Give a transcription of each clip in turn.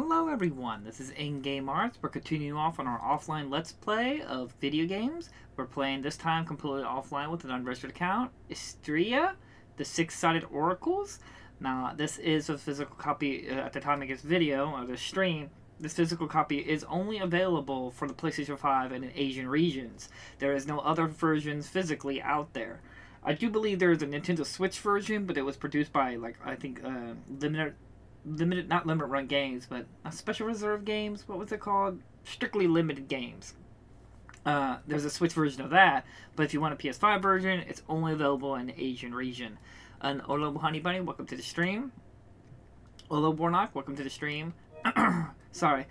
Hello everyone, this is In-Game Arts. We're continuing off on our offline Let's Play of video games. We're playing this time completely offline with an unregistered account. Astrea, the Six-Sided Oracles. Now, this is a physical copy at the time of this video, or the stream. This physical copy is only available for the PlayStation 5 and in Asian regions. There is no other versions physically out there. I do believe there is a Nintendo Switch version, but it was produced by, not limited run games, but special reserve games. What was it called? Strictly limited games. There's a Switch version of that, but if you want a PS5 version, it's only available in the Asian region. And Olo Honey Bunny, welcome to the stream. Olo Bornok, welcome to the stream. Sorry.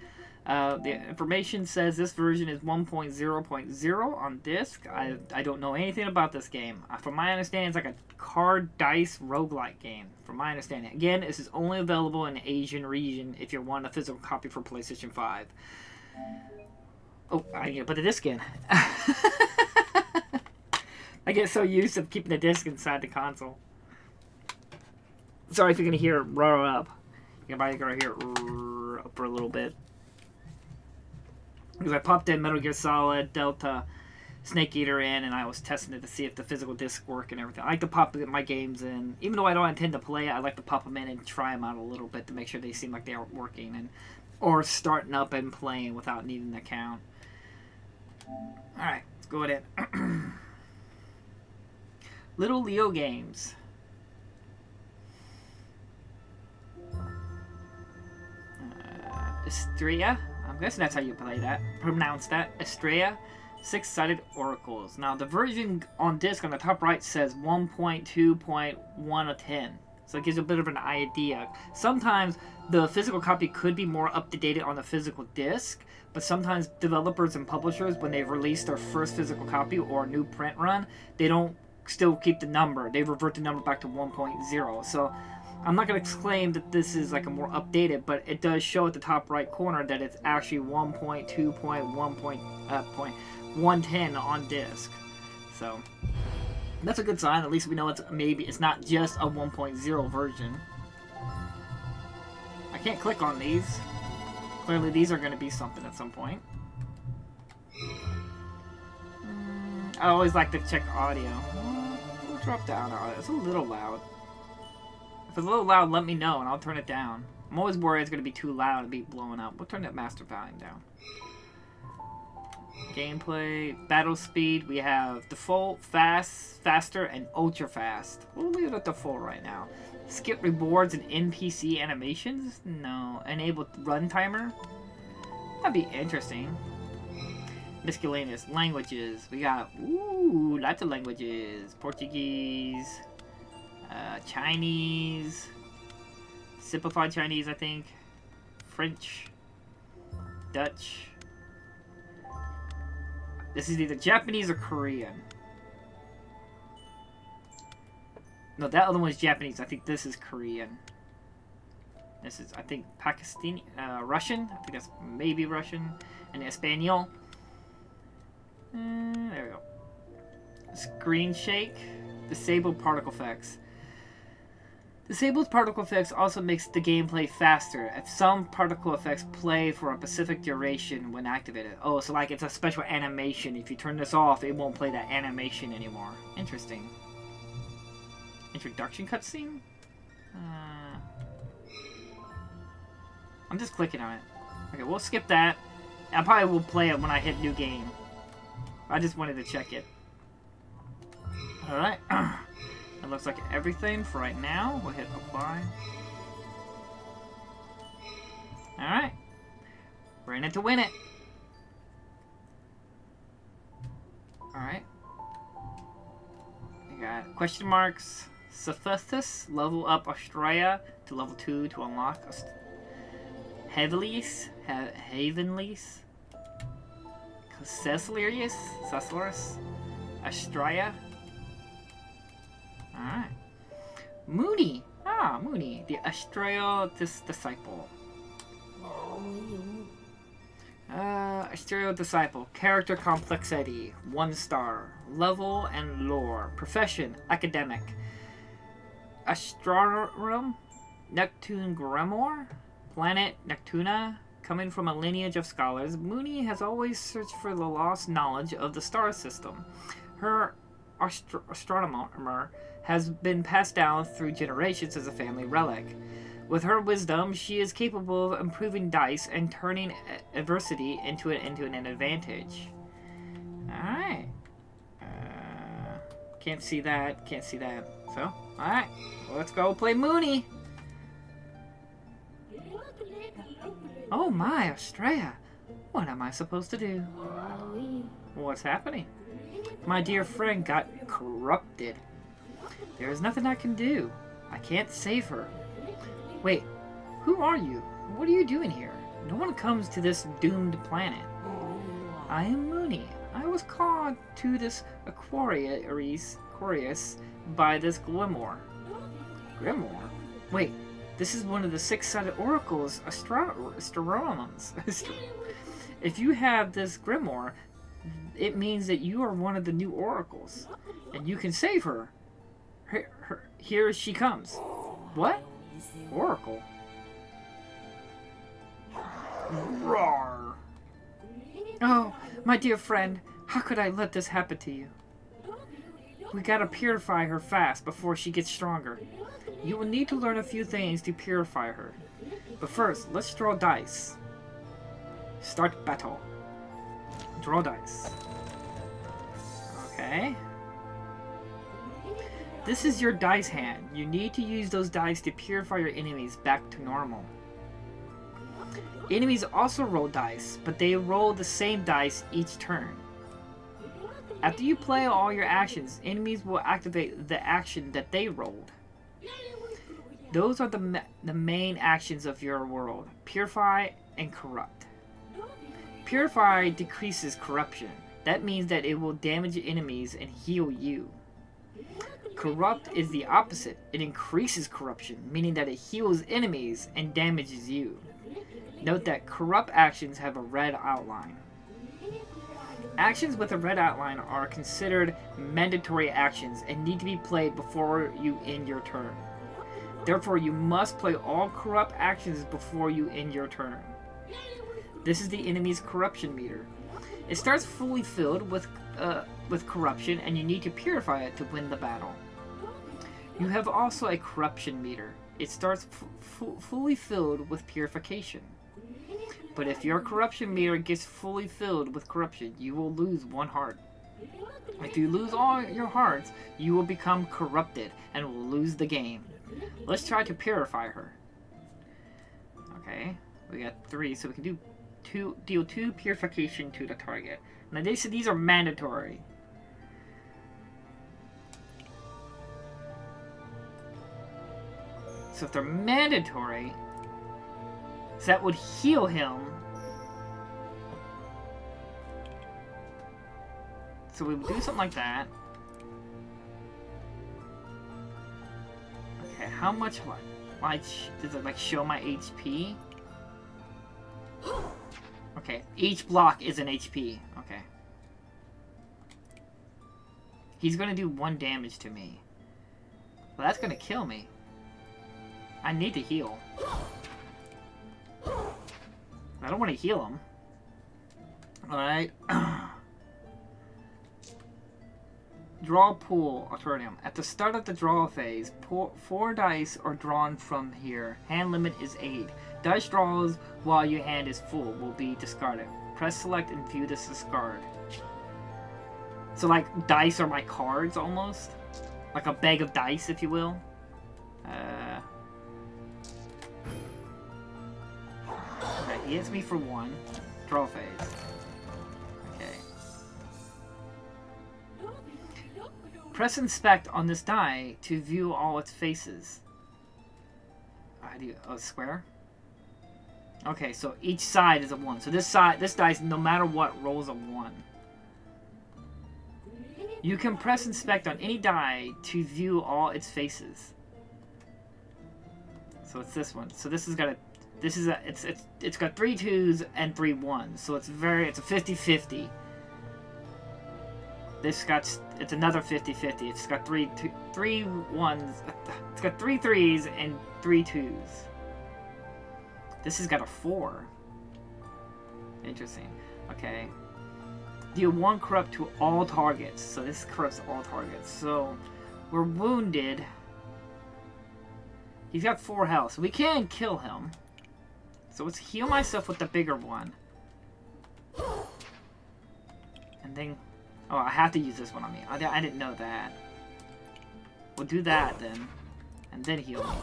The information says this version is 1.0.0 on disc. I don't know anything about this game. From my understanding, it's like a card dice roguelike game. From my understanding. Again, this is only available in the Asian region if you want a physical copy for PlayStation 5. Oh, I need to put the disc in. I get so used to keeping the disc inside the console. Sorry if you're going to hear it roar up. You're probably going to hear it roar up for a little bit. Because I popped in Metal Gear Solid, Delta, Snake Eater in, and I was testing it to see if the physical disc work and everything. I like to pop my games in. Even though I don't intend to play it, I like to pop them in and try them out a little bit to make sure they seem like they are working, or starting up and playing without needing an account. Alright, let's go ahead in. Little Leo Games. Astrea. I'm guessing that's how you pronounce that. Astrea, Six-Sided Oracles. Now, the version on disc on the top right says 1.2.1 of 10. So it gives you a bit of an idea. Sometimes the physical copy could be more up-to-date on the physical disc, but sometimes developers and publishers, when they release their first physical copy or a new print run, they don't still keep the number. They revert the number back to 1.0. So I'm not going to claim that this is like a more updated, but it does show at the top right corner that it's actually 1.2.1.110 on disc. So that's a good sign. At least we know it's not just a 1.0 version. I can't click on these. Clearly these are going to be something at some point. I always like to check audio. We'll drop down audio. It's a little loud. If it's a little loud, let me know, and I'll turn it down. I'm always worried it's going to be too loud and be blowing up. We'll turn that master volume down. Gameplay, battle speed. We have default, fast, faster, and ultra fast. We'll leave it at default right now. Skip rewards and NPC animations? No. Enable run timer? That'd be interesting. Miscellaneous languages. We got, lots of languages. Portuguese. Chinese, simplified Chinese, I think, French, Dutch. This is either Japanese or Korean. No, that other one is Japanese. I think this is Korean. This is, I think, Pakistani, Russian. I think that's maybe Russian. And Espanol. There we go. Screen shake. Disable particle effects. Disabled particle effects also makes the gameplay faster if some particle effects play for a specific duration when activated. Oh, so like it's a special animation. If you turn this off, it won't play that animation anymore. Interesting. Introduction cutscene? I'm just clicking on it. Okay, we'll skip that. I probably will play it when I hit new game. I just wanted to check it. Alright. It looks like everything for right now. We'll hit apply. Alright. We're in it to win it. Alright. We got question marks. Sophistus. Level up Astrea to level 2 to unlock Heavenlies. Havenlies. Cecilarius. Astrea. Alright. Mooney. Mooney. The Astrea Disciple. Astrea Disciple. Character complexity. 1 star. Level and lore. Profession. Academic. Astrorum. Neptune Grimoire. Planet Nectuna. Coming from a lineage of scholars, Mooney has always searched for the lost knowledge of the star system. Her astronomer has been passed down through generations as a family relic. With her wisdom, she is capable of improving dice and turning adversity into an advantage. Alright. Can't see that. Can't see that. So, alright. Well, let's go play Mooney. Oh my, Astrea. What am I supposed to do? What's happening? My dear friend got corrupted. There is nothing I can do. I can't save her. Wait, who are you? What are you doing here? No one comes to this doomed planet. I am Mooney. I was called to this Aquarius by this Grimoire. Grimoire? Wait, this is one of the six-sided oracles, astronomers. If you have this Grimoire, it means that you are one of the new oracles, and you can save her. Here she comes. What? Oracle? Roar! Oh, my dear friend, how could I let this happen to you? We gotta purify her fast before she gets stronger. You will need to learn a few things to purify her. But first, let's draw dice. Start battle. Draw dice. Okay. This is your dice hand. You need to use those dice to purify your enemies back to normal. Enemies also roll dice, but they roll the same dice each turn. After you play all your actions, enemies will activate the action that they rolled. Those are the main actions of your world: Purify and Corrupt. Purify decreases corruption. That means that it will damage enemies and heal you. Corrupt is the opposite. It increases corruption, meaning that it heals enemies and damages you. Note that corrupt actions have a red outline. Actions with a red outline are considered mandatory actions and need to be played before you end your turn. Therefore, you must play all corrupt actions before you end your turn. This is the enemy's corruption meter. It starts fully filled with corruption, and you need to purify it to win the battle. You have also a corruption meter. It starts fully filled with purification. But if your corruption meter gets fully filled with corruption, you will lose one heart. If you lose all your hearts, you will become corrupted and will lose the game. Let's try to purify her. Okay, we got 3, so we can deal 2 purification to the target. Now they said these are mandatory. So if they're mandatory, so that would heal him. So we would do something like that. Okay, how much does it like show my HP? Okay, each block is an HP. Okay. He's gonna do 1 damage to me. Well, that's gonna kill me. I need to heal. I don't want to heal him. Alright. Draw pool alternative. At the start of the draw phase, 4 dice are drawn from here. Hand limit is 8. Dice draws while your hand is full will be discarded. Press select and view this discard. So like dice are my cards almost. Like a bag of dice, if you will. Okay, he hits me for 1. Draw phase. Okay. Press inspect on this die to view all its faces. Square? Okay, so each side is a 1. So this dice, no matter what, rolls a 1. You can press inspect on any die to view all its faces. So it's this one. So this has got it's got 3 2s and 3 1s. So it's a 50-50. It's another 50-50. It's got 3 1s. It's got 3 3s and 3 2s. This has got a 4. Interesting. Okay. Deal 1 corrupt to all targets. So this corrupts all targets. So we're wounded. He's got 4 health, so we can kill him. So let's heal myself with the bigger one. And then... Oh, I have to use this one on me. I didn't know that. We'll do that then. And then heal me.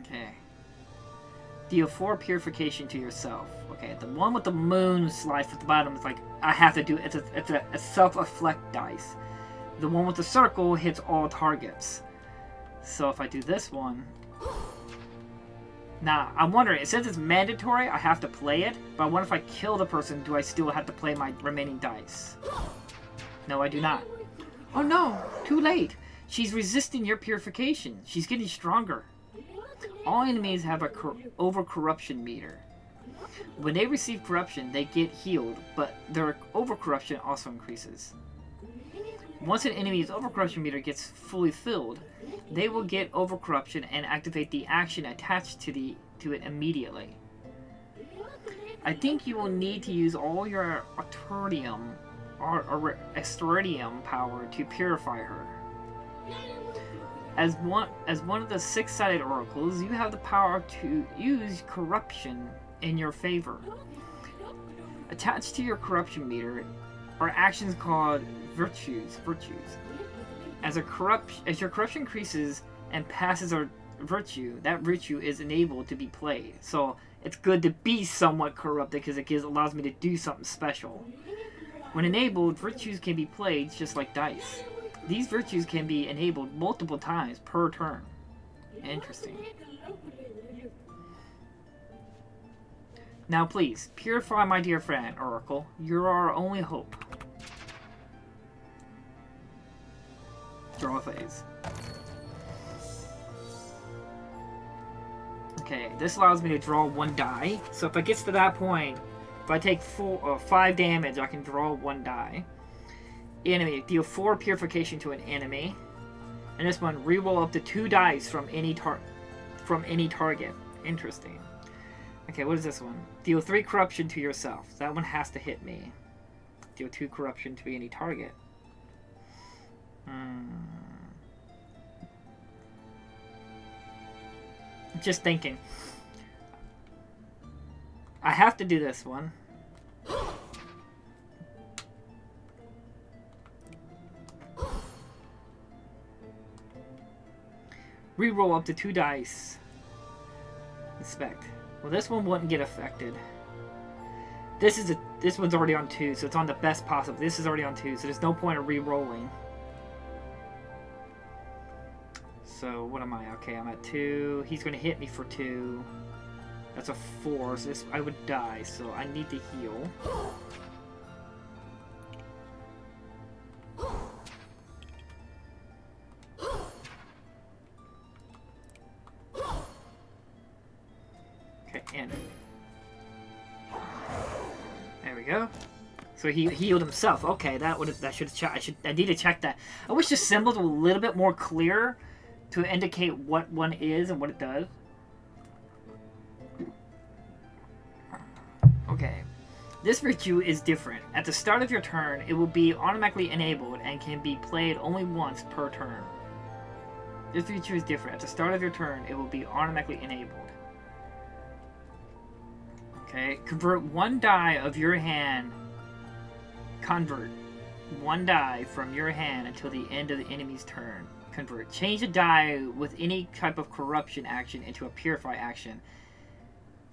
Okay. Deal 4 purification to yourself. Okay, the one with the moon's life at the bottom is like, I have to do it. It's a self-afflict dice. The one with the circle hits all targets. So if I do this one... Now, I'm wondering, it says it's mandatory, I have to play it, but I wonder if I kill the person, do I still have to play my remaining dice? No, I do not. Oh no, too late. She's resisting your purification. She's getting stronger. All enemies have a over-corruption meter. When they receive corruption, they get healed, but their over-corruption also increases. Once an enemy's overcorruption meter gets fully filled, they will get overcorruption and activate the action attached to it immediately. I think you will need to use all your Astrea power to purify her. As one of the 6-sided oracles, you have the power to use corruption in your favor. Attached to your corruption meter are actions called virtues. As your corruption increases and passes a virtue, that virtue is enabled to be played. So it's good to be somewhat corrupted because it allows me to do something special. When enabled, virtues can be played just like dice. These virtues can be enabled multiple times per turn. Interesting. Now please, purify my dear friend, Oracle. You're our only hope. Draw a phase. Okay, this allows me to draw 1 die. So if it gets to that point, if I take 5 damage, I can draw 1 die. Enemy, deal 4 purification to an enemy. And this one, reroll up to 2 dice from any target. Interesting. Okay, what is this one? Deal 3 corruption to yourself. That one has to hit me. Deal 2 corruption to any target. Just thinking. I have to do this one. Reroll up to 2 dice. Inspect. Well, this one wouldn't get affected. This one's already on 2, so it's on the best possible. This is already on 2, so there's no point of re-rolling. So what am I? Okay, I'm at 2. He's going to hit me for 2. That's a 4, so I would die. So I need to heal. Okay, and there we go. So he healed himself. Okay, I need to check that. I wish the symbols were a little bit more clear to indicate what one is and what it does. Okay. This virtue is different. At the start of your turn, it will be automatically enabled and can be played only once per turn. This virtue is different. At the start of your turn, it will be automatically enabled. Okay. Convert 1 die of your hand. Convert 1 die from your hand until the end of the enemy's turn. Convert. Change a die with any type of corruption action into a purify action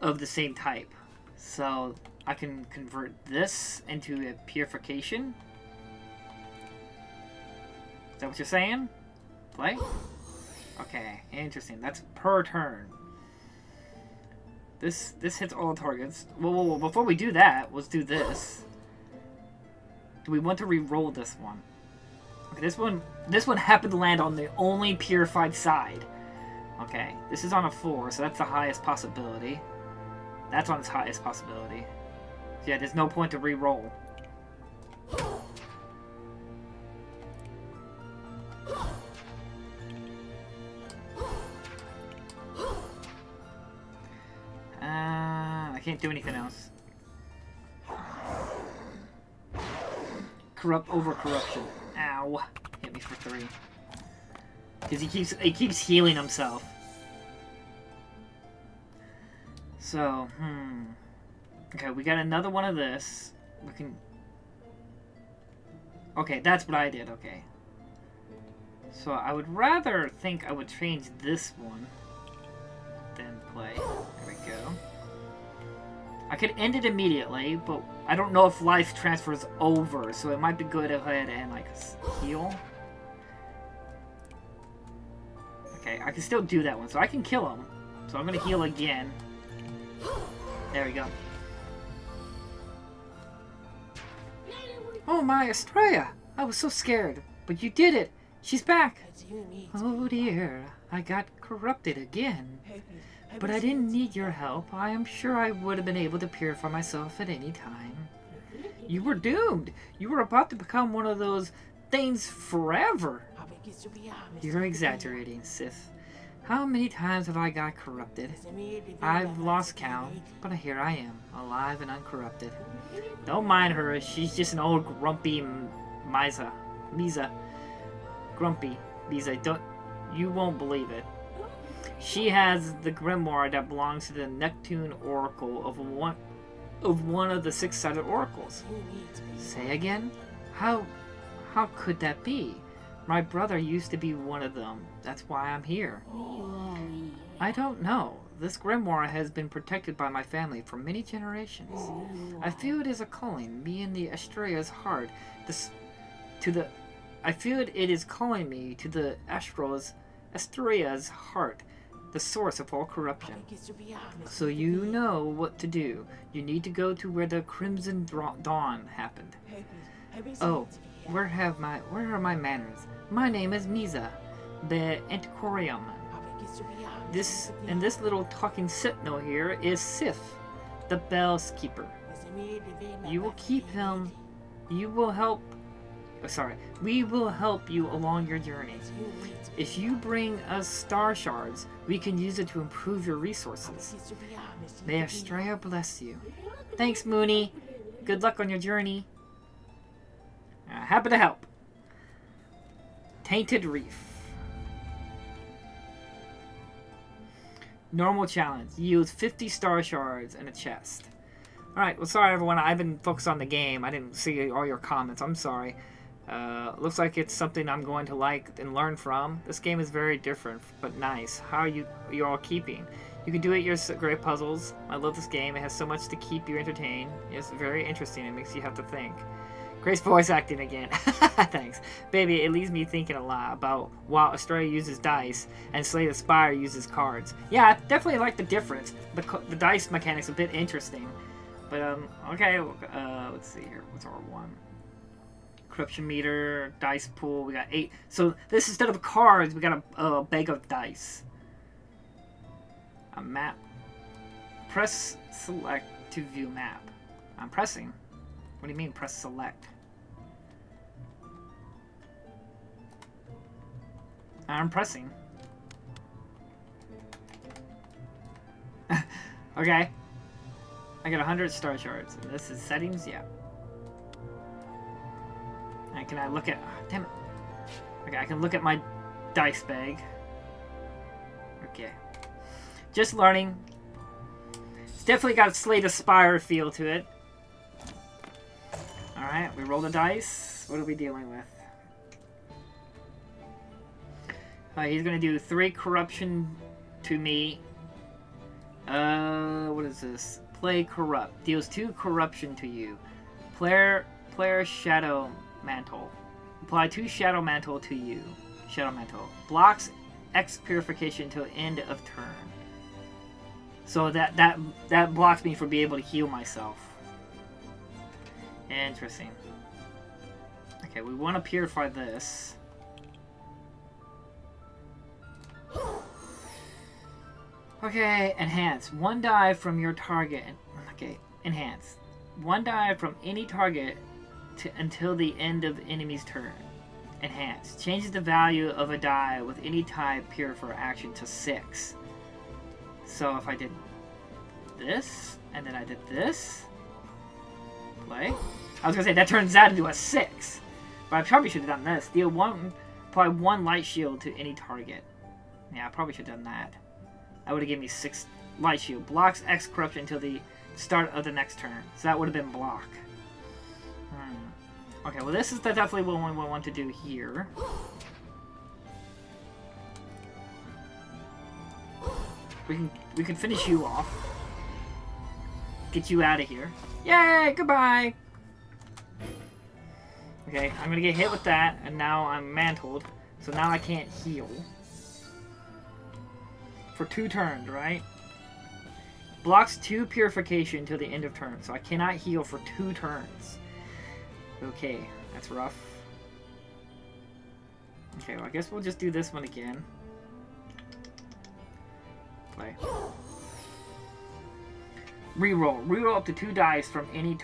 of the same type. So I can convert this into a purification. Is that what you're saying? Play? Okay, interesting. That's per turn. This hits all targets. Whoa, before we do that, let's do this. Do we want to re-roll this one? Okay, this one happened to land on the only purified side. Okay, this is on a 4, so that's the highest possibility. That's on its highest possibility. So yeah, there's no point to re-roll. can't do anything else. Corrupt over corruption. Ow. Hit me for 3. Because he keeps healing himself. So, Okay, we got another one of this. We can... Okay, that's what I did, okay. So I would rather think I would change this one than play. There we go. I could end it immediately, but I don't know if life transfers over, so it might be good to go ahead and, like, heal. Okay, I can still do that one, so I can kill him. So I'm gonna heal again. There we go. Oh my, Astrea! I was so scared, but you did it! She's back! Oh dear, I got corrupted again. But I didn't need your help. I am sure I would have been able to purify myself at any time. You were doomed! You were about to become one of those things forever! You're exaggerating, Sith. How many times have I got corrupted? I've lost count, but here I am, alive and uncorrupted. Don't mind her, she's just an old grumpy Misa. Grumpy Misa, you won't believe it. She has the grimoire that belongs to the Neptune Oracle of one of the 6-sided oracles. Say again? How could that be? My brother used to be one of them. That's why I'm here. I don't know. This grimoire has been protected by my family for many generations. I feel it is a calling me in the Astrea's heart. I feel it is calling me to the Astrea's heart, the source of all corruption. So you know what to do. You need to go to where the Crimson Dawn happened. Oh, where are my manners? My name is Misa, the Antiquarium. This little talking sentinel here is Sith, the Bell's Keeper. You will keep him. We will help you along your journey. If you bring us star shards, we can use it to improve your resources. May Astrea bless you. Thanks, Mooney. Good luck on your journey. Happy to help. Tainted Reef. Normal challenge. Yields 50 star shards and a chest. Alright, well sorry everyone, I've been focused on the game. I didn't see all your comments. I'm sorry. Looks like it's something I'm going to like and learn from. This game is very different, but nice. How are you all keeping? You can do it your great puzzles. I love this game. It has so much to keep you entertained. It's very interesting. It makes you have to think. Grace voice acting again. Thanks. Baby, it leaves me thinking a lot about while Astrea uses dice and Slay the Spire uses cards. Yeah, I definitely like the difference. The dice mechanic's a bit interesting. But, okay, let's see here. What's our one? Corruption meter, dice pool, we got 8. So this, instead of cards, we got a bag of dice. A map. Press select to view map. I'm pressing. What do you mean press select? I'm pressing. Okay. I got 100 star shards. And this is settings? Yeah. And can I look at... Oh, damn it. Okay, I can look at my dice bag. Okay. Just learning. It's definitely got a Slay the Spire feel to it. Alright, we roll the dice. What are we dealing with? He's going to do 3 corruption to me. What is this? Play corrupt. Deals 2 corruption to you. Player shadow mantle. Apply 2 shadow mantle to you. Shadow mantle. Blocks X purification until end of turn. So that blocks me from being able to heal myself. Interesting. Okay, we want to purify this. Okay, enhance. 1 die from your target. Okay, enhance. 1 die from any target until the end of enemy's turn. Enhance. Changes the value of a die with any type purifier action to 6. So if I did this, And then I did this. Play. I was gonna say that turns out into a 6. But I probably should have done this. Apply 1 light shield to any target. Yeah, I probably should have done that. That would have given me 6 light shield. Blocks X corruption until the start of the next turn. So that would have been block. Okay, well this is definitely what we want to do here. We can finish you off. Get you out of here. Yay! Goodbye! Okay, I'm gonna get hit with that, and now I'm mantled. So now I can't heal. For 2 turns, right? Blocks 2 purification until the end of turn. So I cannot heal for 2 turns. Okay, that's rough. Okay, well I guess we'll just do this one again. Play. Reroll. Reroll up to 2 dice from any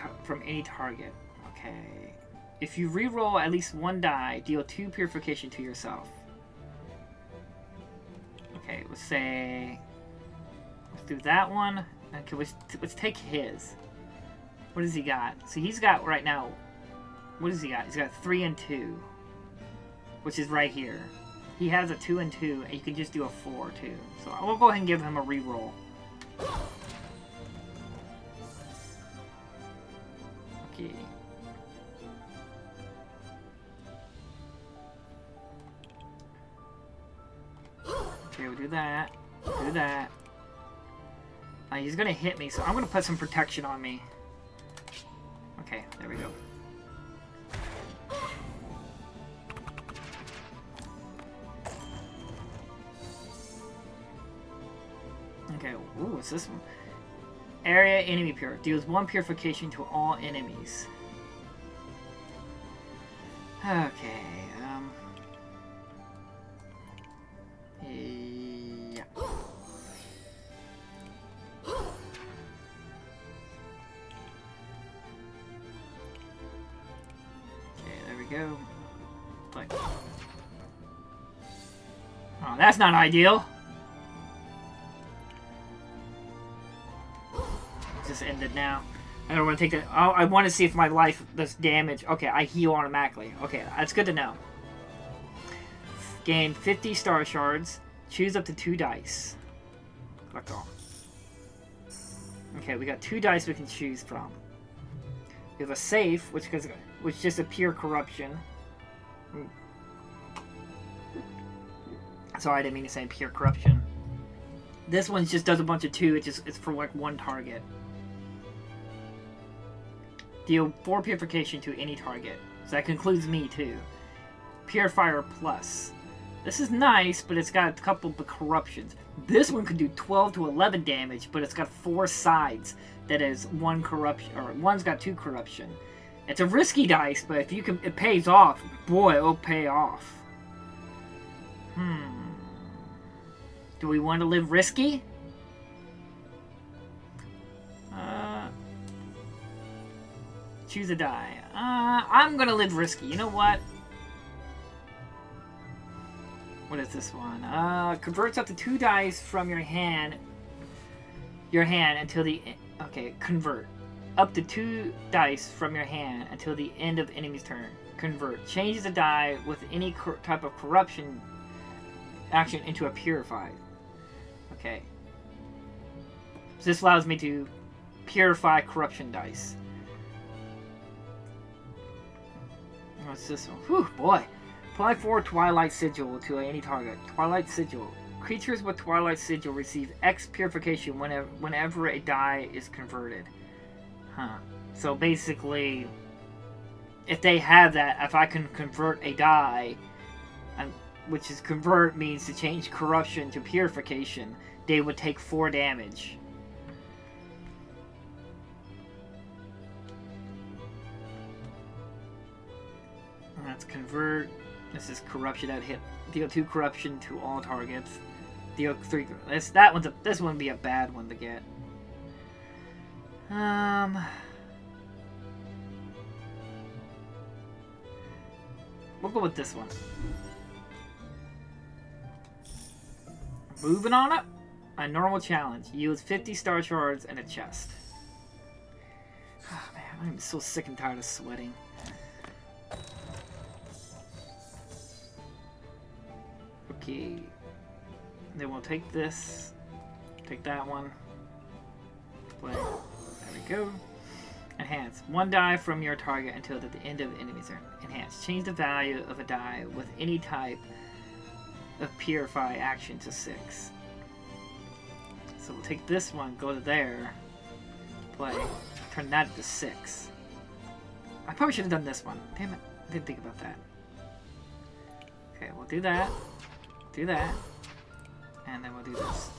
target. Okay. If you reroll at least 1 die, deal 2 purification to yourself. Okay, let's say... Let's do that one. Okay, let's take his. What does he got? So he's got right now... What does he got? He's got 3 and 2. Which is right here. He has a 2 and 2, and you can just do a 4 too. So I will go ahead and give him a reroll. Okay. Okay, we'll do that. Do that. He's gonna hit me, so I'm gonna put some protection on me. Okay, there we go. Okay, ooh, what's this one? Area enemy pure. Deals 1 purification to all enemies. Okay, yeah. Okay, there we go. Play. Oh, that's not ideal. Just ended now. I don't want to take that. Oh, I want to see if my life does damage. Okay, I heal automatically. Okay, that's good to know. Gain 50 star shards. Choose up to 2 dice. Collect all. Okay, we got 2 dice we can choose from. We have a safe, which just a pure corruption. Sorry, I didn't mean to say pure corruption. This one just does a bunch of 2. It's for like 1 target. Deal 4 purification to any target. So that concludes me too. Purifier plus. This is nice, but it's got a couple of corruptions. This one could do 12 to 11 damage, but it's got 4 sides. That is 1 corruption, or one's got 2 corruption. It's a risky dice, but if you can, it pays off. Boy, it'll pay off. Do we want to live risky? Choose a die. I'm gonna live risky. You know what? What is this one? Converts up to 2 dice from your hand. Until the... Okay, convert. Up to 2 dice from your hand until the end of enemy's turn. Convert. Changes a die with any type of corruption action into a purified. Okay. So this allows me to purify corruption dice. What's this one? Whew, boy. Apply 4 Twilight Sigil to any target. Twilight Sigil. Creatures with Twilight Sigil receive X purification whenever a die is converted. Huh. So basically, if they have that, if I can convert a die, which is convert means to change corruption to purification, they would take 4 damage. Let's convert. This is corruption at hit. Deal 2 corruption to all targets. Deal 3. This one would be a bad one to get. We'll go with this one. Moving on up. A normal challenge. Yields 50 star shards and a chest. I'm so sick and tired of sweating. Okay. Then we'll take this. Take that one. Play. There we go. Enhance. 1 die from your target until at the end of the enemy's turn. Enhance. Change the value of a die with any type of purify action to 6. So we'll take this one, go to there, play, turn that to 6. I probably should have done this one. Damn it, I didn't think about that. Okay, we'll do that, and then we'll do this.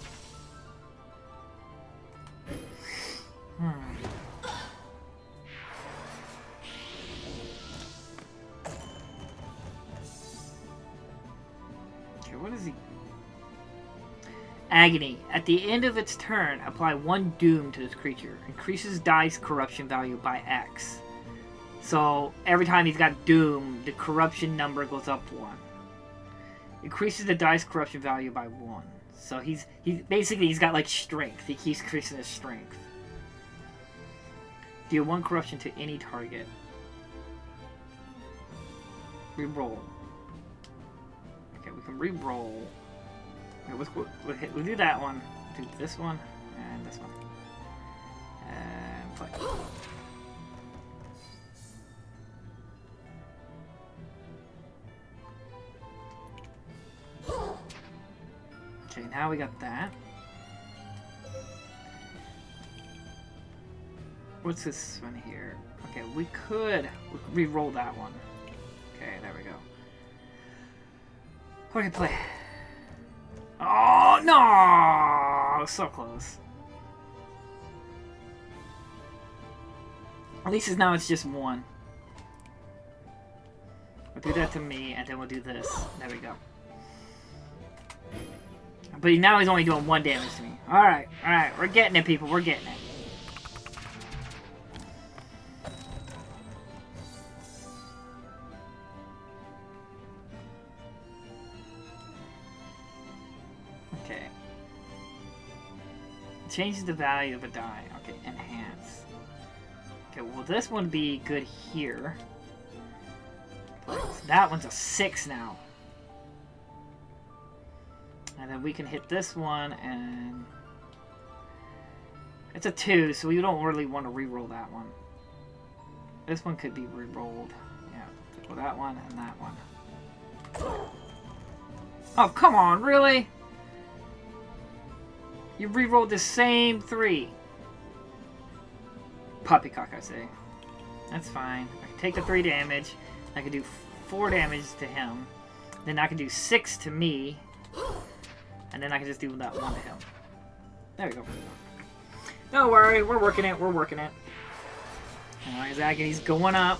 Okay, what is he? Agony. At the end of its turn, apply 1 doom to this creature. Increases dice corruption value by X. So every time he's got doom, the corruption number goes up 1. Increases the dice corruption value by 1. So he's basically he's got like strength. He keeps increasing his strength. Deal 1 corruption to any target. Reroll. Okay, we can re-roll. We'll do that one. Do this one and this one. And play. Okay, now we got that. What's this one here? Okay, we could re-roll that one. Okay, there we go. Okay, play. Oh, no! So close. At least now it's just 1. We'll do that to me, and then we'll do this. There we go. But now he's only doing 1 damage to me. Alright, we're getting it, people. We're getting it. Changes the value of a die. Okay, enhance. Okay, well this one be good here. So that one's a 6 now. And then we can hit this one and... It's a 2, so we don't really want to re-roll that one. This one could be re-rolled. Yeah, well, that one and that one. Oh, come on, really? You re-rolled the same 3. Poppycock, I say. That's fine. I can take the 3 damage. I can do 4 damage to him. Then I can do 6 to me. And then I can just do that 1 to him. There we go. Don't worry, we're working it, we're working it. Alright, his agony's going up.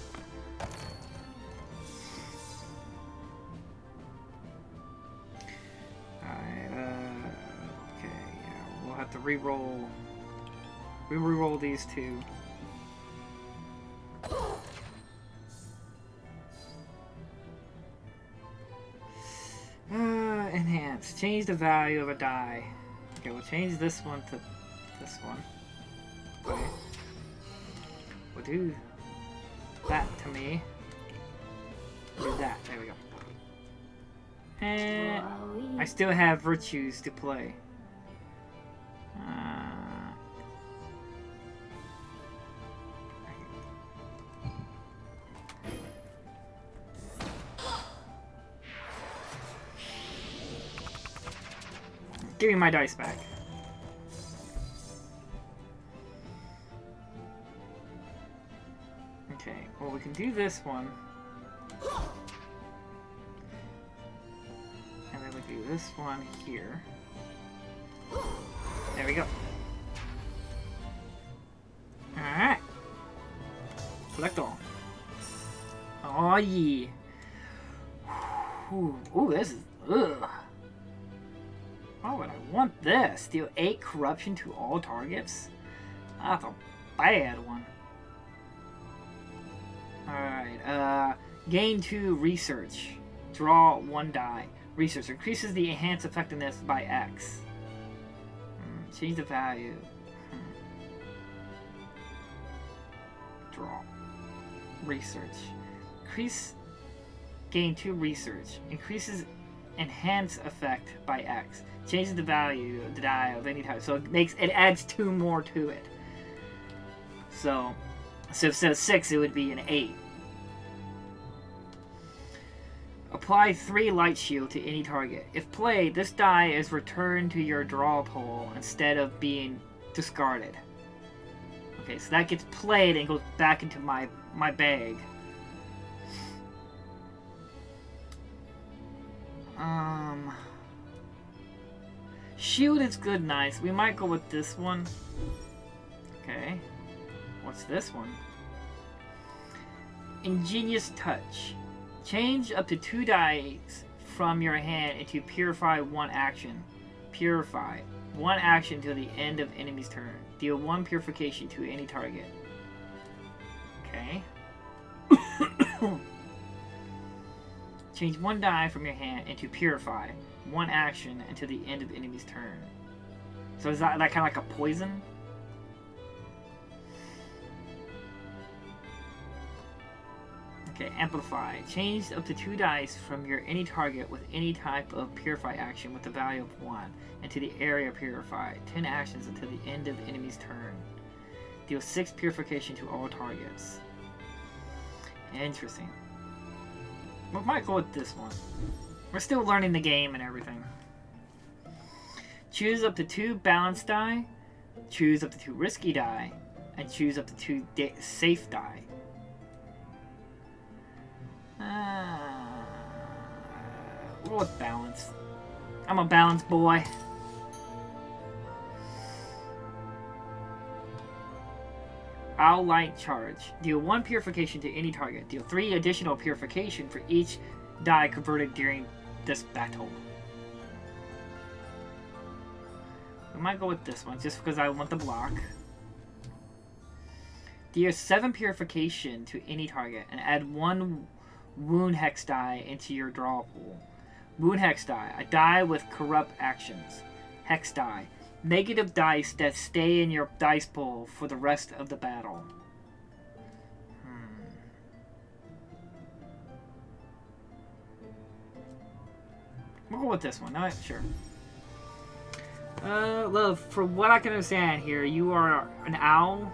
To re-roll. We re-roll these 2. Enhance. Change the value of a die. Okay, we'll change this one to this one. Okay. We'll do that to me. Do that. There we go. And I still have virtues to play. Give me my dice back. Okay, well we can do this one. And then we do this one here. There we go. Alright. Collect all. Oh yeah. Ooh, this is... Ugh. Why would I want this? Deal 8 corruption to all targets? That's a bad one. Alright, gain 2 research. Draw 1 die. Research increases the enhanced effectiveness by X. Change the value. Draw. research. Increase, gain 2 research. Increases enhance effect by X. Changes the value of the die of any type. So it adds 2 more to it. So instead of 6, it would be an 8. Apply 3 light shield to any target. If played, this die is returned to your draw pool instead of being discarded. Okay, so that gets played and goes back into my bag. Shield is good, nice. We might go with this one. Okay. What's this one? Ingenious Touch. Change up to 2 dice from your hand into Purify 1 action. Purify 1 action till the end of enemy's turn. Deal 1 purification to any target. Okay. Change 1 die from your hand into Purify 1 action until the end of enemy's turn. So is that kind of like a poison? Okay, Amplify. Change up to 2 dice from your any target with any type of Purify action with the value of 1 into the area Purify. 10 actions until the end of the enemy's turn. Deal 6 purification to all targets. Interesting. We might go with this one. We're still learning the game and everything. Choose up to 2 balance die. Choose up to 2 risky die. And choose up to 2 safe die. We'll go with balance. I'm a balanced boy. Owl Light Charge. Deal 1 purification to any target. Deal 3 additional purification for each die converted during this battle. We might go with this one just because I want the block. Deal 7 purification to any target and add 1 wound hex die into your draw pool. Wound hex die, a die with corrupt actions. Hex die, negative dice that stay in your dice pool for the rest of the battle. We'll go with this one. Alright, sure. Love, from what I can understand here, you are an owl.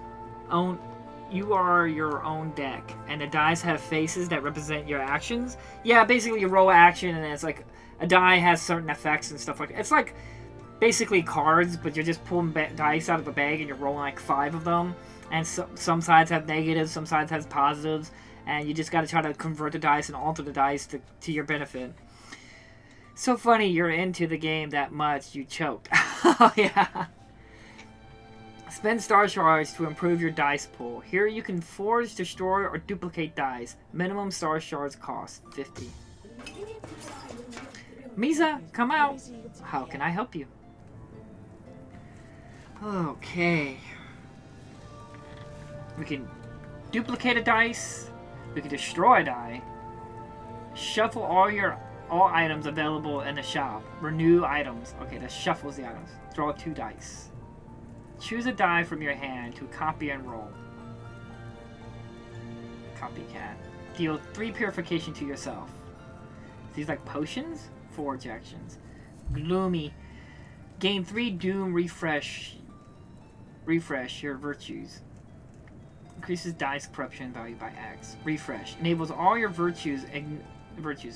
You are your own deck, and the dice have faces that represent your actions. Yeah, basically you roll action, and it's like a die has certain effects and stuff like that. It's like basically cards, but you're just pulling dice out of a bag, and you're rolling like 5 of them. And some sides have negatives, some sides have positives, and you just got to try to convert the dice and alter the dice to your benefit. So funny you're into the game that much, you choked. Oh, yeah. Spend star shards to improve your dice pool. Here you can forge, destroy, or duplicate dice. Minimum star shards cost 50. Misa, come out. How can I help you? Okay. We can duplicate a dice. We can destroy a die. Shuffle all items available in the shop. Renew items. Okay, that shuffles the items. Draw 2 dice. Choose a die from your hand to copy and roll. Copycat. Deal 3 purification to yourself. These like potions? Forge actions. Gloomy. Gain 3 doom refresh your virtues. Increases dice corruption value by X. Refresh. Enables all your virtues.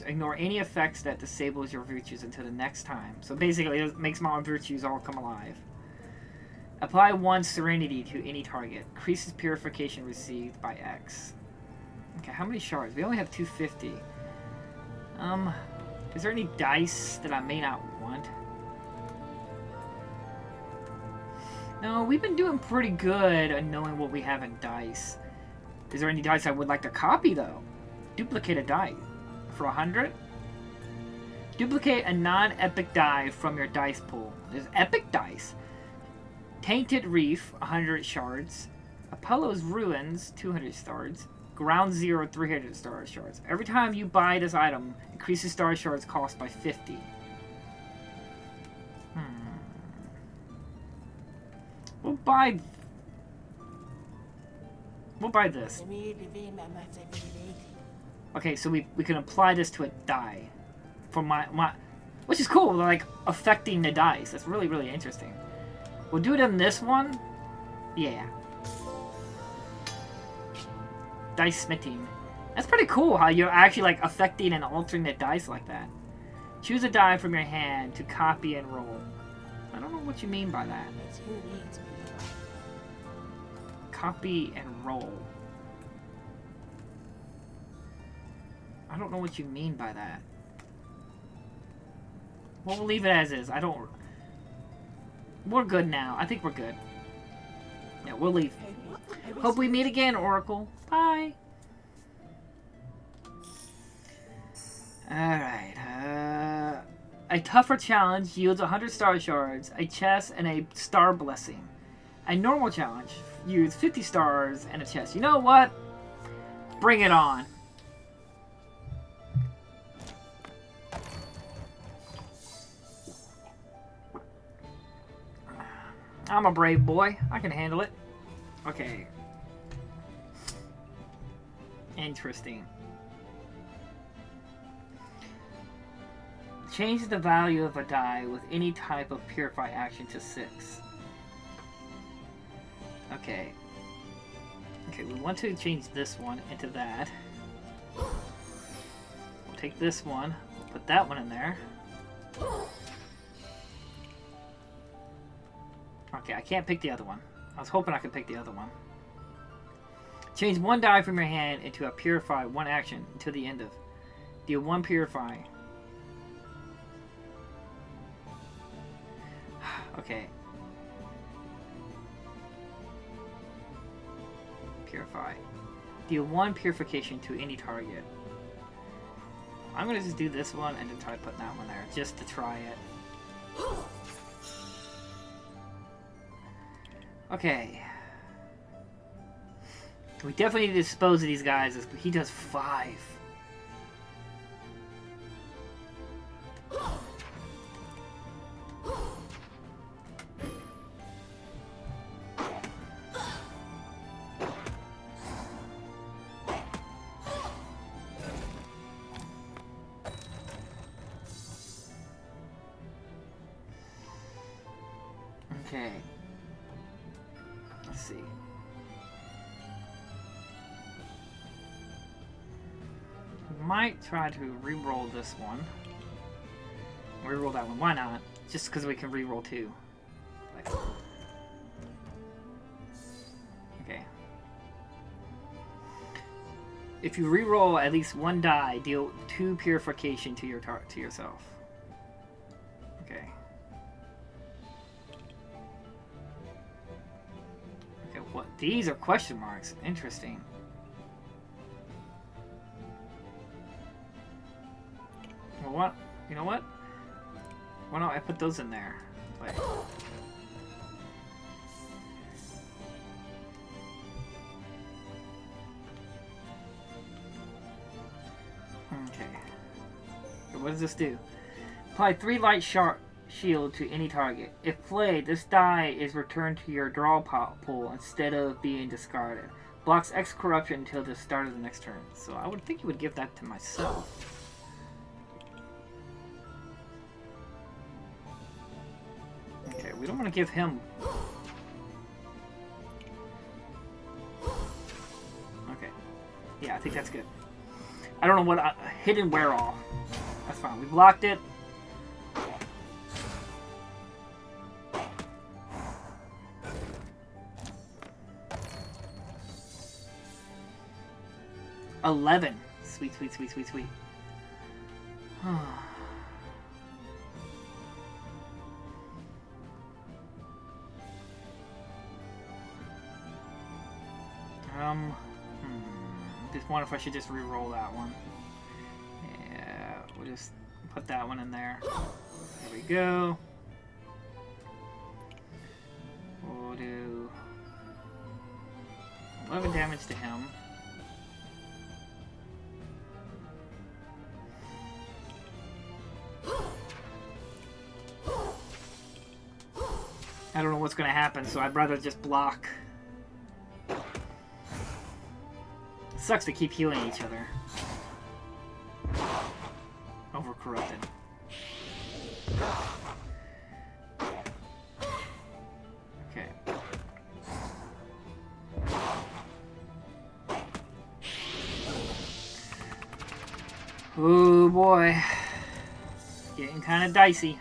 Ignore any effects that disables your virtues until the next time. So basically it makes my virtues all come alive. Apply 1 Serenity to any target. Increases purification received by X. Okay, how many shards? We only have 250. Is there any dice that I may not want? No, we've been doing pretty good at knowing what we have in dice. Is there any dice I would like to copy, though? Duplicate a die. For 100? Duplicate a non-epic die from your dice pool. There's epic dice. Tainted Reef, 100 shards. Apollo's Ruins, 200 shards. Ground Zero, 300 star shards. Every time you buy this item, increases star shards cost by 50. We'll buy... We'll buy this. Okay, so we can apply this to a die. For my which is cool, like affecting the dice. That's really, really interesting. We'll do it in this one. Yeah. Dice smithing. That's pretty cool how you're actually like affecting and altering the dice like that. Choose a die from your hand to copy and roll. I don't know what you mean by that. Copy and roll. I don't know what you mean by that. Well, we'll leave it as is. I don't... We're good now. I think we're good. Yeah, we'll leave. Hope we meet again, Oracle. Bye. Alright. A tougher challenge yields 100 star shards, a chest, and a star blessing. A normal challenge yields 50 stars and a chest. You know what? Bring it on. I'm a brave boy. I can handle it. Okay. Interesting. Change the value of a die with any type of purify action to 6. Okay. Okay, we want to change this one into that. We'll take this one. We'll put that one in there. Okay, I can't pick the other one. I was hoping I could pick the other one. Change one die from your hand into a purify one action until the end of. Deal 1 purify. Okay. Purify. Deal 1 purification to any target. I'm gonna just do this one and then try putting that one there just to try it. Okay. We definitely need to dispose of these guys. He does 5. Okay. Let's see. We might try to re-roll this one. Re-roll that one. Why not? Just because we can re-roll 2. Like, okay. If you re-roll at least 1 die, deal 2 purification to yourself. Okay. Okay, what? These are question marks. Interesting. Well, what? You know what? Why don't I put those in there? Like, okay. What does this do? Apply 3 light shield to any target. If played, this die is returned to your draw pool instead of being discarded. Blocks X corruption until the start of the next turn. So I would think you would give that to myself. Okay, we don't want to give him... Okay. Yeah, I think that's good. I don't know what... hidden wear all. That's fine. We blocked it. $11. Sweet, sweet, sweet, sweet, sweet. Just wonder if I should just re-roll that one. Yeah, we'll just put that one in there. There we go. We'll do 11 damage to him. I don't know what's going to happen, so I'd rather just block. sucks to keep healing each other. Over-corrupted. Okay. Oh boy. Getting kind of dicey.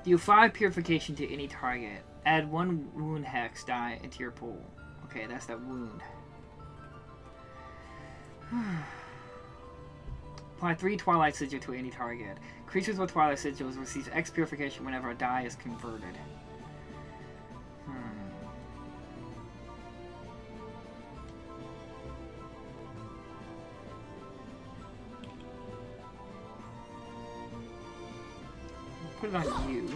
Deal 5 purification to any target. Add 1 wound hex die into your pool. Okay, that's that wound. Apply 3 Twilight Sigil to any target. Creatures with Twilight Sigils receive X purification whenever a die is converted. Put it on you.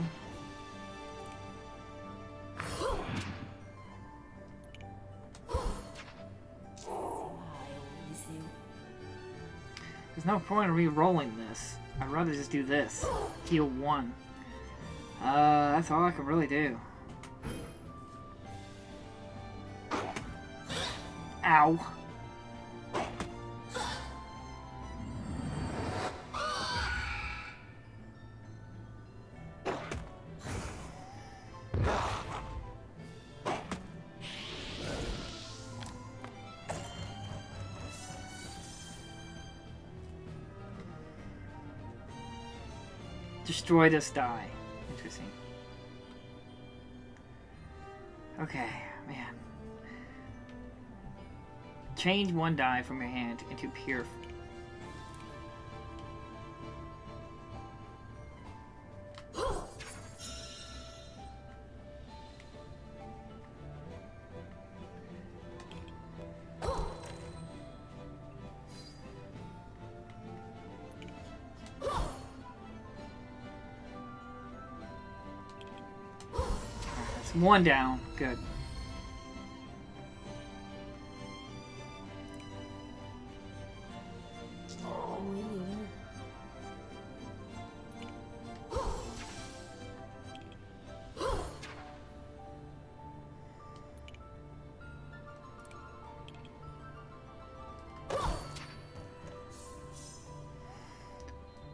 There's no point in re-rolling this. I'd rather just do this. Heal 1. That's all I can really do. Ow. Destroy this die. Interesting. Okay, man. Change 1 die from your hand into pure. That's 1 down. Good.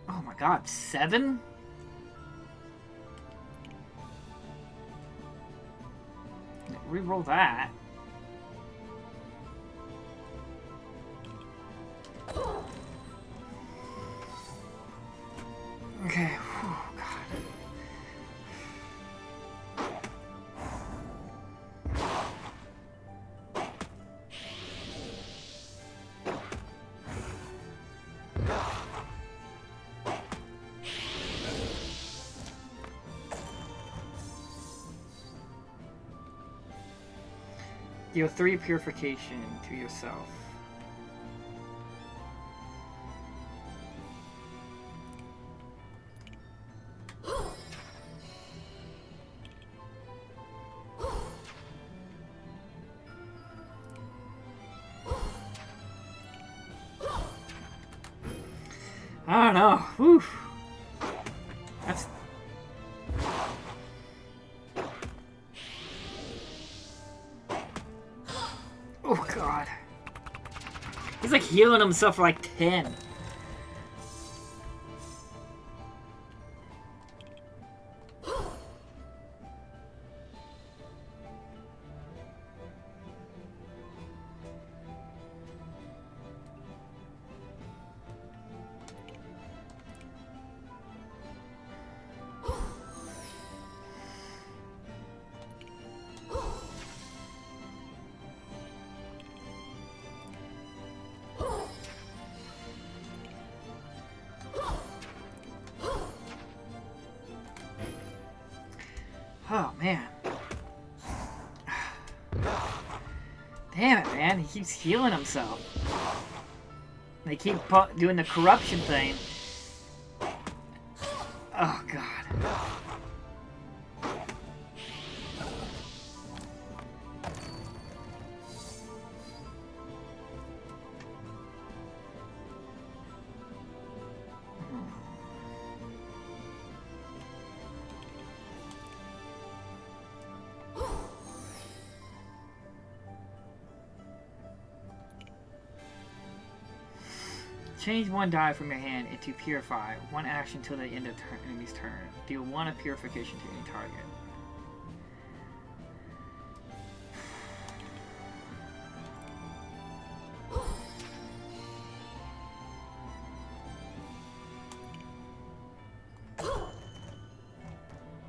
Oh my god, 7? Reroll that. Okay. Whew, God. Deal 3 purification to yourself. I don't know. Whew. That's... Oh god. He's like healing himself for like 10. Oh, man. Damn it, man. He keeps healing himself. They keep doing the corruption thing. Oh, God. Change one die from your hand into Purify. One action till the end of enemy's turn. Deal 1 of Purification to any target.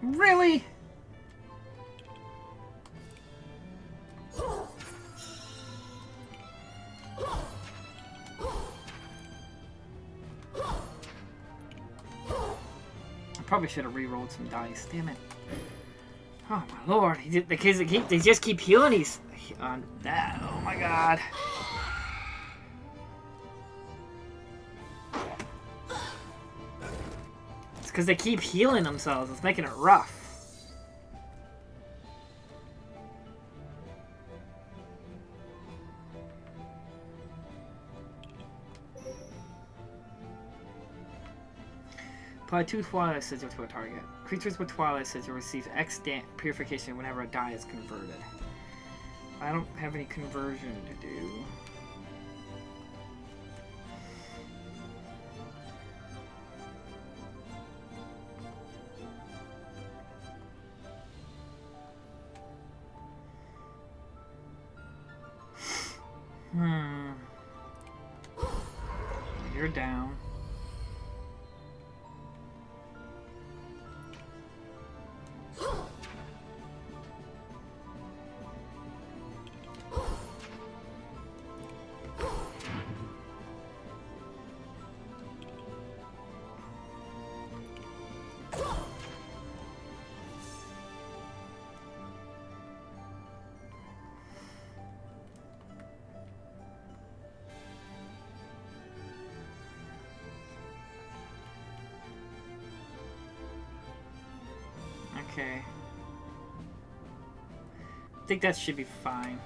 Really? Probably should have re-rolled some dice. Damn it! Oh my lord! The kids they just keep healing these on that. Oh my god! It's because they keep healing themselves. It's making it rough. Apply 2 Twilight Sigil to a target. Creatures with Twilight Sigil receive X purification whenever a die is converted. I don't have any conversion to do. You're down. Okay. I think that should be fine.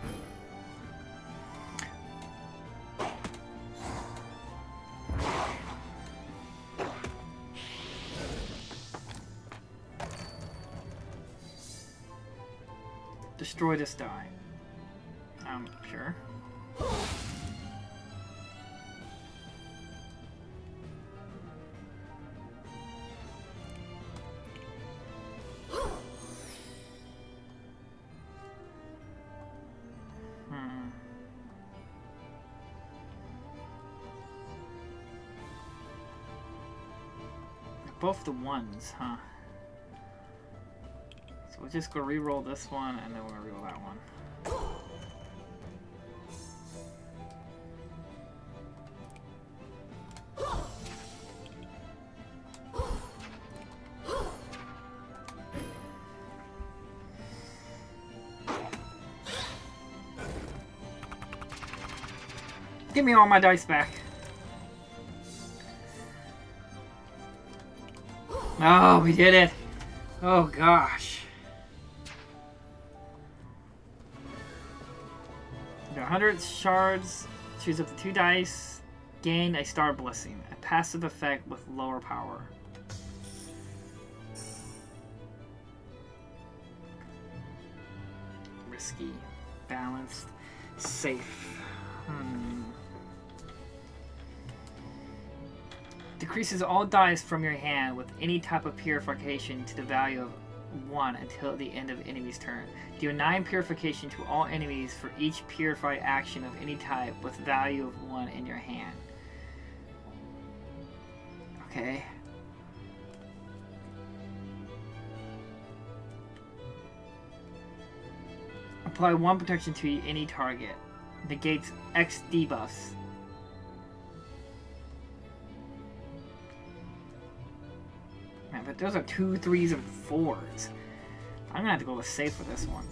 Destroy this die. Sure. Both the ones, huh? So we'll just go re-roll this one, and then we'll re-roll that one. Give me all my dice back. Oh, we did it. Oh, gosh. 100 shards. Choose up to 2 dice. Gain a star blessing. A passive effect with lower power. Risky. Balanced. Safe. Decreases all dice from your hand with any type of purification to the value of 1 until the end of enemy's turn. Deal 9 purification to all enemies for each purified action of any type with value of 1 in your hand. Okay. Apply 1 protection to any target. Negates X debuffs. Man, but those are 2, 3s, and 4s. I'm gonna have to go with safe for this one.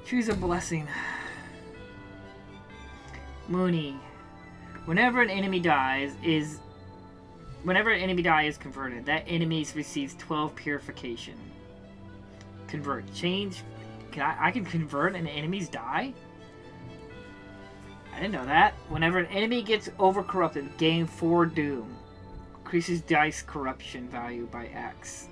Choose a blessing. Mooney. Whenever an enemy die is converted, that enemy receives 12 purification. Convert. Change. I can convert an enemy's die? I didn't know that. Whenever an enemy gets overcorrupted, gain 4 doom. increases dice corruption value by X.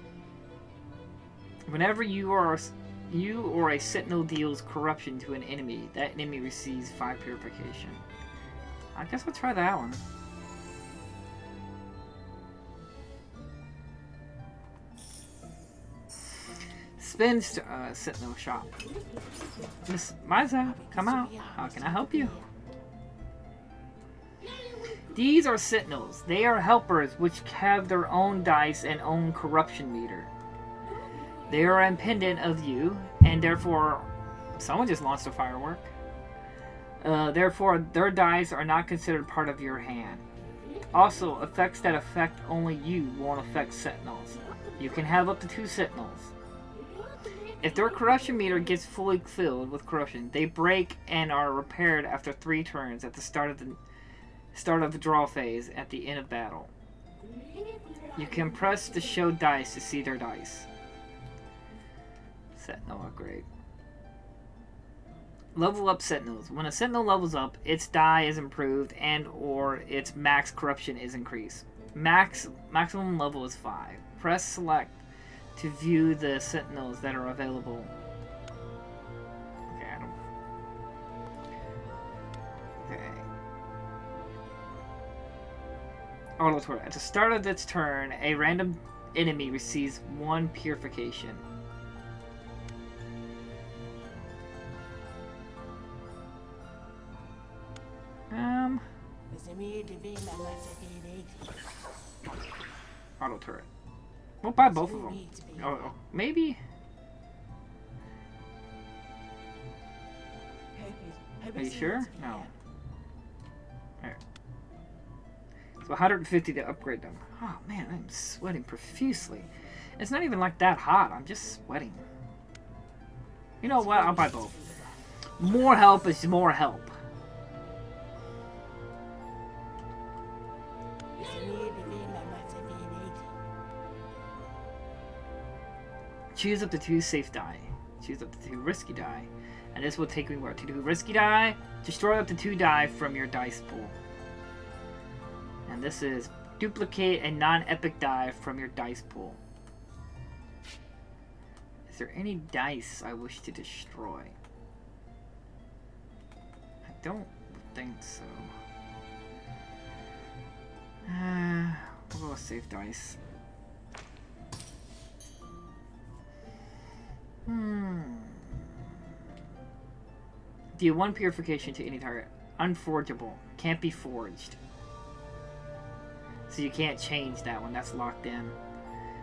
Whenever you or a sentinel deals corruption to an enemy, that enemy receives 5 purification. I guess I'll try that one. Spins sentinel shop. Miss Miza, come out. How can I help you? These are sentinels. They are helpers which have their own dice and own corruption meter. They are independent of you, and therefore, someone just launched a firework. Therefore, their dice are not considered part of your hand. Also, effects that affect only you won't affect sentinels. You can have up to 2 sentinels. If their corruption meter gets fully filled with corruption, they break and are repaired after 3 turns at the start of the draw phase at the end of battle. You can press the show dice to see their dice. Sentinel upgrade. Level up sentinels. When a sentinel levels up, its die is improved and or its max corruption is increased. Maximum level is 5. Press select to view the sentinels that are available. Okay, Auto turret. At the start of its turn, a random enemy receives 1 purification. Auto turret. We'll buy both of them. Oh, maybe. Are you sure? No. There. So 150 to upgrade them. Oh man, I'm sweating profusely. It's not even like that hot. I'm just sweating. You know what? I'll buy both. More help is more help. Choose up to 2 safe die. Choose up to 2 risky die. And this will take me where? To do risky die, destroy up to 2 die from your dice pool. And this is duplicate a non-epic die from your dice pool. Is there any dice I wish to destroy? I don't think so. We'll go with safe dice. Deal 1 purification to any target. Unforgeable. Can't be forged. So you can't change that one. That's locked in.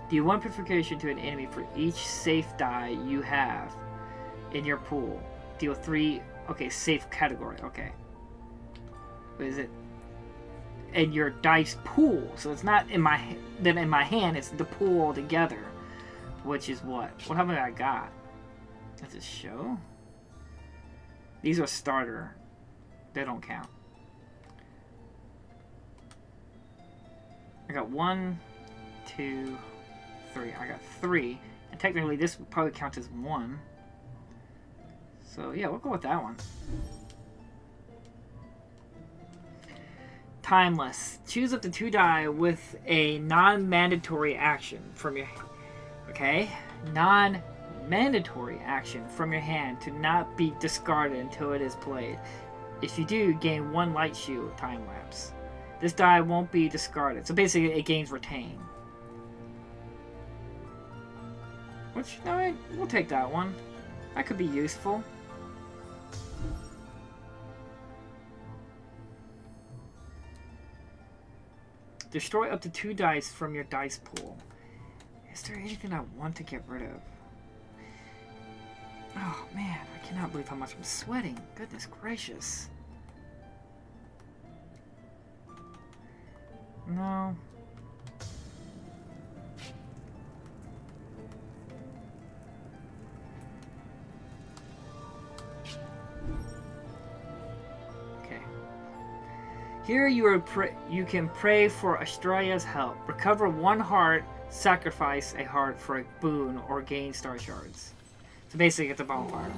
Deal 1 purification to an enemy for each safe die you have in your pool. Deal 3... Okay, safe category. Okay. What is it? In your dice pool. So it's not in my... Then in my hand, it's the pool altogether. Which is what? What have I got? Does it show? These are starter. They don't count. I got 1, 2, 3. I got 3. And technically this would probably count as 1. So yeah, we'll go with that one. Timeless. Choose up to 2 die with a non-mandatory action from your... Okay? Non-mandatory action from your hand to not be discarded until it is played. If you do, gain 1 light shield time lapse. This die won't be discarded. So basically it gains retain. Which, alright, we'll take that one. That could be useful. Destroy up to 2 dice from your dice pool. Is there anything I want to get rid of? Oh man, I cannot believe how much I'm sweating. Goodness gracious. No. Okay. Here you can pray for Astrea's help. Recover 1 heart, sacrifice a heart for a boon, or gain star shards. So basically it's a bonfire.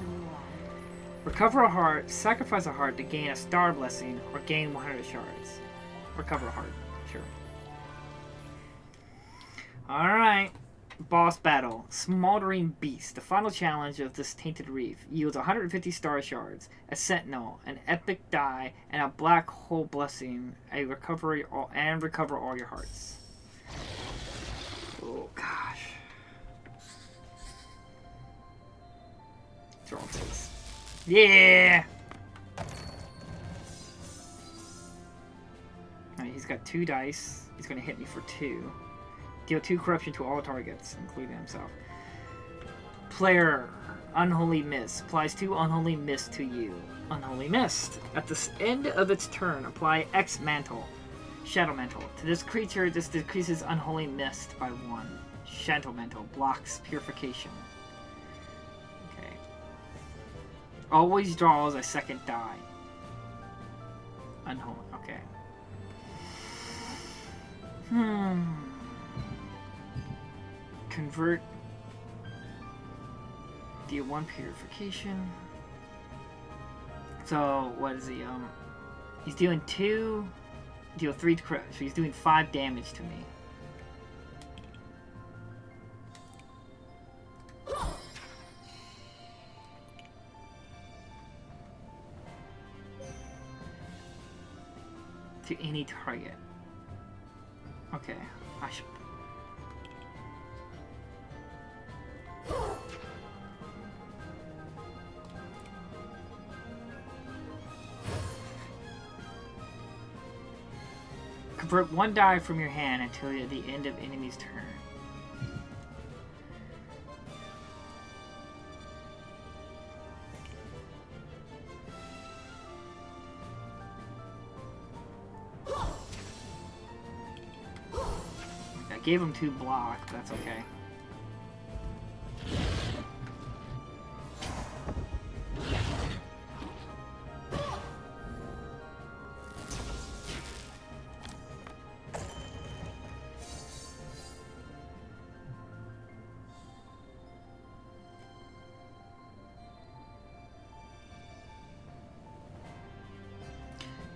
Recover a heart, sacrifice a heart to gain a star blessing, or gain 100 shards. Recover a heart, sure. Alright. Boss battle. Smoldering Beast. The final challenge of this tainted reef yields 150 star shards, a sentinel, an epic die, and a black hole blessing. Recover all your hearts. Oh gosh. Draw face. Yeah! Alright, he's got 2 dice. He's gonna hit me for 2. Deal 2 corruption to all targets, including himself. Player, Unholy Mist. Applies 2 Unholy Mist to you. Unholy Mist. At the end of its turn, apply X Mantle. Shadow Mantle. To this creature, this decreases Unholy Mist by 1. Shadow Mantle. Blocks Purification. Okay. Always draws a second die. Unholy. Okay. Convert. Deal 1 purification. So what is he? He's dealing 2. Deal 3 to crit. So he's doing 5 damage to me. To any target. Okay, I should. Convert 1 die from your hand until the end of enemy's turn. I gave him 2 block, but that's okay.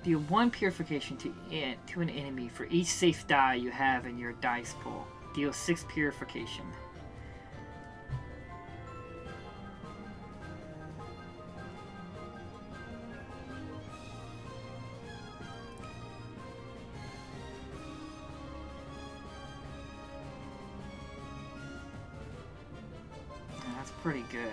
Deal 1 purification to an enemy for each safe die you have in your dice pool. Deal 6 purification. That's pretty good.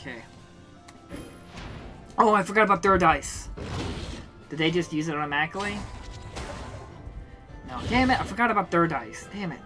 Okay. Oh, I forgot about their dice. Did they just use it automatically? No. Damn it, I forgot about their dice. Damn it.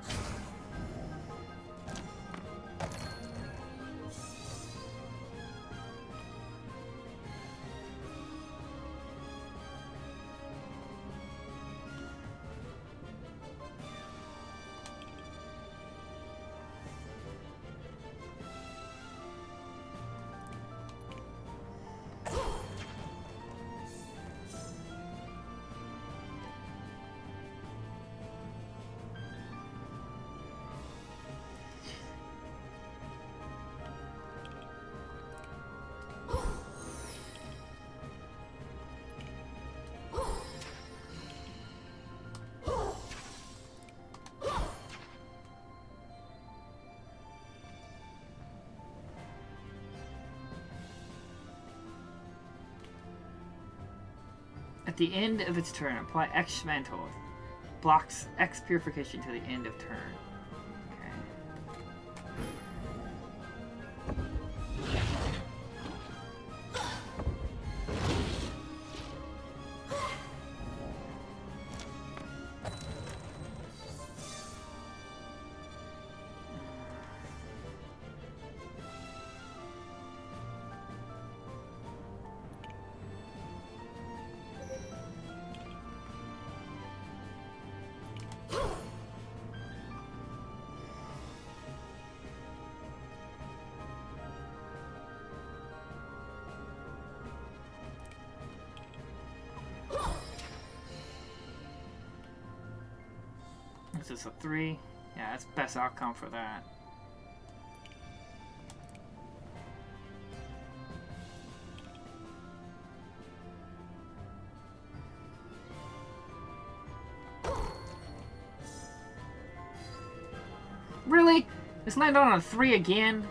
At the end of its turn, apply X Mantle. Blocks X Purification to the end of turn. Is this a 3? Yeah, that's best outcome for that. Really? It's landed on a 3 again?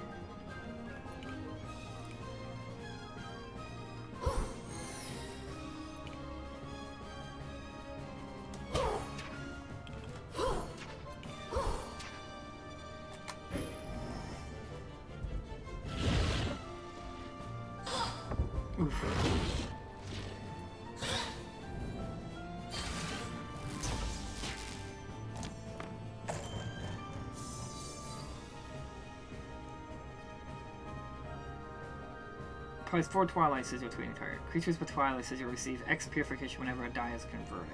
Applies 4 Twilight Sigil to any target. Creatures with Twilight Sigil receive X purification whenever a die is converted.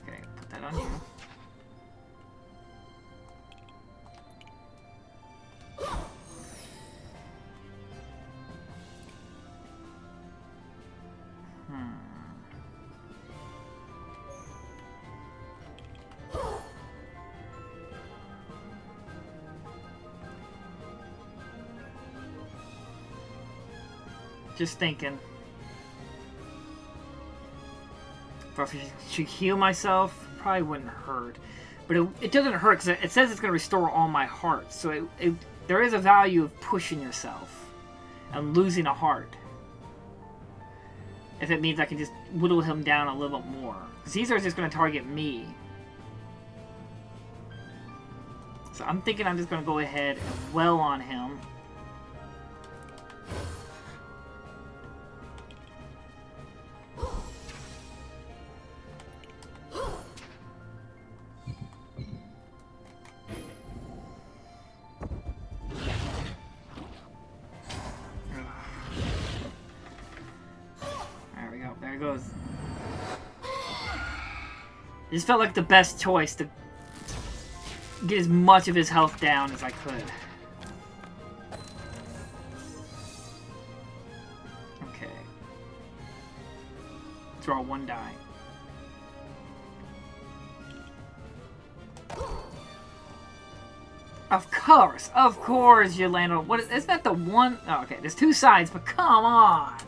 Okay, put that on you. Just thinking. If I should heal myself, probably wouldn't hurt. But it doesn't hurt because it says it's going to restore all my hearts. So there is a value of pushing yourself and losing a heart. If it means I can just whittle him down a little bit more. Because these are just going to target me. So I'm thinking I'm just going to go ahead and well on him. This felt like the best choice to get as much of his health down as I could. Okay. Draw 1 die. Of course you land on... Is that the one? Oh, okay, there's 2 sides, but come on!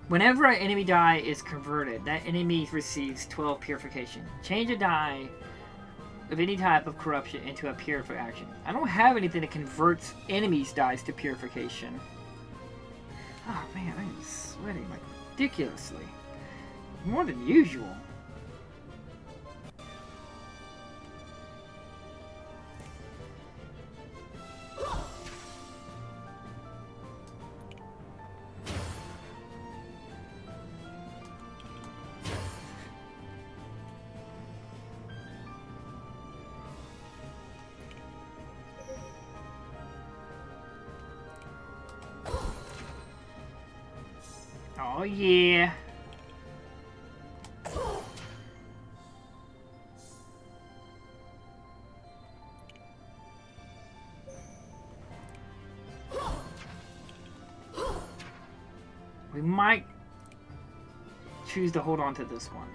Whenever an enemy die is converted, that enemy receives 12 purification. Change a die of any type of corruption into a purification. I don't have anything that converts enemies' dies to purification. Oh man, I am sweating like ridiculously. More than usual. Oh yeah. We might choose to hold on to this one.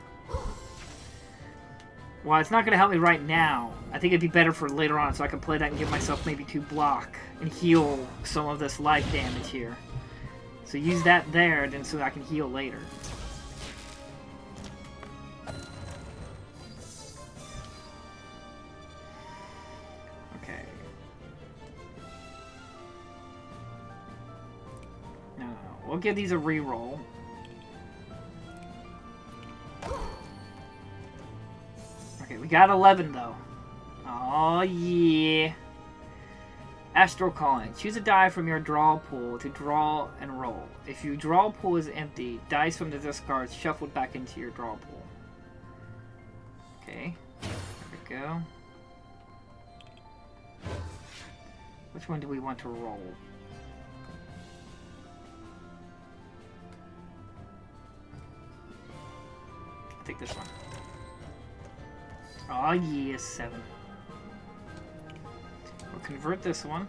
Well, it's not going to help me right now. I think it'd be better for later on so I can play that and give myself maybe 2 block and heal some of this life damage here. So use that there, then so I can heal later. Okay. No. We'll give these a reroll. Okay, we got 11 though. Oh yeah. Astral Calling. Choose a die from your draw pool to draw and roll. If your draw pool is empty, dice from the discard shuffled back into your draw pool. Okay, there we go. Which one do we want to roll? I'll take this one. Oh yeah, 7. We'll convert this one.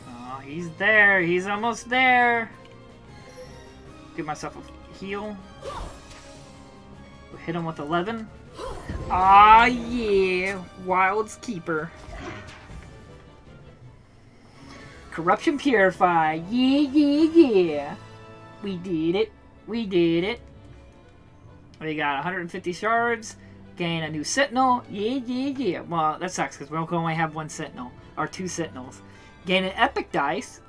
Oh, he's there. He's almost there. Give myself a heal. We'll hit him with 11. Ah yeah, Wild's Keeper. Corruption Purify. Yeah, yeah, yeah. We did it. We did it. We got 150 shards. Gain a new Sentinel. Yeah, yeah, yeah. Well, that sucks because we only have 1 Sentinel. Or 2 Sentinels. Gain an Epic Dice.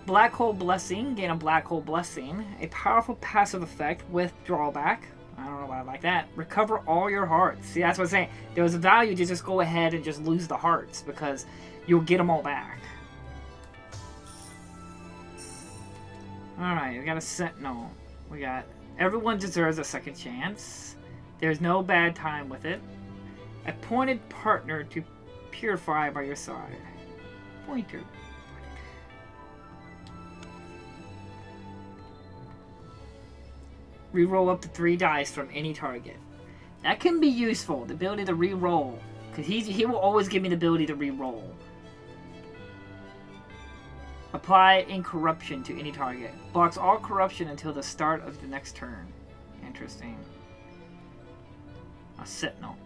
Black Hole Blessing. Gain a Black Hole Blessing. A powerful passive effect with drawback. I don't know why I like that. Recover all your hearts. See, that's what I'm saying. There was a value to just go ahead and just lose the hearts because you'll get them all back. Alright, we got a Sentinel. We got... Everyone deserves a second chance. There's no bad time with it. Appointed partner to purify by your side. Pointer. Reroll up to 3 dice from any target. That can be useful, the ability to reroll. Because he will always give me the ability to reroll. Apply Incorruption to any target. Blocks all corruption until the start of the next turn. Interesting. A Sentinel.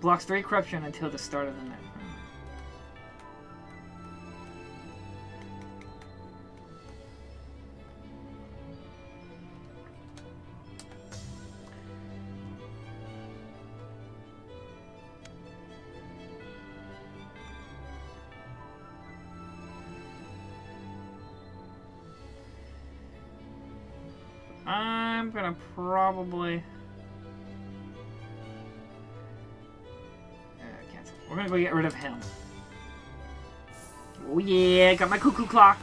Blocks 3 corruption until the start of the next. I'm gonna probably cancel. We're gonna go get rid of him. Oh yeah, got my cuckoo clock.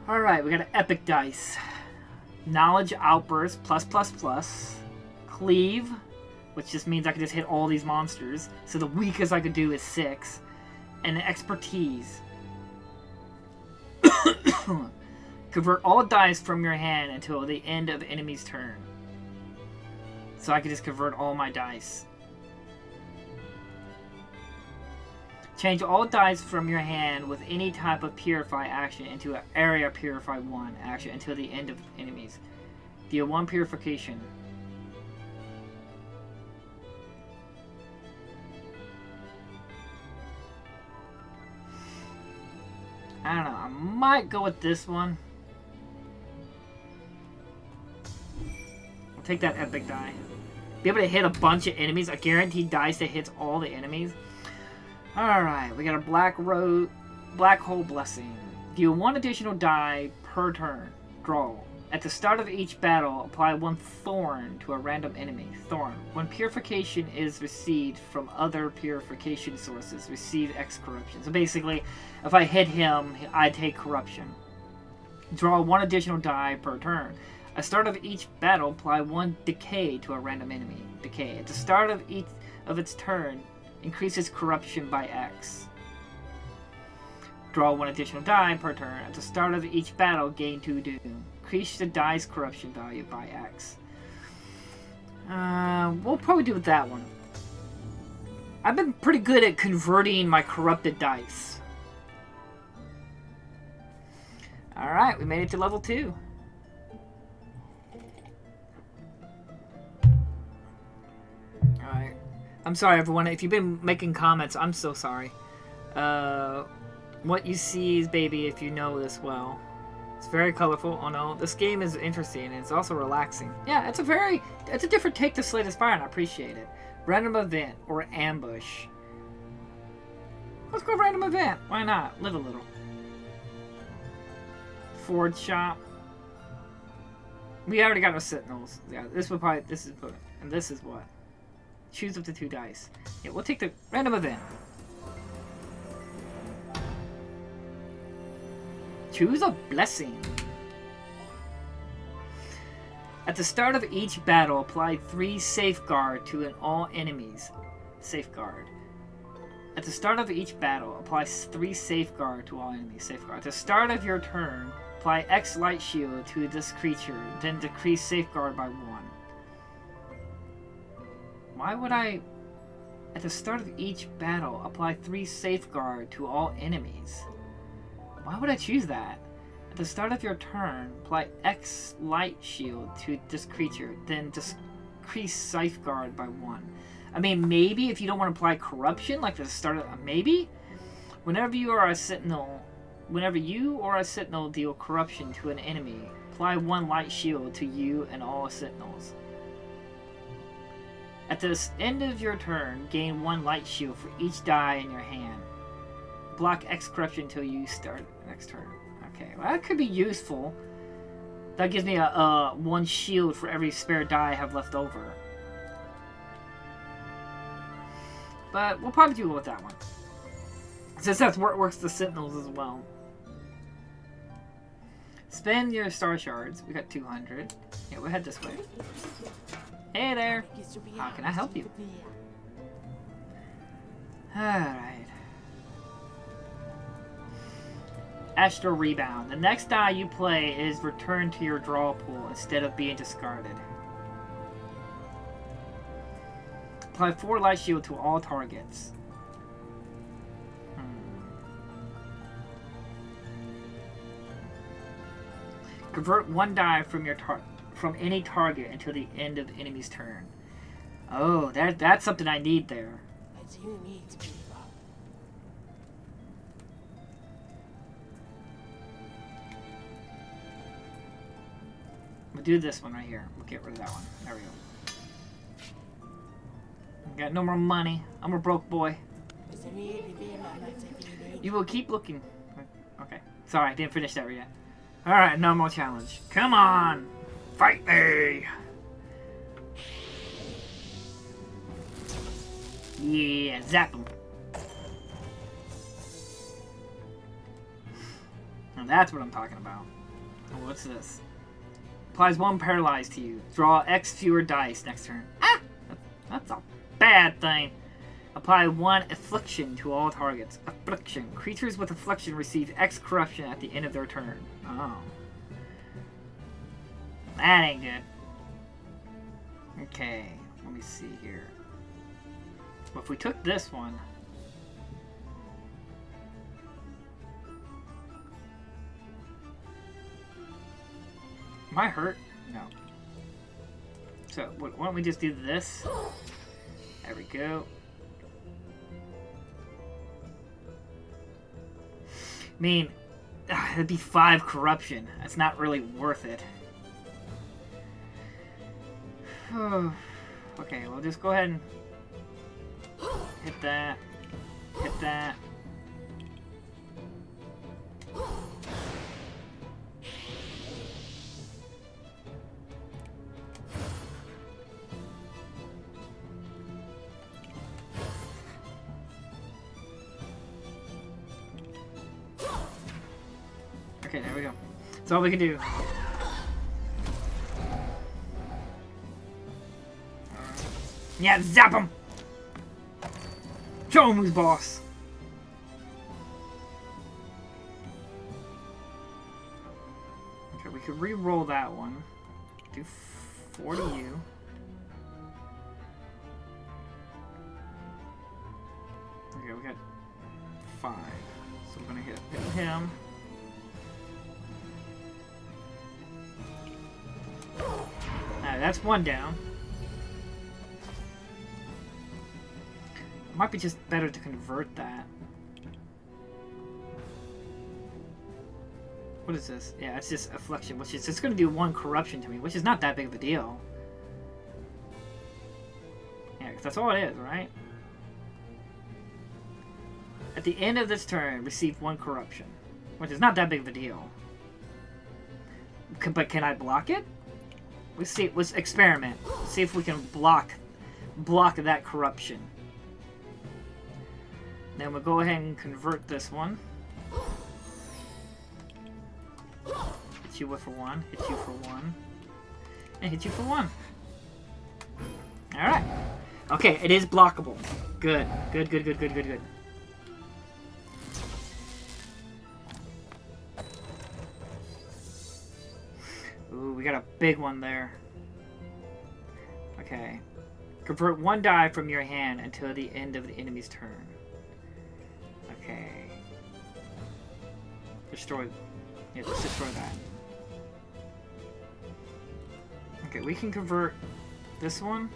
Alright, we got an Epic Dice. Knowledge Outburst, +++. Cleave, which just means I can just hit all these monsters. So the weakest I could do is 6. And Expertise. Convert all dice from your hand until the end of the enemy's turn. So I can just convert all my dice. Change all dice from your hand with any type of Purify action into an Area Purify 1 action until the end of enemies. Deal 1 Purification. I don't know, I might go with this one. Take that Epic Die. Be able to hit a bunch of enemies. A guaranteed dice that hits all the enemies. Alright, we got a Black Hole Blessing. Deal 1 additional die per turn. Draw. At the start of each battle, apply 1 Thorn to a random enemy. Thorn. When Purification is received from other purification sources, receive X Corruption. So basically, if I hit him, I take Corruption. Draw 1 additional die per turn. At the start of each battle, apply 1 Decay to a random enemy. Decay. At the start of each of its turn, increases corruption by X. Draw 1 additional die per turn. At the start of each battle, gain 2 Doom. Increase the die's corruption value by X. We'll probably do that one. I've been pretty good at converting my corrupted dice. Alright, we made it to level 2. Alright. I'm sorry, everyone. If you've been making comments, I'm so sorry. What you see is baby if you know this well. It's very colorful. Oh no, this game is interesting and it's also relaxing. Yeah, it's a different take to Slay the Spire and I appreciate it. Random event or ambush. Let's go random event. Why not? Live a little. Forge shop. We already got our sentinels. Yeah, this is and this is what? Choose up to 2 dice. Yeah, we'll take the random event. Choose a blessing. At the start of each battle, apply 3 safeguard to all enemies. Safeguard. At the start of each battle, apply 3 safeguard to all enemies. Safeguard. At the start of your turn, apply X light shield to this creature, then decrease safeguard by 1. Why would I... At the start of each battle, apply 3 safeguard to all enemies? Why would I choose that? At the start of your turn, apply X light shield to this creature, then decrease safeguard by 1. I mean, maybe if you don't want to apply corruption, like at the start of... Maybe? Whenever you or a sentinel deal corruption to an enemy, apply 1 light shield to you and all sentinels. At the end of your turn, gain 1 light shield for each die in your hand. Block X corruption until you start next turn. Okay, well, that could be useful. That gives me a 1 shield for every spare die I have left over. But we'll probably do it with that one. Since that's where it works the sentinels as well. Spend your star shards. We got 200. Yeah, we'll head this way. Hey there. How can I help you? Alright. Astral Rebound. The next die you play is returned to your draw pool instead of being discarded. Apply 4 light shield to all targets. Convert 1 die from any target until the end of the enemy's turn. Oh, that's something I need there. We'll do this one right here. We'll get rid of that one. There we go. Got no more money. I'm a broke boy. You will keep looking. Okay. Sorry, I didn't finish that yet. Alright, no more challenge. Come on! Fight me! Yeah, zap him. Now that's what I'm talking about. Oh, what's this? Applies 1 paralyze to you. Draw X fewer dice next turn. Ah! That's a bad thing. Apply 1 affliction to all targets. Affliction. Creatures with affliction receive X corruption at the end of their turn. Oh. That ain't good. Okay, let me see here. Well, if we took this one... Am I hurt? No. So, why don't we just do this? There we go. I mean, it'd be 5 corruption. That's not really worth it. Okay, we'll just go ahead and hit that. Hit that. Okay, there we go. That's all we can do. Yeah, zap him! Show him who's boss! Okay, we could re-roll that one. Do 4 to you. Okay, we got 5. So we're gonna hit him. Alright, that's 1 down. Might be just better to convert that. What is this? Yeah, it's just affliction, which is just going to do 1 corruption to me, which is not that big of a deal. Yeah, 'cause that's all it is, right? At the end of this turn, receive 1 corruption, which is not that big of a deal. But can I block it? Let's see. Let's experiment. See if we can block that corruption. Then we'll go ahead and convert this one. Hit you for 1. Hit you for 1. and hit you for 1. Alright. Okay, it is blockable. Good. Good, good, good, good, good, good. Ooh, we got a big one there. Okay. Convert 1 die from your hand until the end of the enemy's turn. Okay. Destroy. Yeah, let's destroy that. Okay, we can convert this one.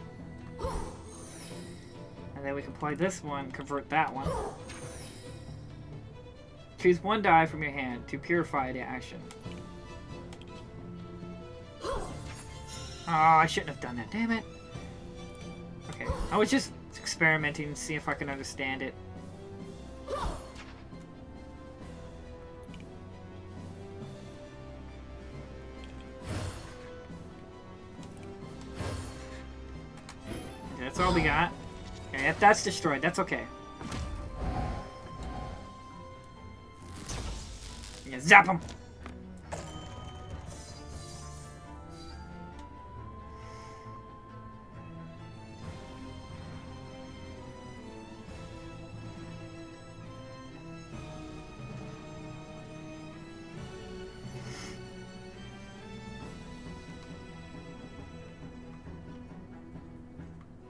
And then we can play this one, convert that one. Choose 1 die from your hand to purify the action. Oh, I shouldn't have done that. Damn it. Okay, I was just experimenting to see if I can understand it. That's all we got. Okay, if that's destroyed, that's okay. Yeah, zap him!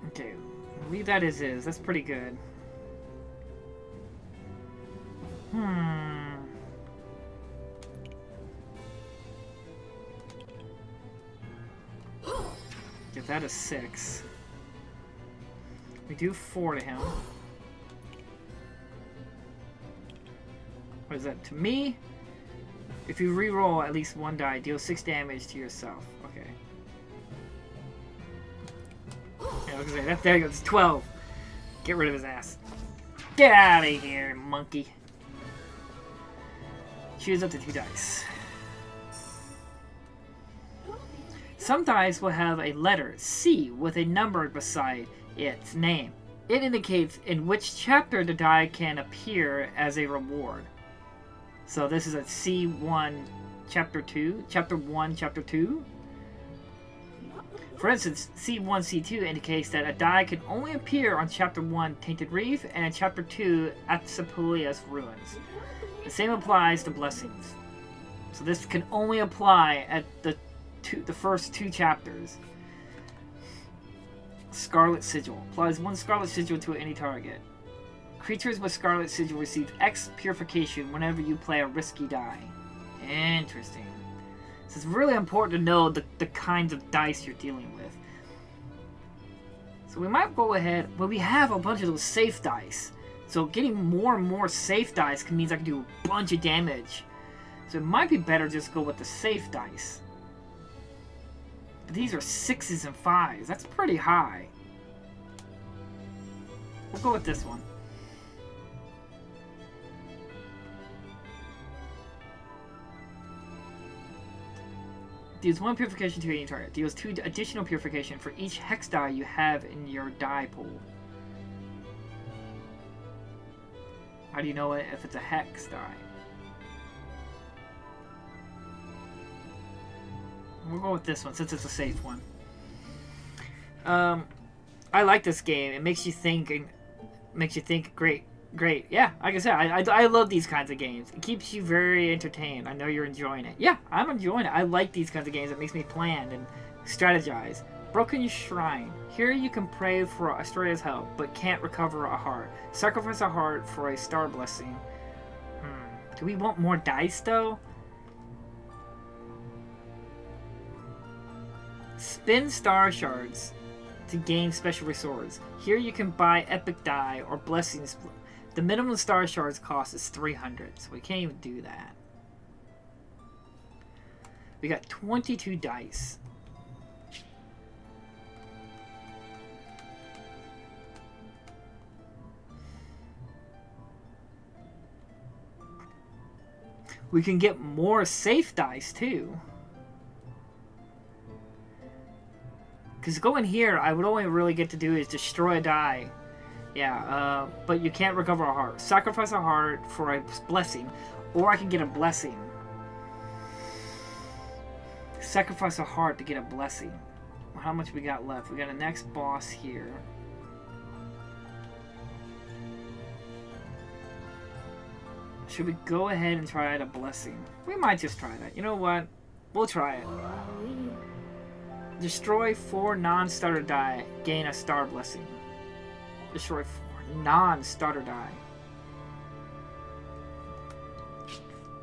Okay, leave that as is. That's pretty good. Give that a 6. We do 4 to him. What is that? To me, if you re-roll at least 1 die, deal 6 damage to yourself. Okay. Yeah, I was gonna say, that, there goes 12. Get rid of his ass. Get out of here, monkey. Choose up to 2 dice. Some dice will have a letter C with a number beside its name. It indicates in which chapter the die can appear as a reward. So this is a C1 chapter 2, chapter 1 chapter 2. For instance, C1 C2 indicates that a die can only appear on chapter 1 Tainted Reef and chapter 2 Atsapalia's Ruins. The same applies to blessings. So this can only apply at the first 2 chapters. Scarlet Sigil. Applies 1 Scarlet Sigil to any target. Creatures with Scarlet Sigil receive X purification whenever you play a risky die. Interesting. So it's really important to know the kinds of dice you're dealing with. So we might go ahead, but we have a bunch of those safe dice. So getting more and more safe dice means I can do a bunch of damage. So it might be better just go with the safe dice. But these are 6s and 5s. That's pretty high. We'll go with this one. Deals 1 purification to any target. Deals 2 additional purification for each hex die you have in your die pool. How do you know if it's a hex die? We'll go with this one since it's a safe one. I like this game. It makes you think and makes you think. Great. Yeah, like I said, I love these kinds of games. It keeps you very entertained. I know you're enjoying it. Yeah, I'm enjoying it. I like these kinds of games. It makes me plan and strategize. Broken Shrine. Here you can pray for Astrea's help, but can't recover a heart. Sacrifice a heart for a star blessing. Do we want more dice though? Spin star shards to gain special resources. Here you can buy epic die or blessings. The minimum star shards cost is 300, so we can't even do that. We got 22 dice. We can get more safe dice too. Because going here, I would only really get to do is destroy a die. Yeah, but you can't recover a heart. Sacrifice a heart for a blessing, or I can get a blessing. Sacrifice a heart to get a blessing. How much we got left? We got a next boss here. Should we go ahead and try out a blessing? We might just try that. You know what? We'll try it. Destroy 4 non-starter die. Gain a star blessing. Destroy 4 non-starter die.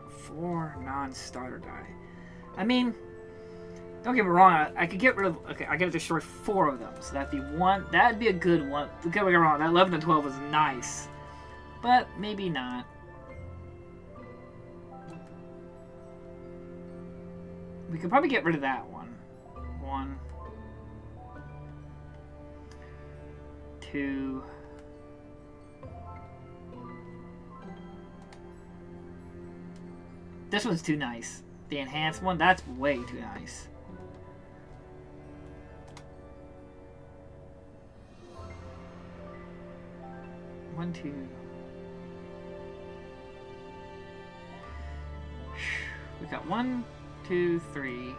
4 non-starter die. I mean, don't get me wrong. I could get rid of. Okay, I gotta destroy 4 of them. So that'd be one. That'd be a good one. Don't get me wrong. That 11 and 12 is nice, but maybe not. We could probably get rid of that one. 1, 2. This one's too nice. The enhanced one, that's way too nice. One, 2. We got 1, 2, 3.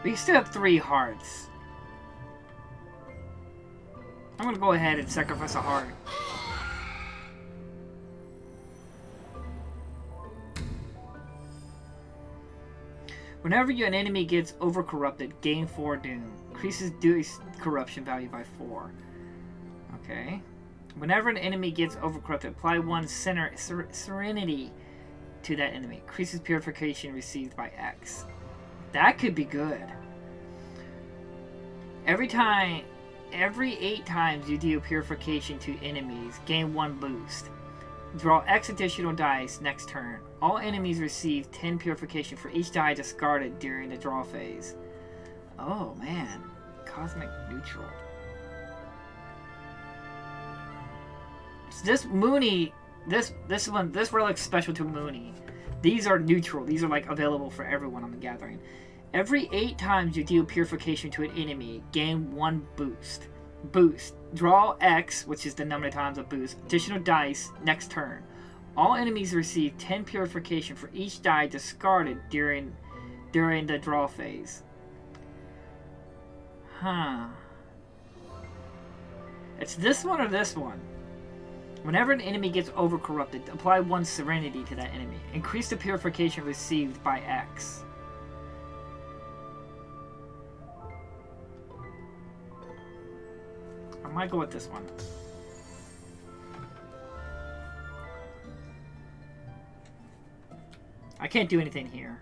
We still have 3 hearts. I'm gonna go ahead and sacrifice a heart. Whenever an enemy gets overcorrupted, gain 4 doom. Increases corruption value by 4. Okay. Whenever an enemy gets overcorrupted, apply 1 serenity to that enemy. Increases purification received by X. That could be good. Every 8 times you deal purification to enemies, gain 1 boost. Draw X additional dice next turn. All enemies receive 10 purification for each die discarded during the draw phase. Oh man, cosmic neutral. So this Mooney, this relic's special to Mooney. These are neutral. These are like available for everyone on the gathering. Every 8 times you deal purification to an enemy, gain 1 boost. Boost. Draw X, which is the number of times of boost. Additional dice next turn. All enemies receive 10 purification for each die discarded during the draw phase. Huh. It's this one or this one. Whenever an enemy gets overcorrupted, apply 1 serenity to that enemy. Increase the purification received by X. I might go with this one. I can't do anything here.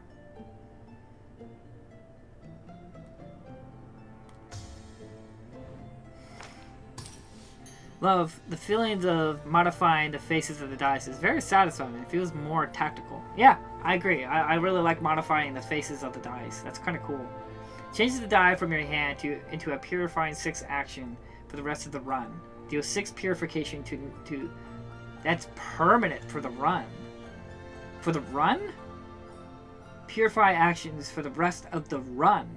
Love, the feelings of modifying the faces of the dice is very satisfying. It feels more tactical. Yeah, I agree. I really like modifying the faces of the dice. That's kind of cool. Changes the die from your hand into a purifying 6 action for the rest of the run. Deal 6 purification to that's permanent for the run. For the run? Purify actions for the rest of the run.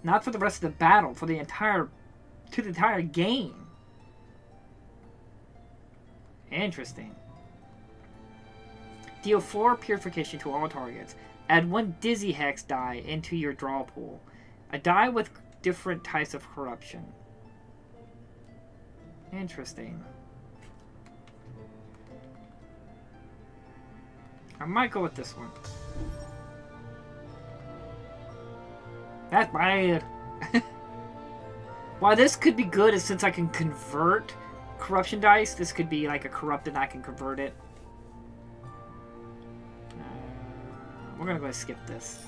Not for the rest of the battle, for the entire game. Interesting. Deal 4 purification to all targets. Add 1 dizzy hex die into your draw pool. A die with different types of corruption. Interesting. I might go with this one. That's bad. Why this could be good is since I can convert corruption dice, this could be like a corrupted and I can convert it. We're gonna go ahead and skip this.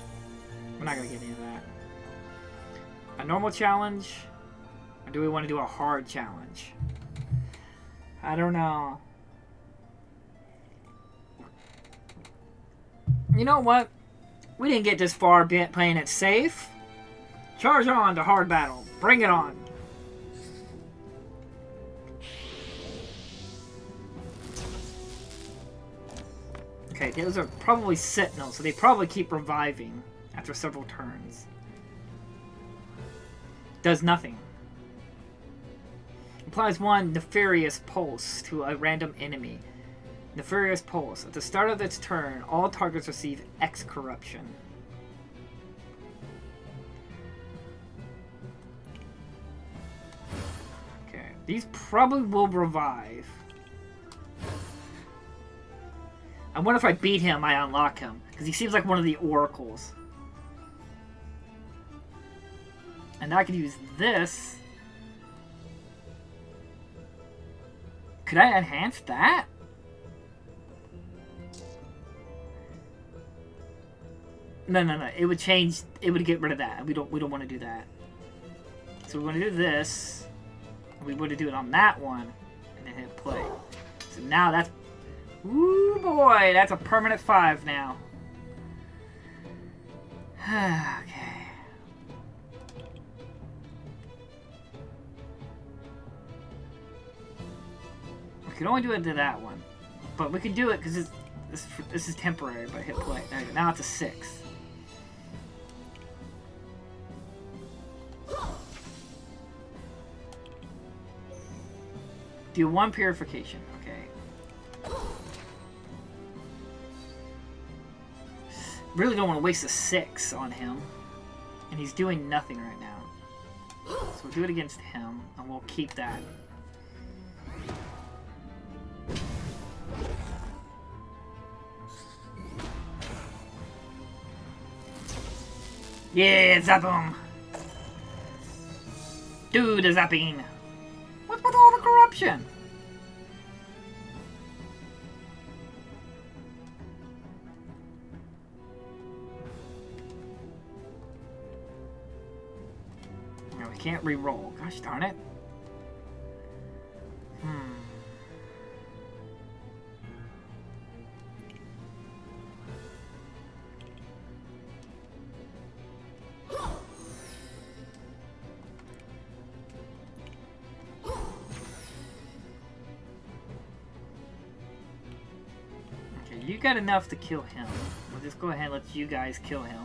We're not gonna get any of that. A normal challenge, or do we want to do a hard challenge? I don't know. You know what? We didn't get this far playing it safe. Charge on to hard battle. Bring it on. Okay, those are probably sentinels, so they probably keep reviving after several turns. Does nothing. Applies 1 Nefarious Pulse to a random enemy. Nefarious Pulse. At the start of its turn, all targets receive X corruption. Okay. These probably will revive. I wonder if I beat him, I unlock him. Because he seems like one of the oracles. And now I can use this. Could I enhance that? No. It would change. It would get rid of that. We don't want to do that. So we want to do this. We want to do it on that one, and then hit play. So now that's. Ooh boy, that's a permanent 5 now. Okay. We can only do it to that one, but we can do it because this is temporary. But hit play. There you go. Now it's a 6. Do 1 purification. Okay. Really don't want to waste a 6 on him, and he's doing nothing right now. So we'll do it against him, and we'll keep that. Yeah, zap him! Do the zapping! What's with all the corruption? No, we can't re-roll. Gosh darn it. You got enough to kill him. We'll just go ahead and let you guys kill him.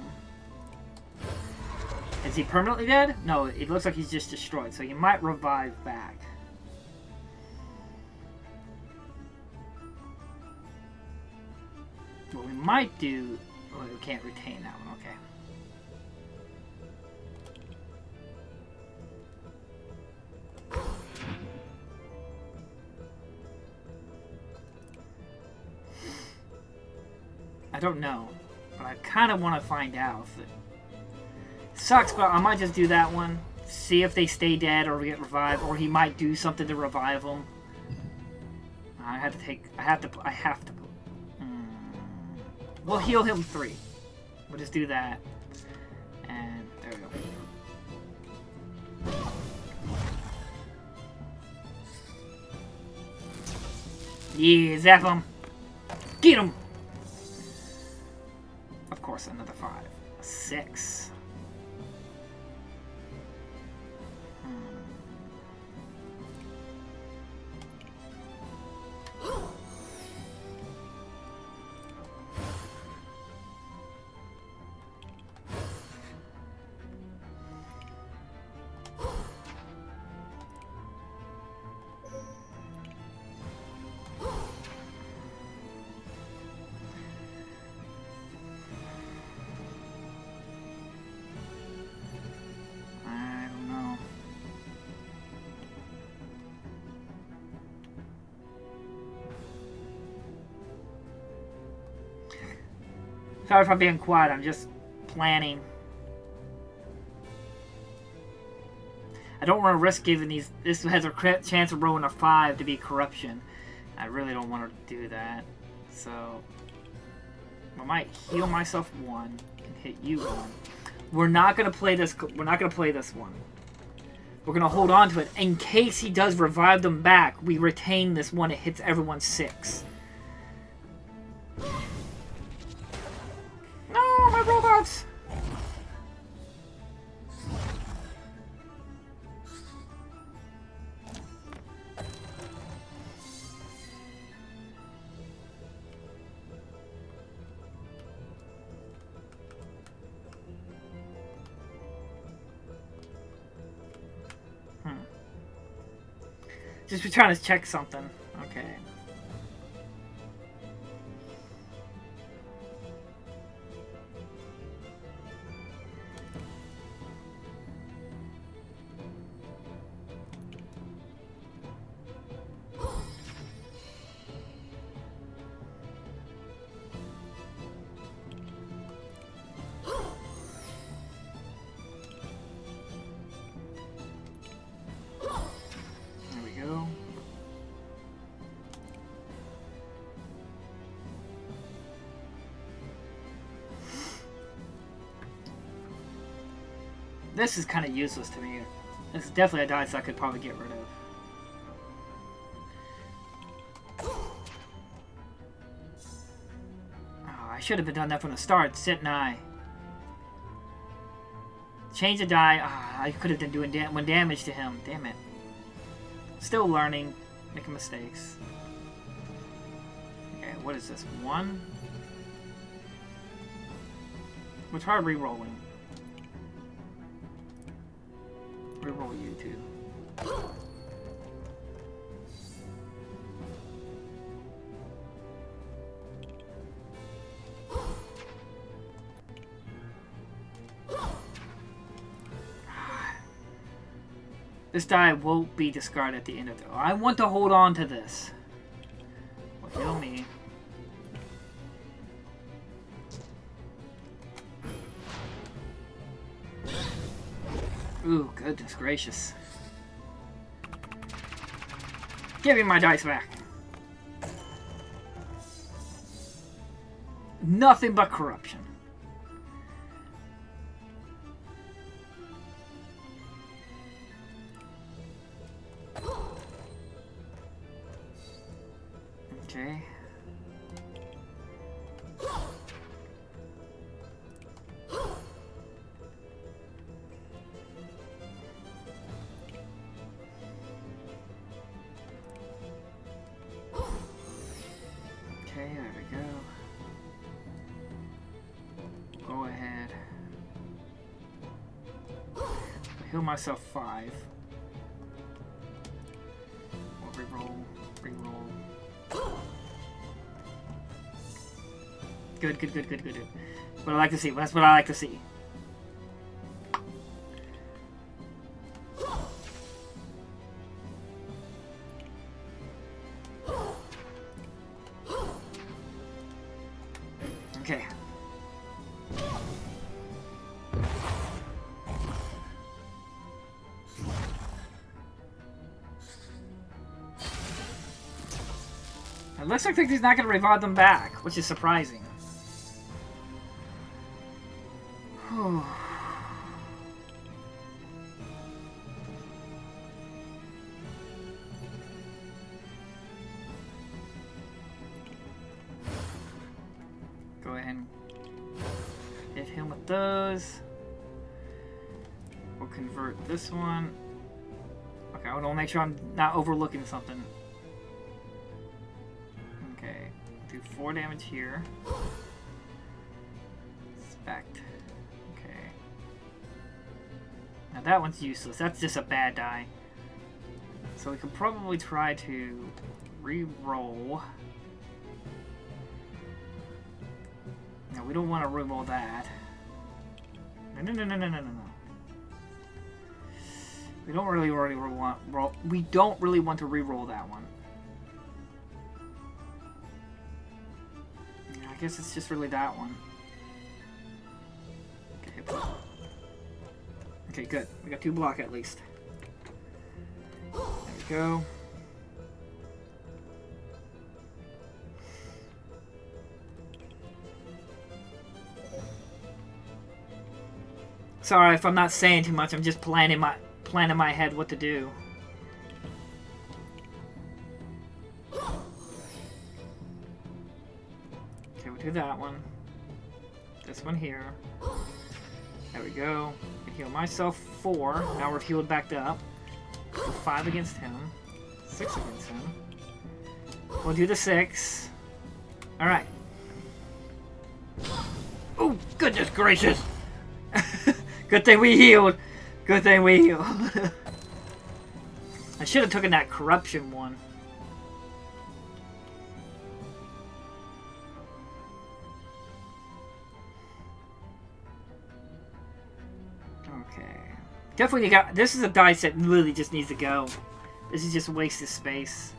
Is he permanently dead? No, it looks like he's just destroyed, so he might revive back. What we might do... Oh, we can't retain that one, okay. I don't know, but I kind of want to find out. It sucks, but I might just do that one. See if they stay dead or get revived, or he might do something to revive them. I have to. We'll heal him 3. We'll just do that, and there we go. Yeah, zap him. Get him. Of course, another 5. 6. Sorry if I'm being quiet, I'm just planning. I don't want to risk giving these... This has a chance of rolling a 5 to be corruption. I really don't want to do that. So... I might heal myself 1 and hit you 1. We're not going to play this... We're not going to play this one. We're going to hold on to it. In case he does revive them back, we retain this one. It hits everyone 6. No, my robots! Just be trying to check something. Okay. This is kind of useless to me. This is definitely a dice I could probably get rid of. Oh, I should have done that from the start, shouldn't I? Change the die. Ah, I could have been doing one damage to him. Damn it. Still learning. Making mistakes. Okay, what is this? 1? We'll try re-rolling. Reroll you too. This die won't be discarded at the end of the... I want to hold on to this. Well, heal me. Ooh, goodness gracious. Give me my dice back. Nothing but corruption. Okay. There we go. Go ahead. Heal myself 5. We'll reroll. Good. What I like to see. That's what I like to see. Okay. It looks like he's not going to revive them back, which is surprising. Go ahead and hit him with those. We'll convert this one. Okay, I want to make sure I'm not overlooking something. Okay, do 4 damage here. Inspect. Okay. Now that one's useless. That's just a bad die. So we can probably try to re-roll. No, we don't want to re-roll that. No. We don't really want to re-roll that one. Yeah, I guess it's just really that one. Okay, good. We got 2 block at least. There we go. Sorry if I'm not saying too much. I'm just planning in my head what to do. Okay, we'll do that one. This one here. There we go. I heal myself 4. Now we're healed back up. 5 against him. 6 against him. We'll do the 6. Alright. Oh, goodness gracious! Good thing we healed. Good thing we healed. I should have taken that corruption one. Okay. Definitely got... This is a dice that literally just needs to go. This is just a waste of space.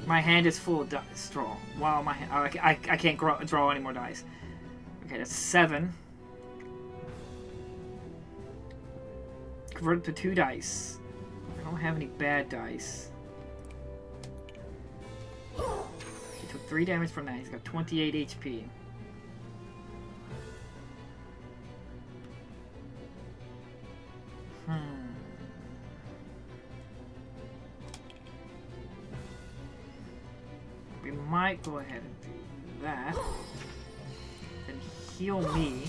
My hand is full of straw. Wow, my hand, I can't draw any more dice. Okay, that's 7. Convert it to 2 dice. I don't have any bad dice. He took 3 damage from that. He's got 28 HP. We might go ahead and do that. And heal me.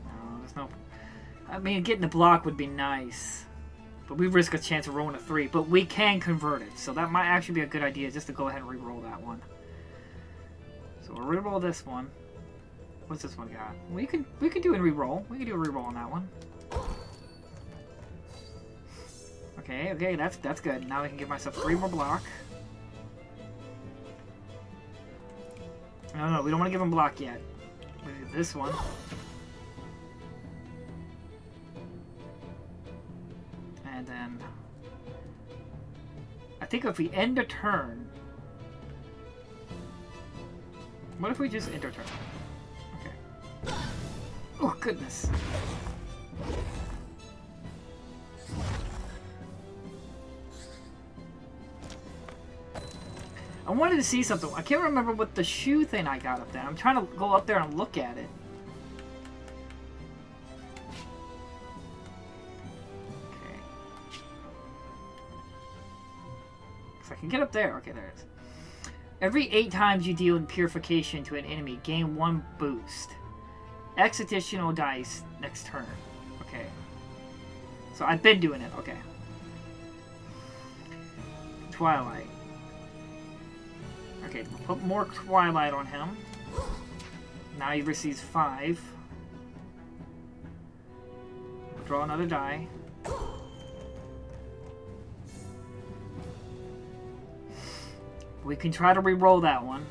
No, there's no... I mean, getting the block would be nice. But we risk a chance of rolling a 3. But we can convert it. So that might actually be a good idea just to go ahead and re-roll that one. So we'll re-roll this one. What's this one got? We could do a re-roll. We could do a re-roll on that one. Okay, that's good. Now I can give myself 3 more block. No, we don't want to give him block yet. We'll do this one. And then... I think if we end a turn... What if we just end our turn? Oh, goodness. I wanted to see something. I can't remember what the shoe thing I got up there. I'm trying to go up there and look at it. Okay. So I can get up there. Okay, there it is. Every 8 times you deal in purification to an enemy, gain 1 boost. X additional dice next turn. Okay. So I've been doing it. Okay. Twilight. Okay, put more Twilight on him. Now he receives 5. Draw another die. We can try to re-roll that one.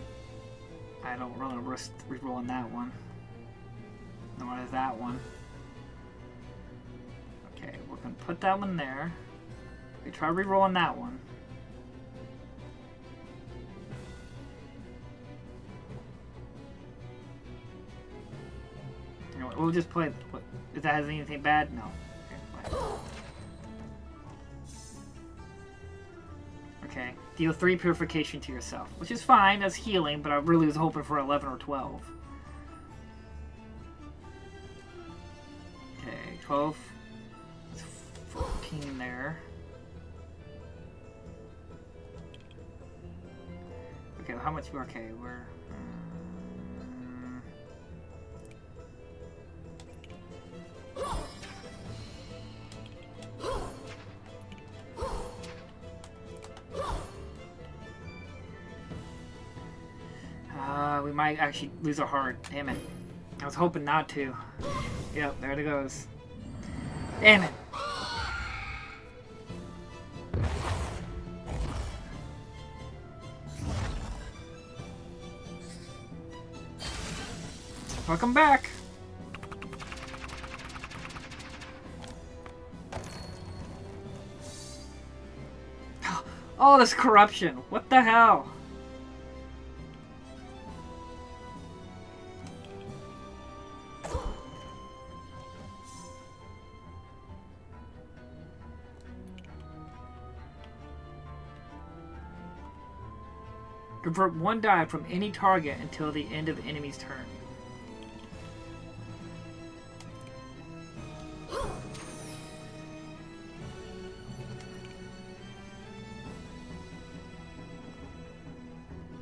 I don't really risk re-rolling that one. Nor is that one. Okay, we're going to put that one there. We try re-rolling that one. You know what, we'll just play... If that has anything bad? No. Okay, okay, deal 3 purification to yourself. Which is fine, that's healing, but I really was hoping for 11 or 12. 12, 14 there. Okay, how much? Okay, we're. We might actually lose a heart. Damn it. I was hoping not to. Yep, there it goes. Damn it. Welcome back. Oh, this corruption. What the hell? Convert 1 die from any target until the end of the enemy's turn.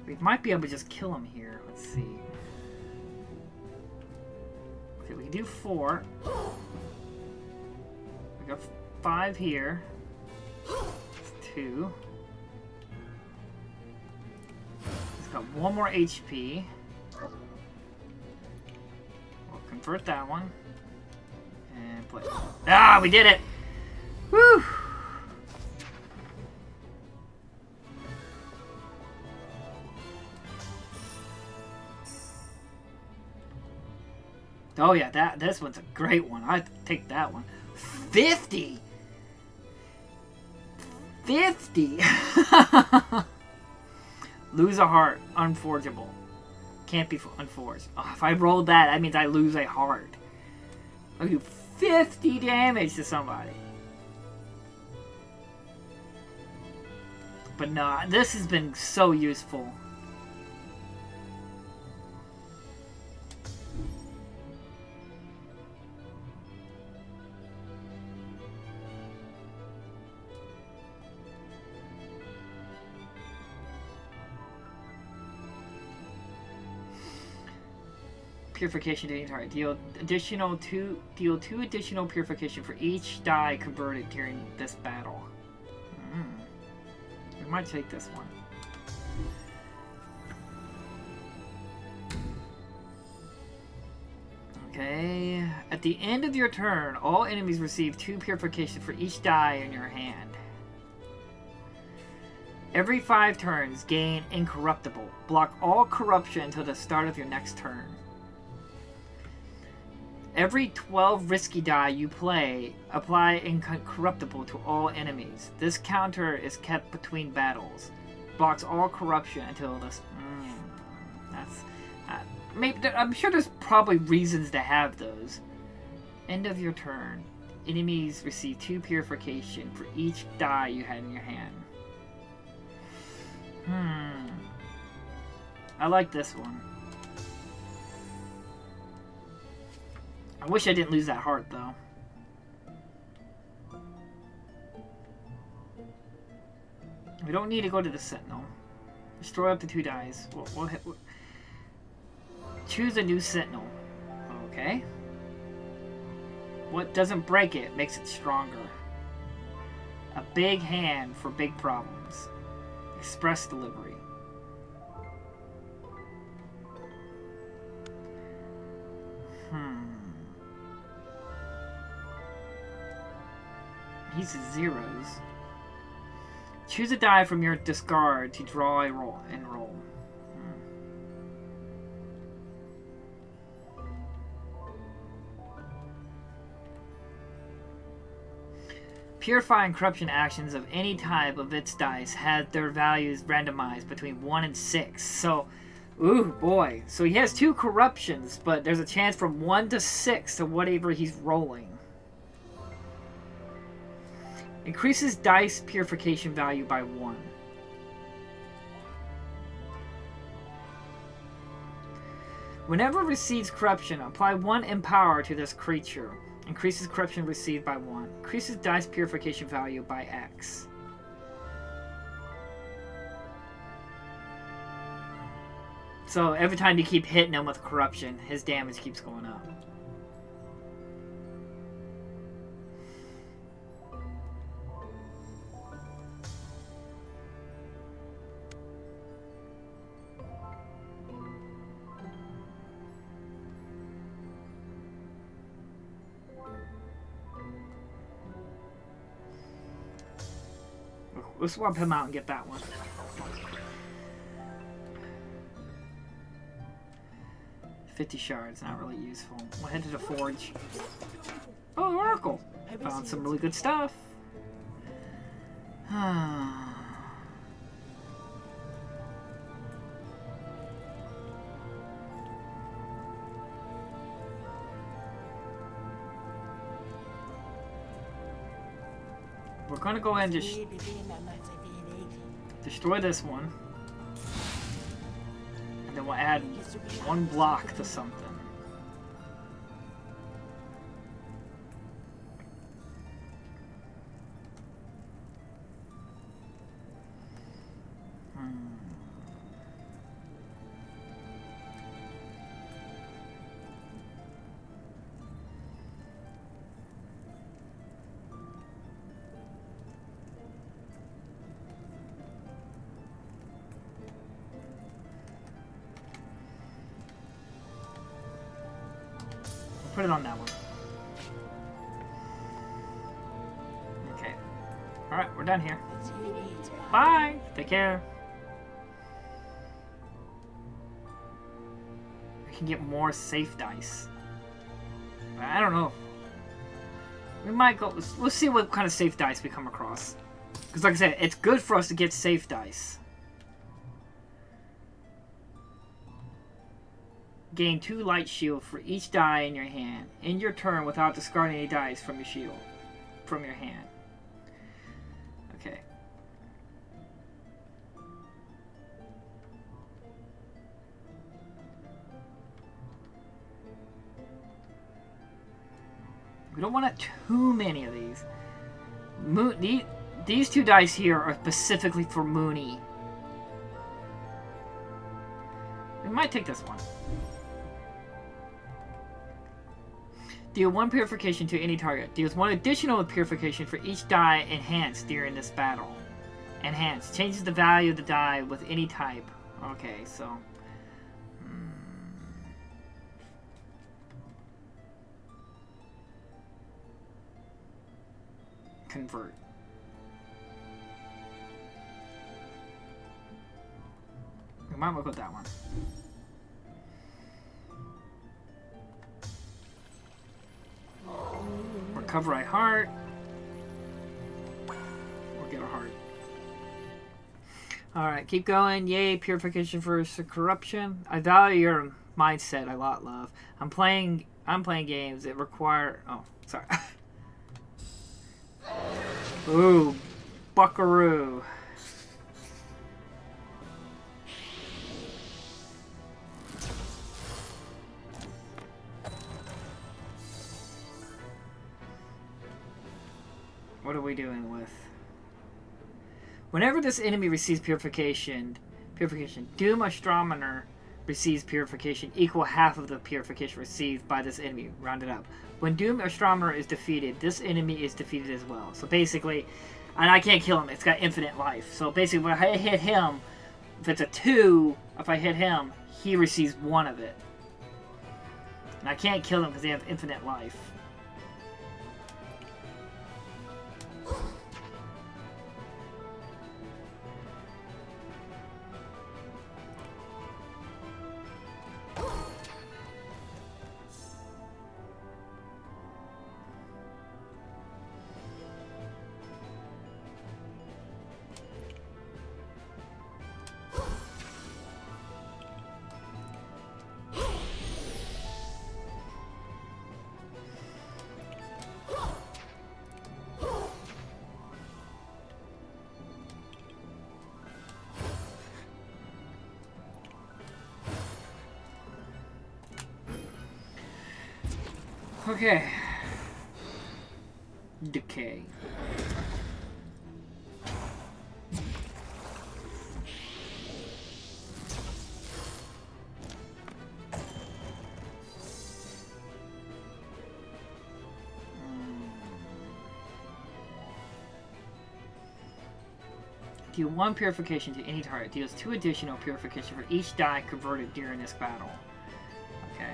We might be able to just kill him here. Let's see. Okay, we can do 4. We got 5 here. It's 2. It's got 1 more HP. We'll convert that one. And play. Ah, we did it! Woo! Oh yeah, this one's a great one. I'd take that one. 50! 50! Lose a heart. Unforgeable. Can't be unforged. Oh, if I rolled that means I lose a heart. I do 50 damage to somebody. But nah, this has been so useful. Purification to the entire deal deal 2 additional purification for each die converted during this battle. We might take this one. Okay. At the end of your turn, all enemies receive 2 purification for each die in your hand. Every 5 turns, gain incorruptible. Block all corruption until the start of your next turn. Every 12 risky die you play, apply incorruptible to all enemies. This counter is kept between battles. Blocks all corruption until this. That's. Maybe I'm sure there's probably reasons to have those. End of your turn. Enemies receive 2 purification for each die you had in your hand. I like this one. I wish I didn't lose that heart, though. We don't need to go to the Sentinel. Destroy up to 2 dice. Choose a new Sentinel. Okay. What doesn't break it makes it stronger. A big hand for big problems. Express delivery. He's zeros. Choose a die from your discard to draw a roll and roll. Purify and corruption actions of any type of its dice had their values randomized between 1 and 6. So, ooh boy. So he has 2 corruptions, but there's a chance from 1 to 6 to whatever he's rolling. Increases dice purification value by 1. Whenever receives corruption, apply 1 empower to this creature. Increases corruption received by 1. Increases dice purification value by X. So every time you keep hitting him with corruption, his damage keeps going up. We'll swap him out and get that one. $50 shards, not really useful. We'll head to the forge. Oh, Oracle! Found some really good stuff. We're gonna go ahead and just destroy this one. And then we'll add 1 block to something. put it on that one. Okay. Alright, we're done here. Bye! Take care. We can get more safe dice. I don't know. We might go... Let's see what kind of safe dice we come across. Because like I said, it's good for us to get safe dice. Gain 2 light shield for each die in your hand. End your turn without discarding any dice from your shield. From your hand. Okay. We don't want too many of these. These 2 dice here are specifically for Mooney. We might take this one. Deal 1 purification to any target. Deals 1 additional purification for each die enhanced during this battle. Enhanced. Changes the value of the die with any type. Okay, so... Convert. We might look at that one. Recover a heart. Or get a heart. Alright, keep going. Yay, purification versus corruption. I value your mindset a lot, love. I'm playing games that require... Oh, sorry. Ooh, buckaroo. What are we doing with? Whenever this enemy receives purification, Doom Astronomer receives purification equal half of the purification received by this enemy, rounded up. When Doom Astronomer is defeated, this enemy is defeated as well. So basically, and I can't kill him, it's got infinite life. So basically, when I hit him, if it's a 2, if I hit him, he receives 1 of it. And I can't kill them because they have infinite life. Okay. Decay. Deal 1 purification to any target. Deals 2 additional purification for each die converted during this battle. Okay.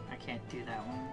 I can't do that one.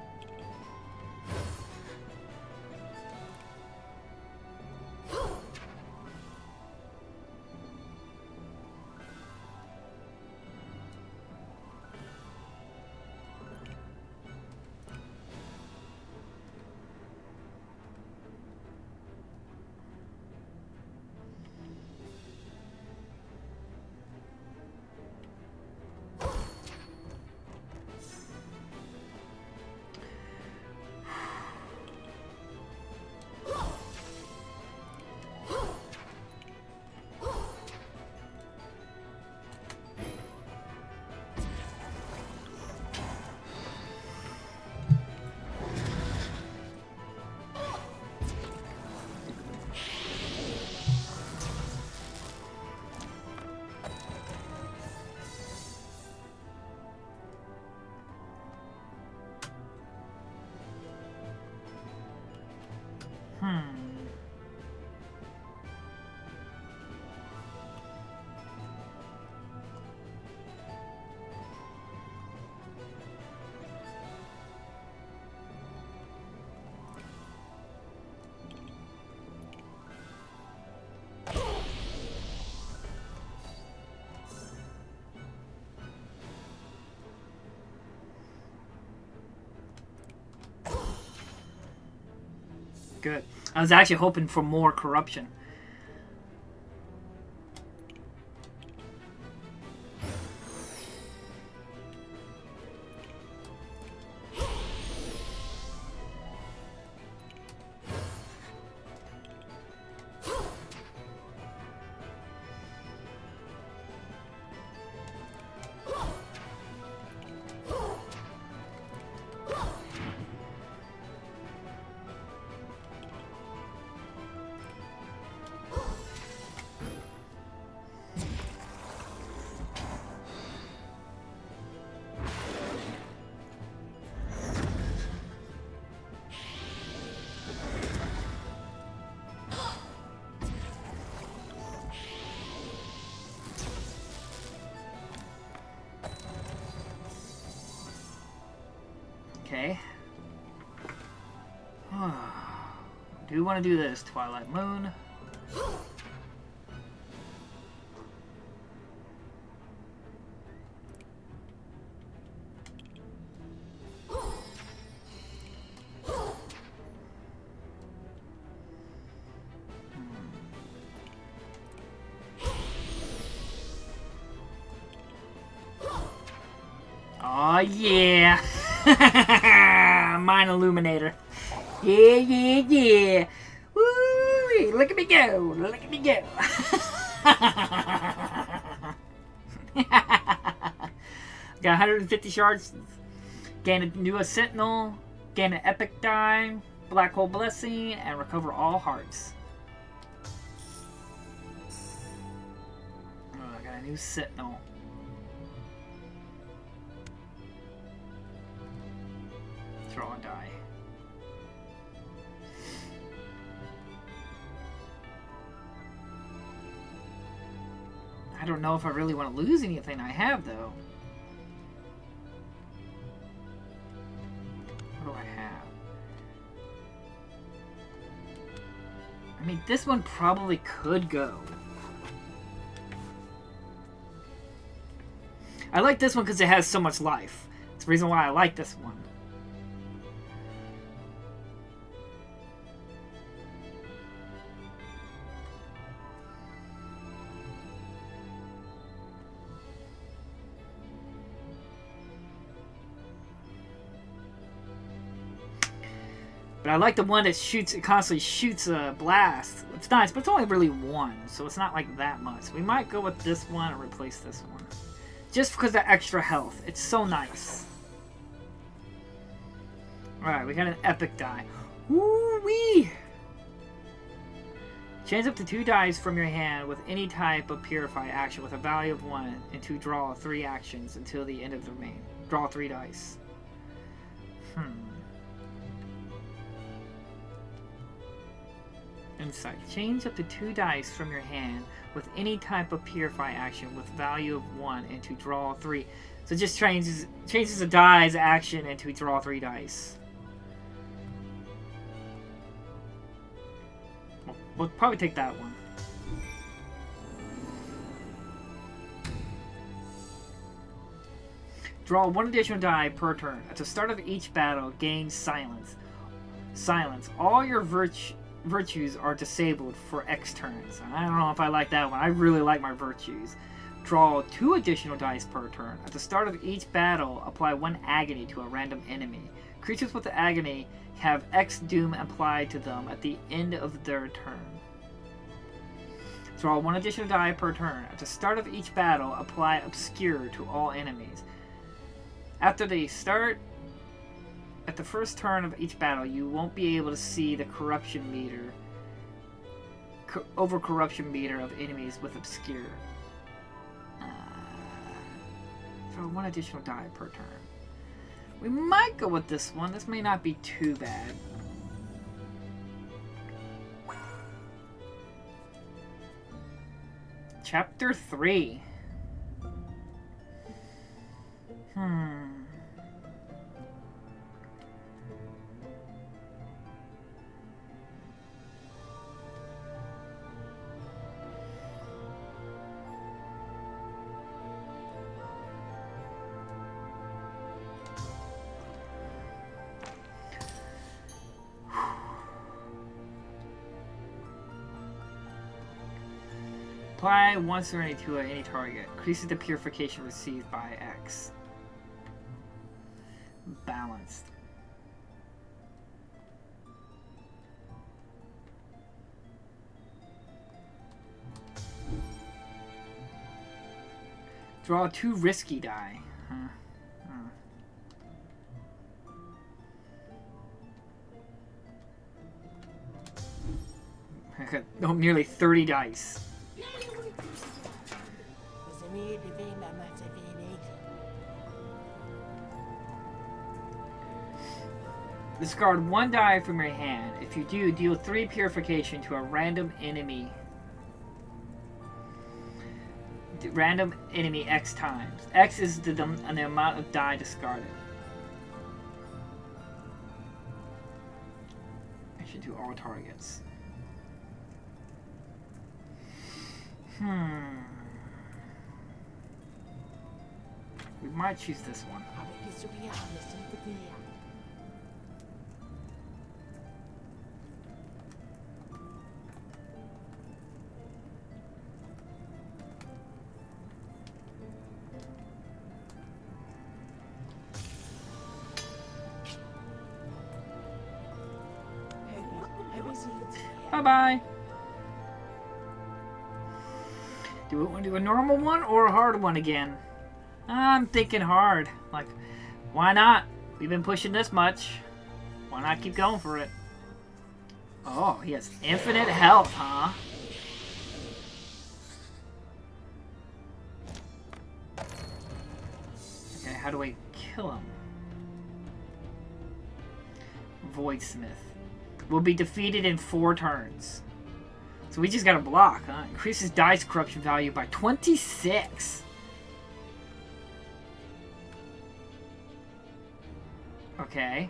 Good. I was actually hoping for more corruption. Okay. Do you want to do this, Twilight Moon? Oh yeah! Mine Illuminator. Yeah, yeah, yeah. Woo! Look at me go! Look at me go! Got 150 shards. Gain a new Sentinel. Gain an Epic Die. Black Hole Blessing. And recover all hearts. Oh, I got a new Sentinel. Throw a die. I don't know if I really want to lose anything I have, though. What do I have? I mean, this one probably could go. I like this one because it has so much life. That's the reason why I like this one. But I like the one that shoots, it constantly shoots a blast. It's nice, but it's only really one, so it's not like that much. We might go with this one and replace this one. Just because of the extra health. It's so nice. Alright, we got an Epic Die. Woo-wee! Change up to 2 dice from your hand with any type of Purify action with a value of 1 and to draw 3 actions until the end of the main. Draw 3 dice. Insight. Change up to 2 dice from your hand with any type of Purify action with value of 1 and to draw 3. So it just changes the die's action and to draw 3 dice. We'll probably take that one. Draw 1 additional die per turn. At the start of each battle, gain silence. All your virtues are disabled for X turns. I don't know if I like that one. I really like my virtues. Draw 2 additional dice per turn. At the start of each battle, apply 1 agony to a random enemy. Creatures with the agony have X doom applied to them at the end of their turn. Draw 1 additional die per turn. At the start of each battle, apply Obscure to all enemies. After they start, at the first turn of each battle, you won't be able to see the corruption meter, corruption meter of enemies with Obscure. Draw 1 additional die per turn. We might go with this one. This may not be too bad. Chapter 3. Apply one serenity to any target. Increases the purification received by X. Balanced. Draw 2 risky die. Huh. Oh, nearly 30 dice. Discard 1 die from your hand. If you do, deal 3 purification to a random enemy. Random enemy X times. X is the amount of die discarded. I should do all targets. We might choose this one. Bye-bye. Do we want to do a normal one or a hard one again? I'm thinking hard. Like, why not? We've been pushing this much. Why not keep going for it? Oh, he has infinite health, huh? Okay, how do I kill him? Voidsmith. Will be defeated in 4 turns. So we just gotta block, huh? Increases dice corruption value by 26. Okay.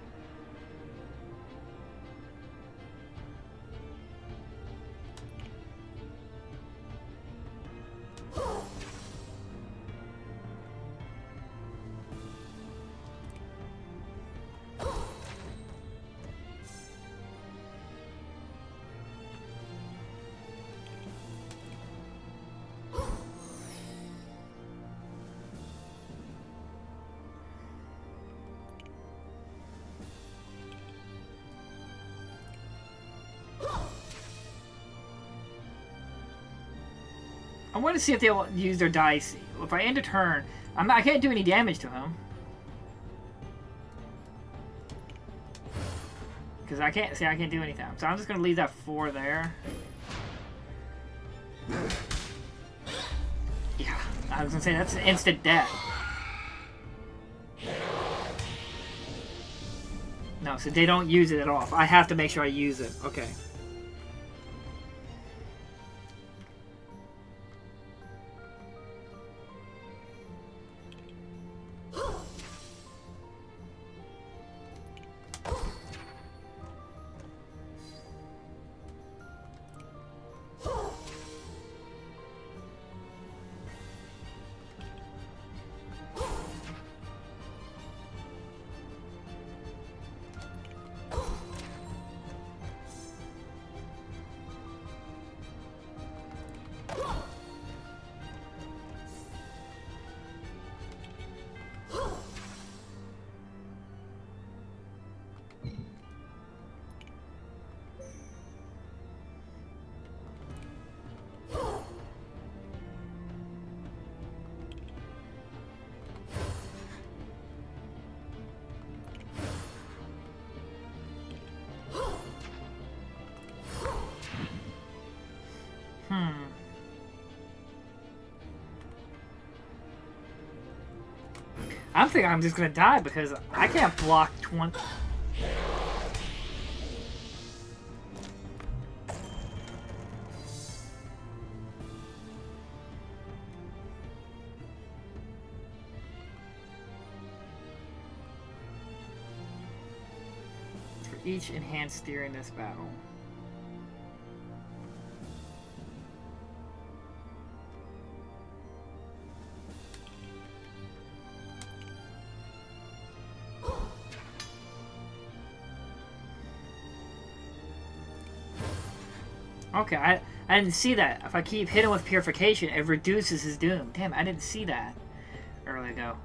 I want to see if they'll use their dice. If I end a turn, I can't do any damage to him. Because I can't do anything. So I'm just going to leave that 4 there. Yeah, I was going to say that's an instant death. No, so they don't use it at all. I have to make sure I use it. Okay. I'm thinking I'm just gonna die because I can't block 20. For each enhanced steer in this battle. Okay, I didn't see that. If I keep hitting with purification, it reduces his doom. Damn, I didn't see that early ago.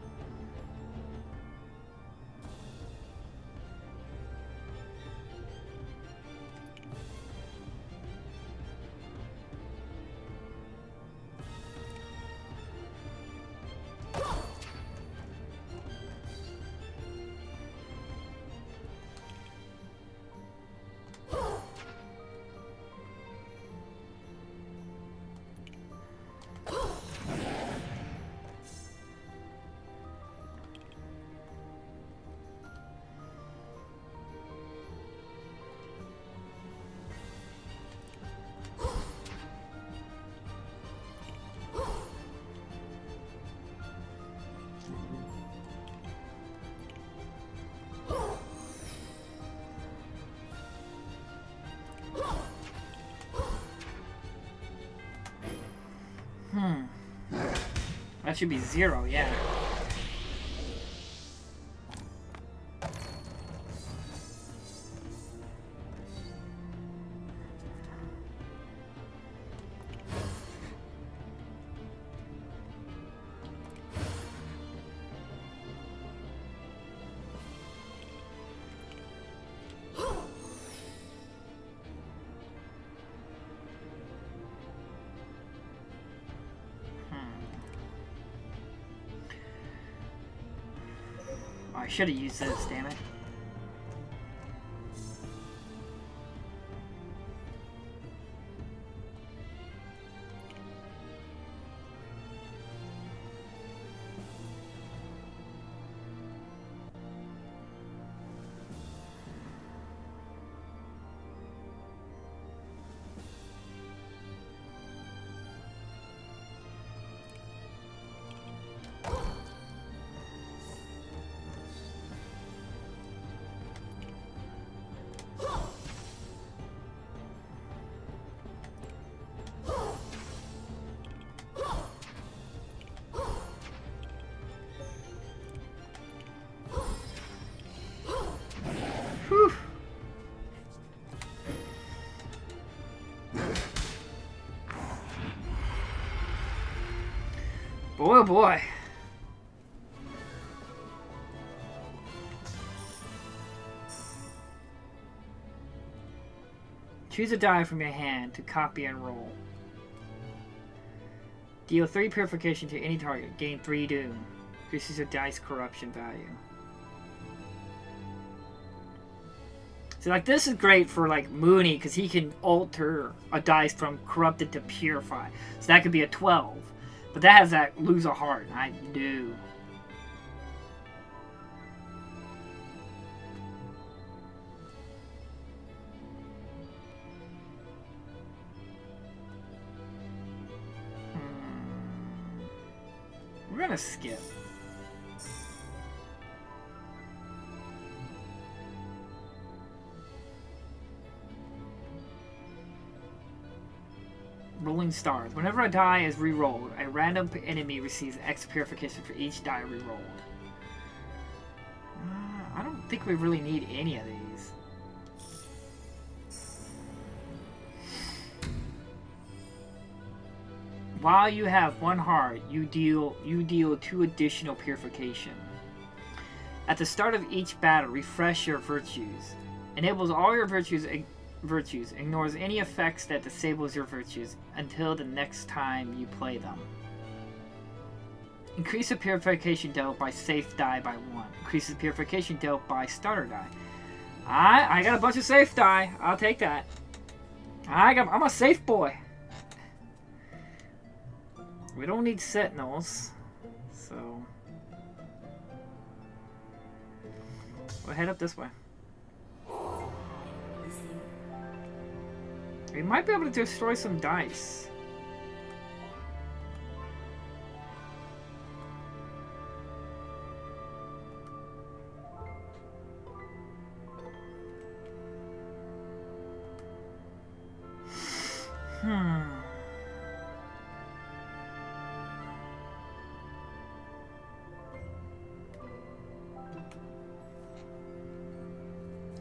That should be 0, yeah. I should have used this, damn it. Whew. Boy, oh boy. Choose a die from your hand to copy and roll. Deal 3 purification to any target. Gain 3 doom. Increases your dice corruption value. So like this is great for like Mooney because he can alter a dice from corrupted to purify. So that could be a 12. But that has that lose a heart. And I do. We're gonna skip. Rolling stars. Whenever a die is re-rolled, a random enemy receives X purification for each die re-rolled. I don't think we really need any of these. While you have 1 heart, you deal 2 additional purification. At the start of each battle, refresh your virtues. Enables all your virtues. Ignores any effects that disables your virtues until the next time you play them. Increase the purification dealt by safe die by 1. Increases purification dealt by starter die. I got a bunch of safe die. I'll take that. I'm a safe boy. We don't need sentinels, so we'll head up this way. We might be able to destroy some dice.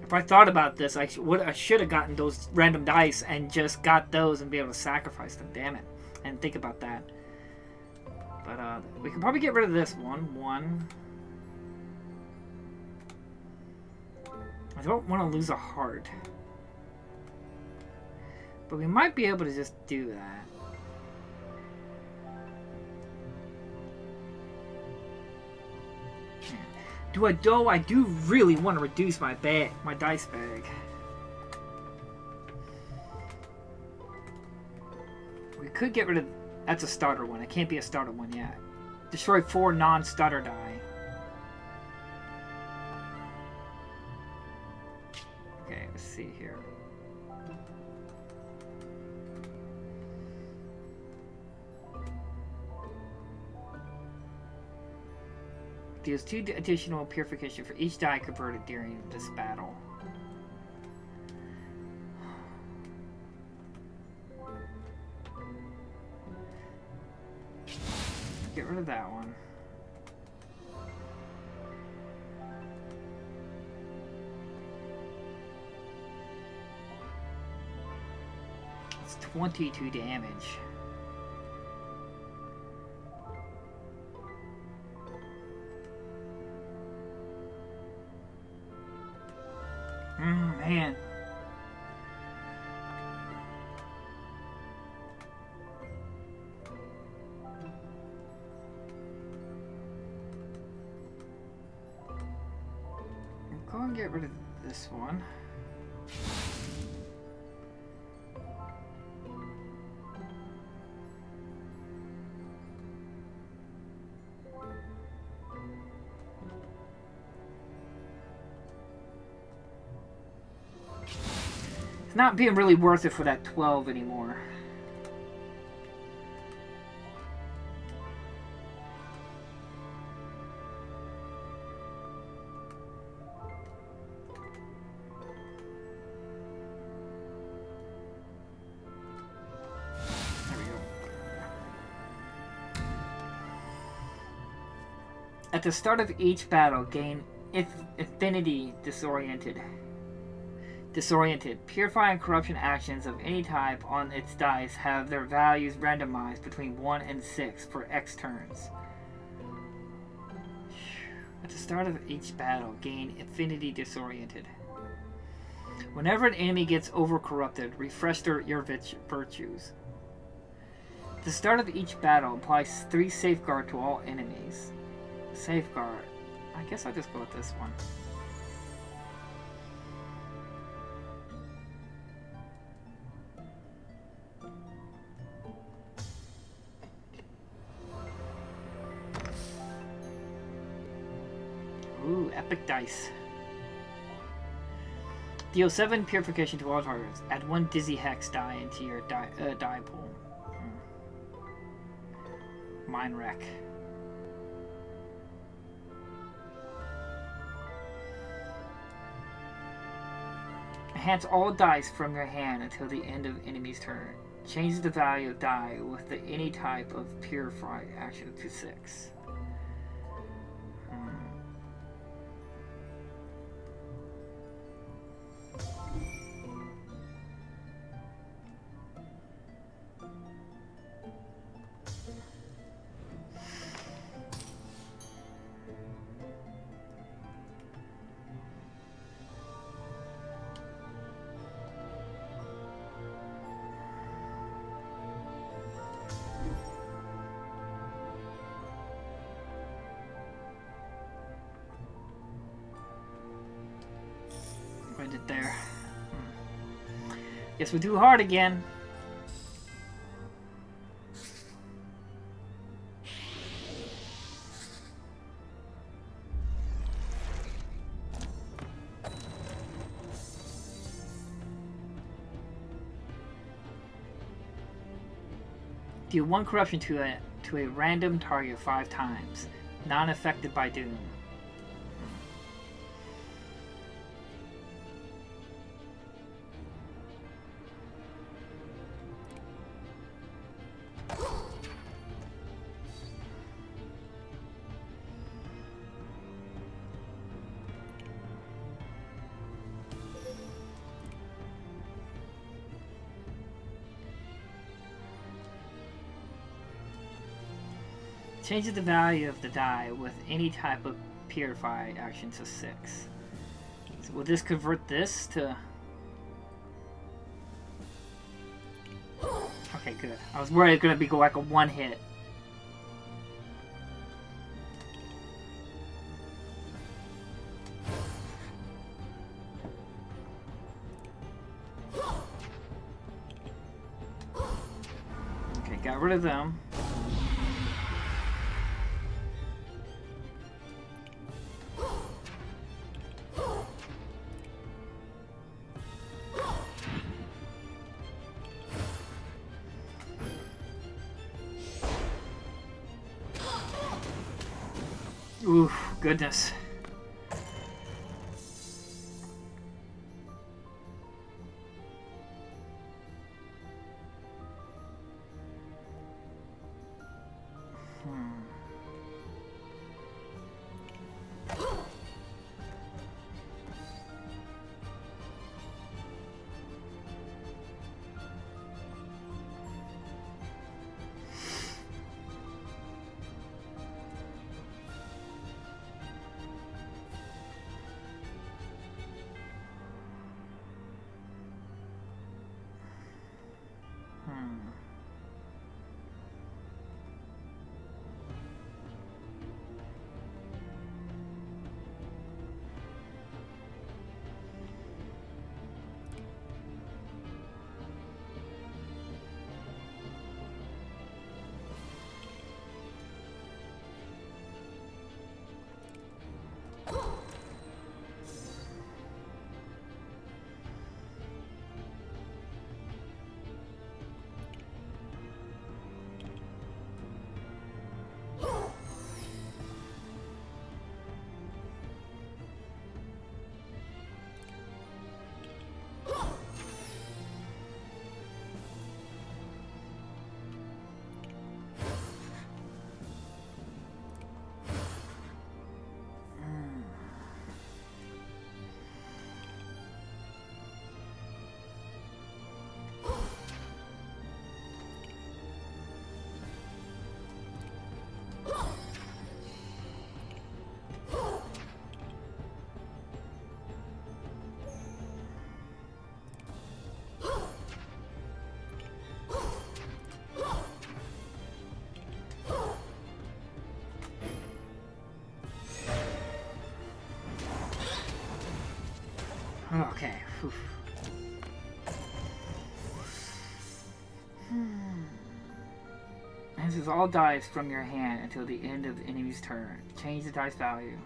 If I thought about this, I should have gotten those random dice and just got those and be able to sacrifice them. Damn it. I didn't think about that. But we can probably get rid of this one. I don't want to lose a heart. But we might be able to just do that. I do really want to reduce my dice bag. We could get rid of... That's a starter one. It can't be a starter one yet. Destroy 4 non-starter die. Okay, let's see here. Deals 2 additional purification for each die converted during this battle. Get rid of that one. It's 22 damage. Man. Go and get rid of this one. Not being really worth it for that 12 anymore. There we go. At the start of each battle, gain Infinity Disoriented. Purifying corruption actions of any type on its dice have their values randomized between 1 and 6 for X turns. At the start of each battle, gain Infinity Disoriented. Whenever an enemy gets over-corrupted, refresh your virtues. At the start of each battle, applies 3 Safeguard to all enemies. Safeguard. I guess I'll just go with this one. Ooh, epic dice. Deal 7 purification to all targets. Add 1 dizzy hex die into your die pool. Mine wreck. Enhance all dice from your hand until the end of enemy's turn. Change the value of die with any type of purify action to 6. It there. Guess we do hard again. Deal 1 corruption to a random target 5 times, non-affected by doom. Changes the value of the die with any type of purify action to 6. So will this convert this to... Okay, good. I was worried it was going to be like a one hit. Okay, got rid of them. Ooh, goodness. Okay. This is all dice from your hand until the end of the enemy's turn. Change the dice value.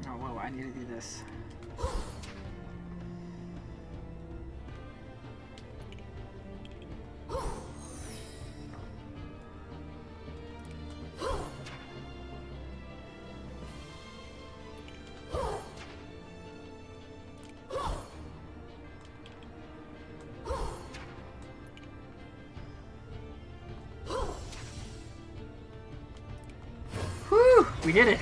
Oh, whoa, I need to do this. Whew, we did it.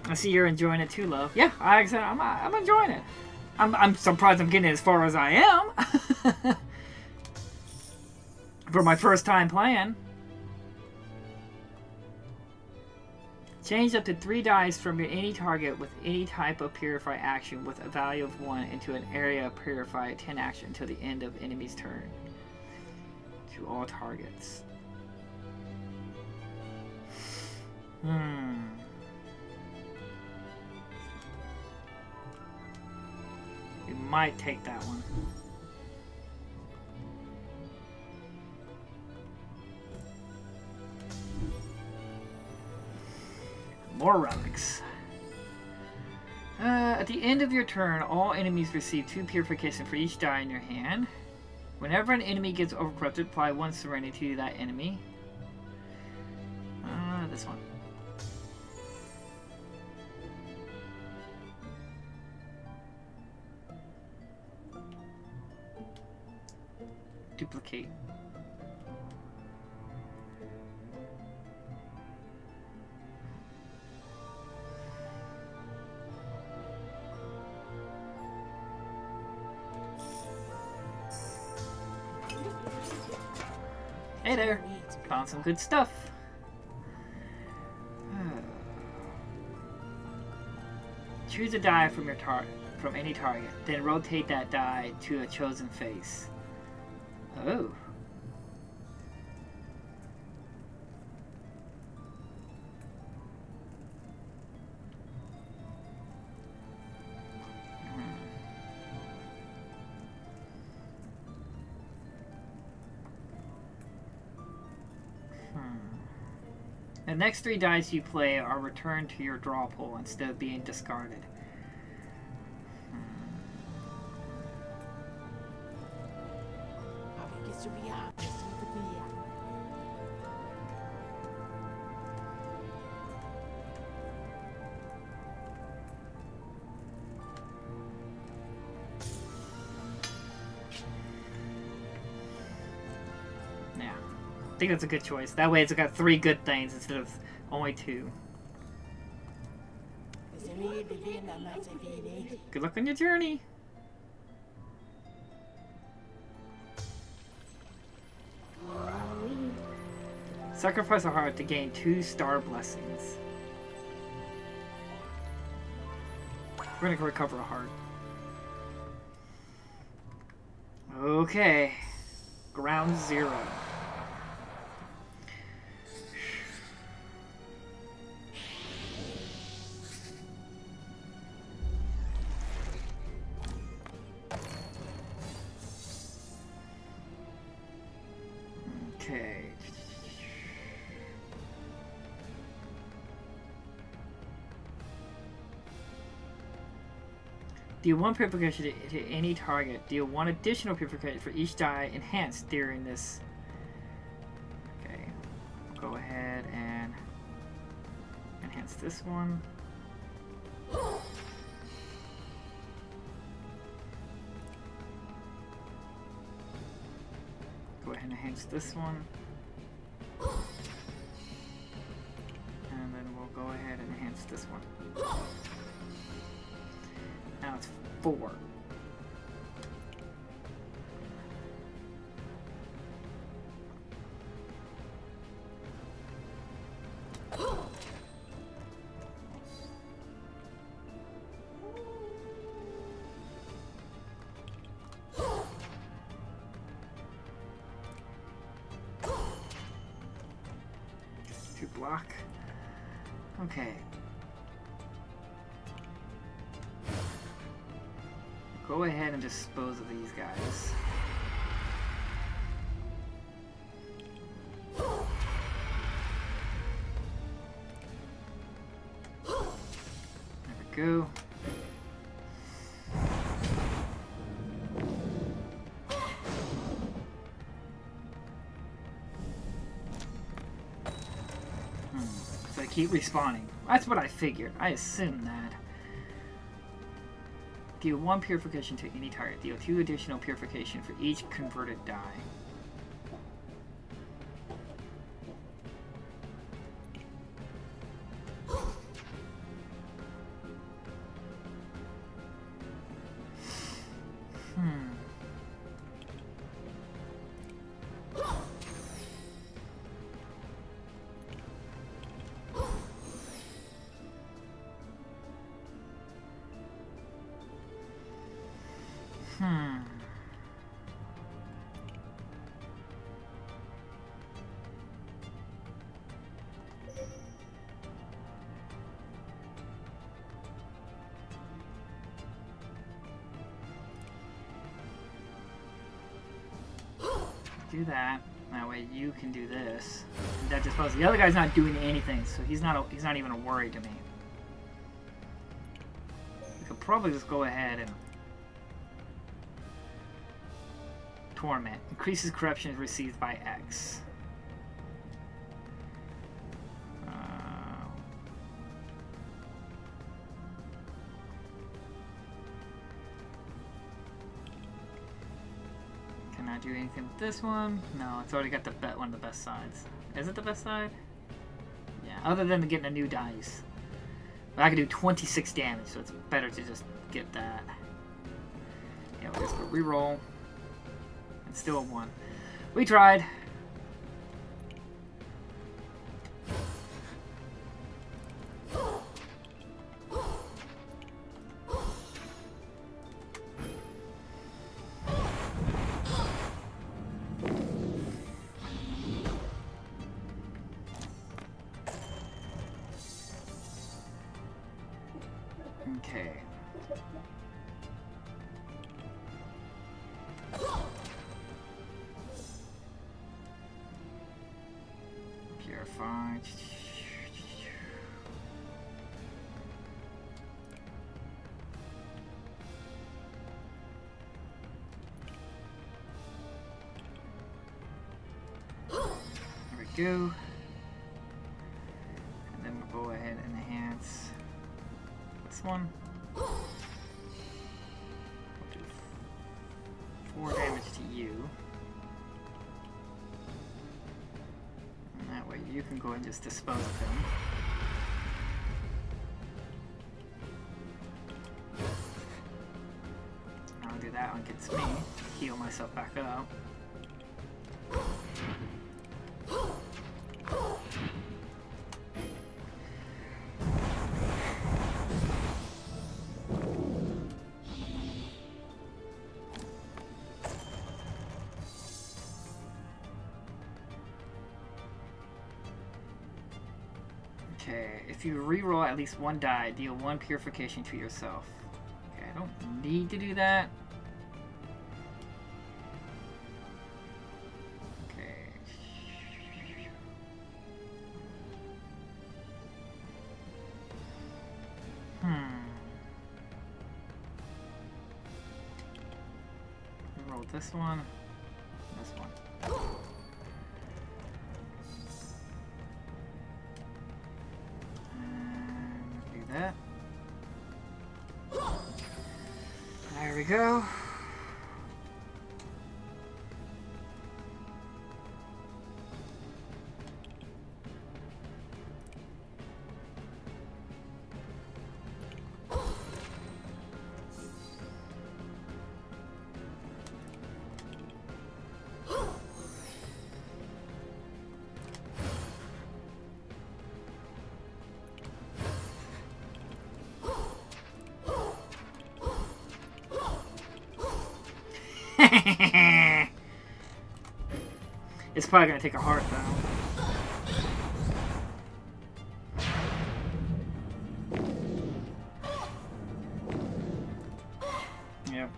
I see you're enjoying it too, love. Yeah, I'm enjoying it. I'm surprised I'm getting as far as I am. For my first time playing. Change up to 3 dice from any target with any type of purify action with a value of 1 into an area of purify 10 action until the end of enemy's turn. To all targets. We might take that one. More relics. At the end of your turn, all enemies receive 2 purification for each die in your hand. Whenever an enemy gets overcorrupted, apply 1 serenity to that enemy. This one. Duplicate. Hey there! Found some good stuff. Choose a die from your from any target, then rotate that die to a chosen face. Oh. The next 3 dice you play are returned to your draw pool instead of being discarded. I think that's a good choice. That way it's got 3 good things instead of only 2. Good luck on your journey! Sacrifice a heart to gain 2 star blessings. We're gonna recover a heart. Okay. Ground 0. Okay. Deal 1 purification to any target. Deal 1 additional purification for each die enhanced during this. Okay. Go ahead and enhance this one. Go ahead and enhance this one. And then we'll go ahead and enhance this one. Now it's 4. To block. Okay. Go ahead and dispose of these guys. There we go. So they keep respawning. That's what I figured. I assumed that. Deal 1 purification to any target. Deal 2 additional purification for each converted die. Do that. That way you can do this. That disposes. The other guy's not doing anything, so he's not even a worry to me. probably just go ahead and torment. Increases corruption received by X. Can I do anything with this one? No, it's already got the one of the best sides. Is it the best side? Yeah, other than getting a new dice. But I can do 26 damage, so it's better to just get that. Yeah, we'll just go reroll. And still a 1. We tried. Okay. Purify. There we go. And then we'll go ahead and enhance this one. We'll do 4 damage to you. And that way you can go and just dispose of him. I'll do that one, gets me. Heal myself back up. Okay, if you reroll at least 1 die, deal 1 purification to yourself. Okay, I don't need to do that. Okay. Reroll this one. This one. That. There we go. It's probably gonna take a heart though. Yep.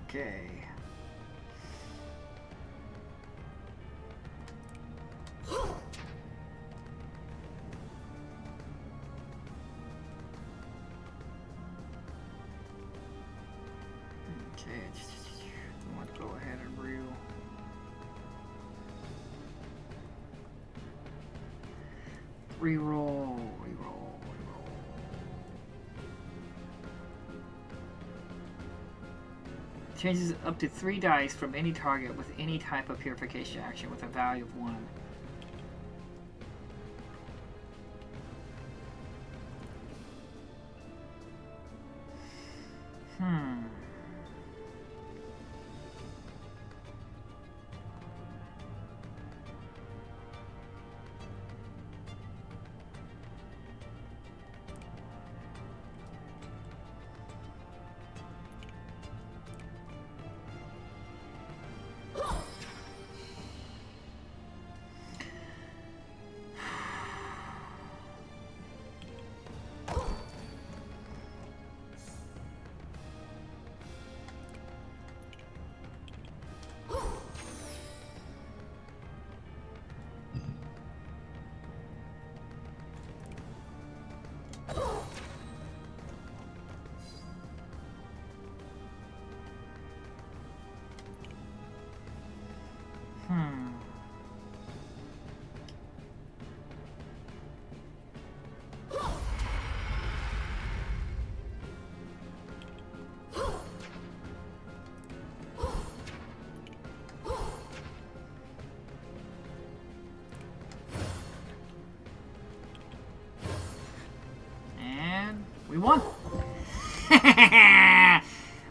Okay. Okay, I want to go ahead and reroll. Changes up to 3 dice from any target with any type of purification action with a value of 1.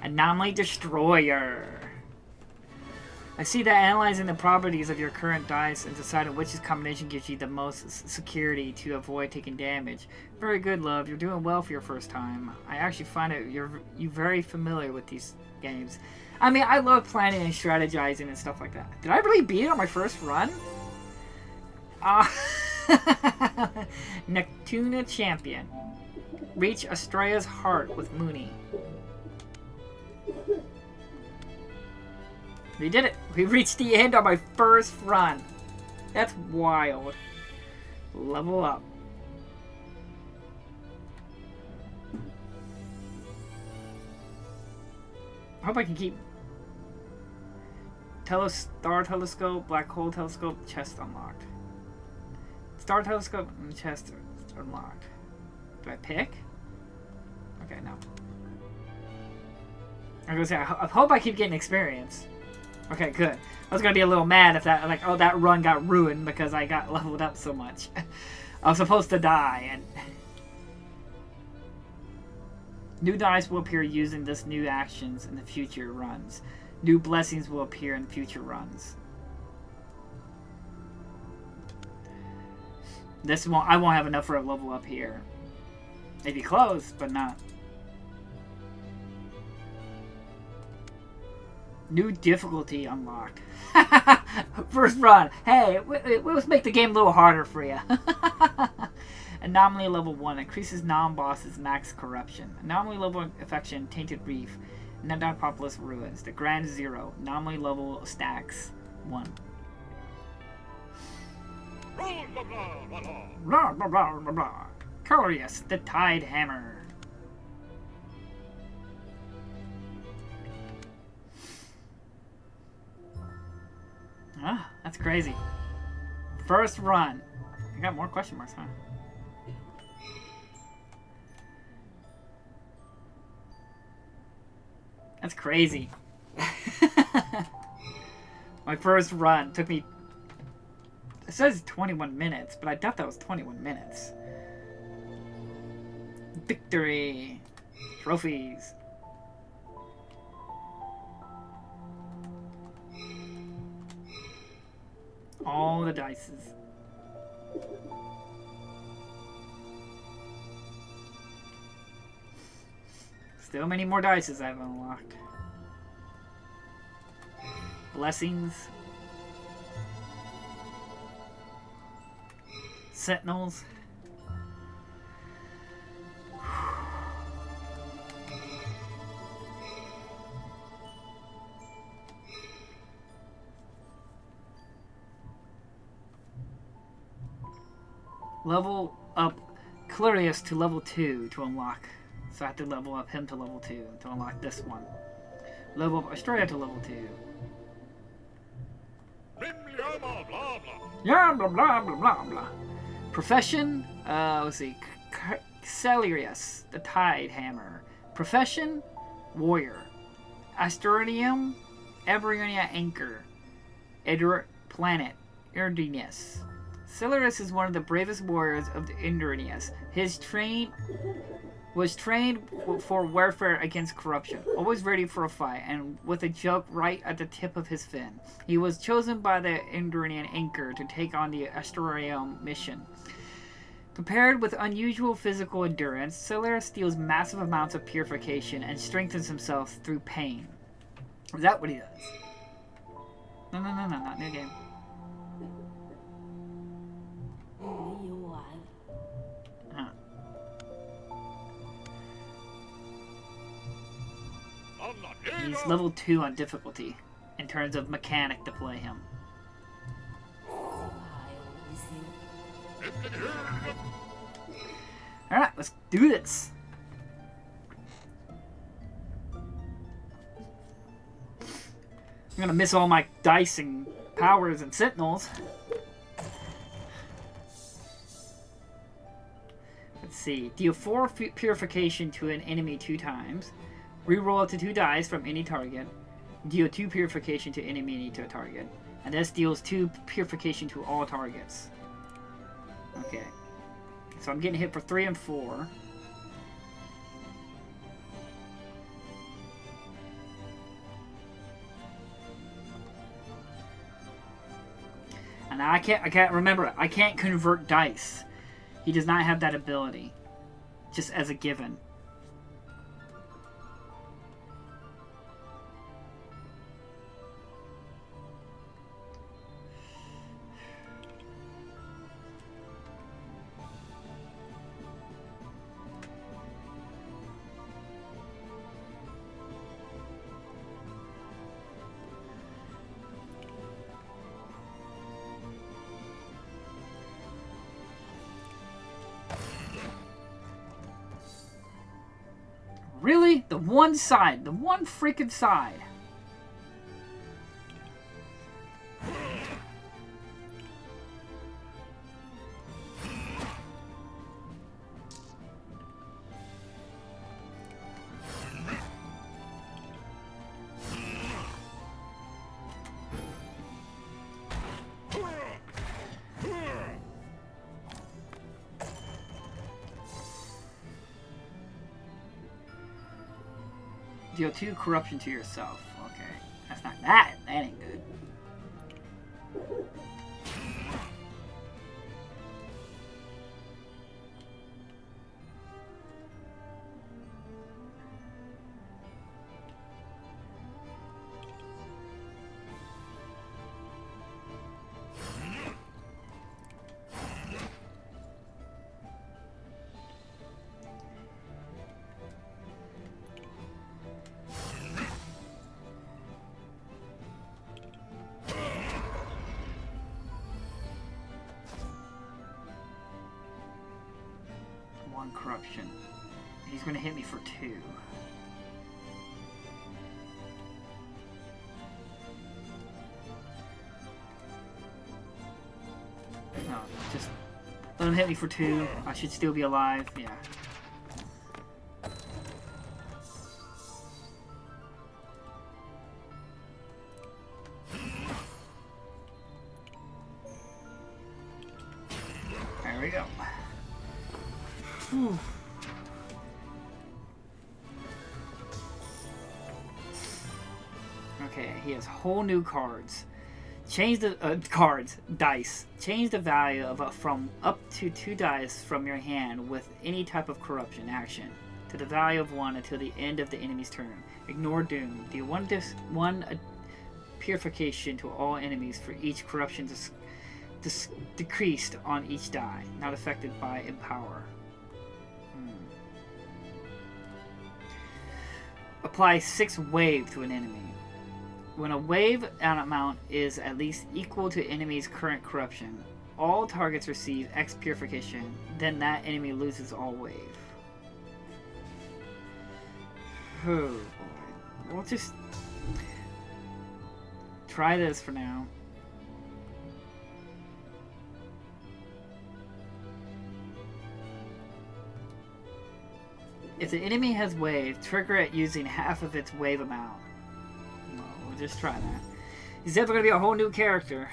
Anomaly Destroyer. I see that analyzing the properties of your current dice and deciding which combination gives you the most security to avoid taking damage. Very good, love. You're doing well for your first time. I actually find you very familiar with these games. I mean, I love planning and strategizing and stuff like that. Did I really beat it on my first run? Neptuna Champion. Reach Astrea's heart with Mooney. We did it! We reached the end on my first run. That's wild. Level up. I hope I can keep Star Telescope, Black Hole Telescope, chest unlocked. Star Telescope and chest unlocked. Do I pick? Okay, no. I was gonna say, I hope I keep getting experience. Okay, good. I was gonna be a little mad if that, like, oh, that run got ruined because I got leveled up so much. I was supposed to die, and... New dice will appear using this new actions in the future runs. New blessings will appear in future runs. This won't, I won't have enough for a level up here. Maybe close, but not. New difficulty unlocked. First run. Hey, let's make the game a little harder for you. Anomaly level 1 increases non-bosses max corruption. Anomaly level affection Tainted Reef. Populous Ruins. The Grand Zero. Anomaly level stacks 1. Blah blah blah blah blah. Curious, the Tide Hammer. Ah, that's crazy. First run. I got more question marks, huh? That's crazy. My first run took me... It says 21 minutes, but I doubt that was 21 minutes. Victory. Trophies. All the dices. Still many more dices I've unlocked. Blessings. Sentinels. Level up Clarius to level 2 to unlock. So I have to level up him to level 2 to unlock this one. Level up Astrea to level 2. Yeah, blah blah blah blah blah. Profession, let's see. Celerius, the Tide Hammer. Profession, Warrior. Astronium, Eberionia Anchor. Planet, Erdenius. Celerius is one of the bravest warriors of the Indurnius. Was trained for warfare against corruption, always ready for a fight, and with a joke right at the tip of his fin. He was chosen by the Indurnian Anchor to take on the Astronium mission. Compared with unusual physical endurance, Celerius steals massive amounts of purification and strengthens himself through pain. Is that what he does? No, not new game. He's level 2 on difficulty in terms of mechanic to play him. Alright, let's do this. I'm gonna miss all my dice and powers and sentinels. Let's see. Deal 4 purification to an enemy 2 times. Reroll up to 2 dice from any target. Deal 2 purification to enemy to a target. And this deals 2 purification to all targets. Okay. So I'm getting hit for 3 and 4. now I can't remember it. I can't convert dice. He does not have that ability. Just as a given. Really? The one side. The one freaking side. Deal 2 corruption to yourself. Okay. That's not that. That ain't good. One corruption. He's gonna hit me for 2. No, just let him hit me for 2. I should still be alive. Yeah. There we go. Whew. Okay, he has whole new cards. Change the dice. Change the value of from up to 2 dice from your hand with any type of corruption action to the value of 1 until the end of the enemy's turn. Ignore Doom. Deal 1 purification to all enemies for each corruption decreased on each die, not affected by Empower. Apply 6 wave to an enemy. When a wave amount is at least equal to enemy's current corruption, all targets receive X purification, then that enemy loses all wave. Oh boy. We'll just try this for now. If the enemy has wave, trigger it using half of its wave amount. Well, we'll just try that. He's definitely going to be a whole new character.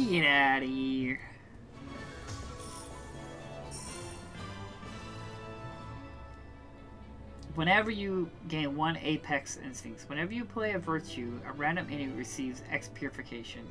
Get out of here. Whenever you gain one Apex Instincts, whenever you play a Virtue, a random enemy receives X Purification.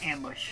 Ambush.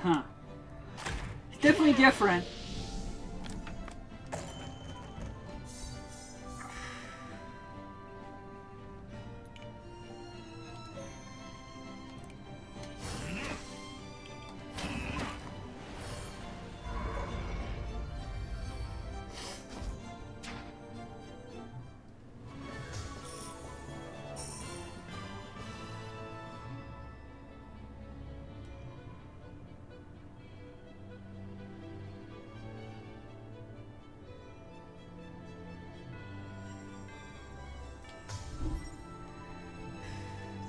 Huh. It's definitely different.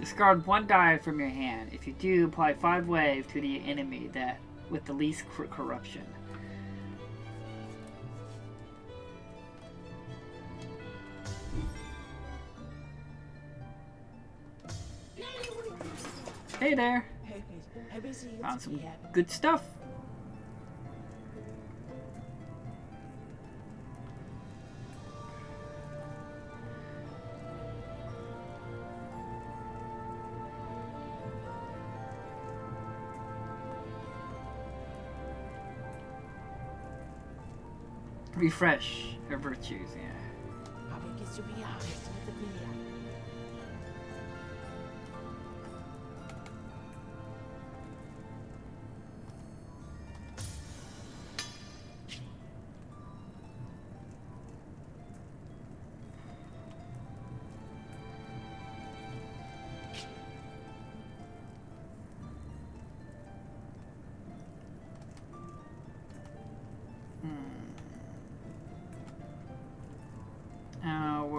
Discard one die from your hand. If you do, apply 5 wave to the enemy that with the least corruption. Hey there! Found some good stuff. Refresh her virtues, yeah.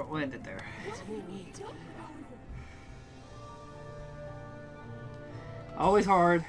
What ended there? Always hard.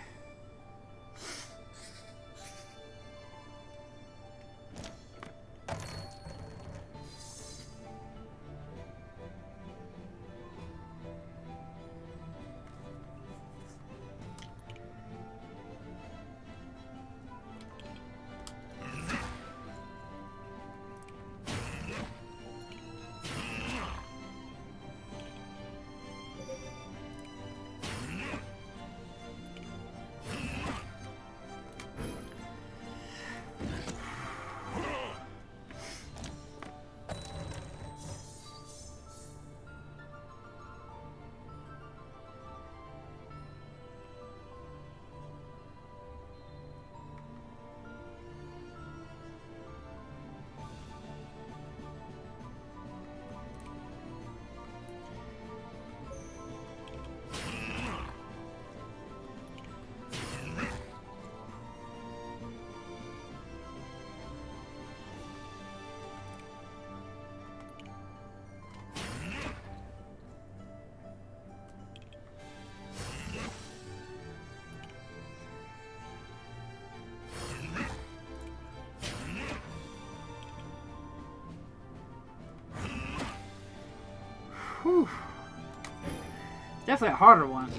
Definitely a harder one.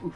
Oof.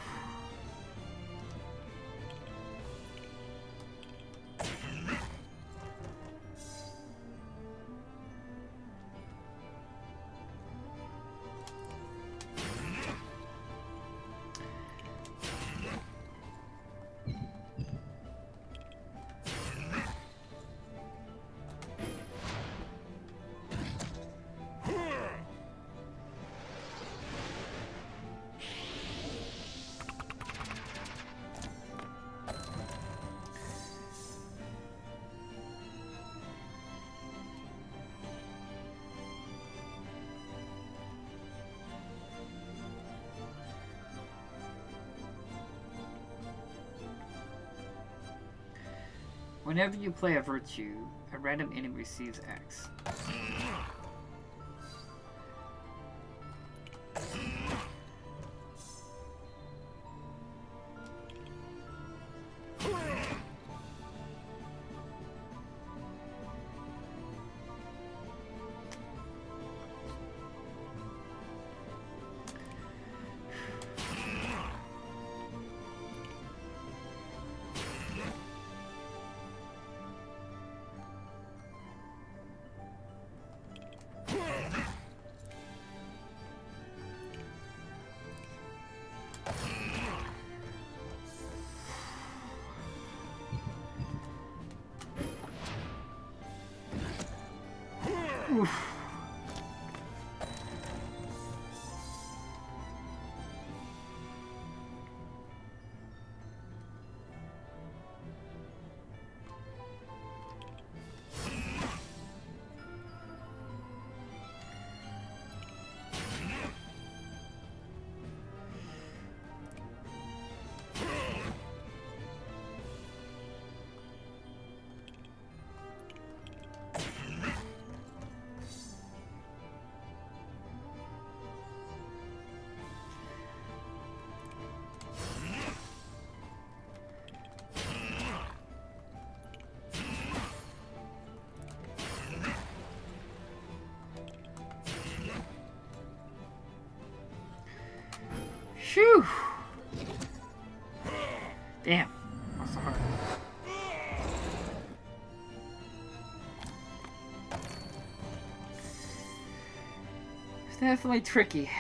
Whenever you play a virtue, a random enemy receives X. Oof. Phew! Damn, that's so hard. It's definitely tricky.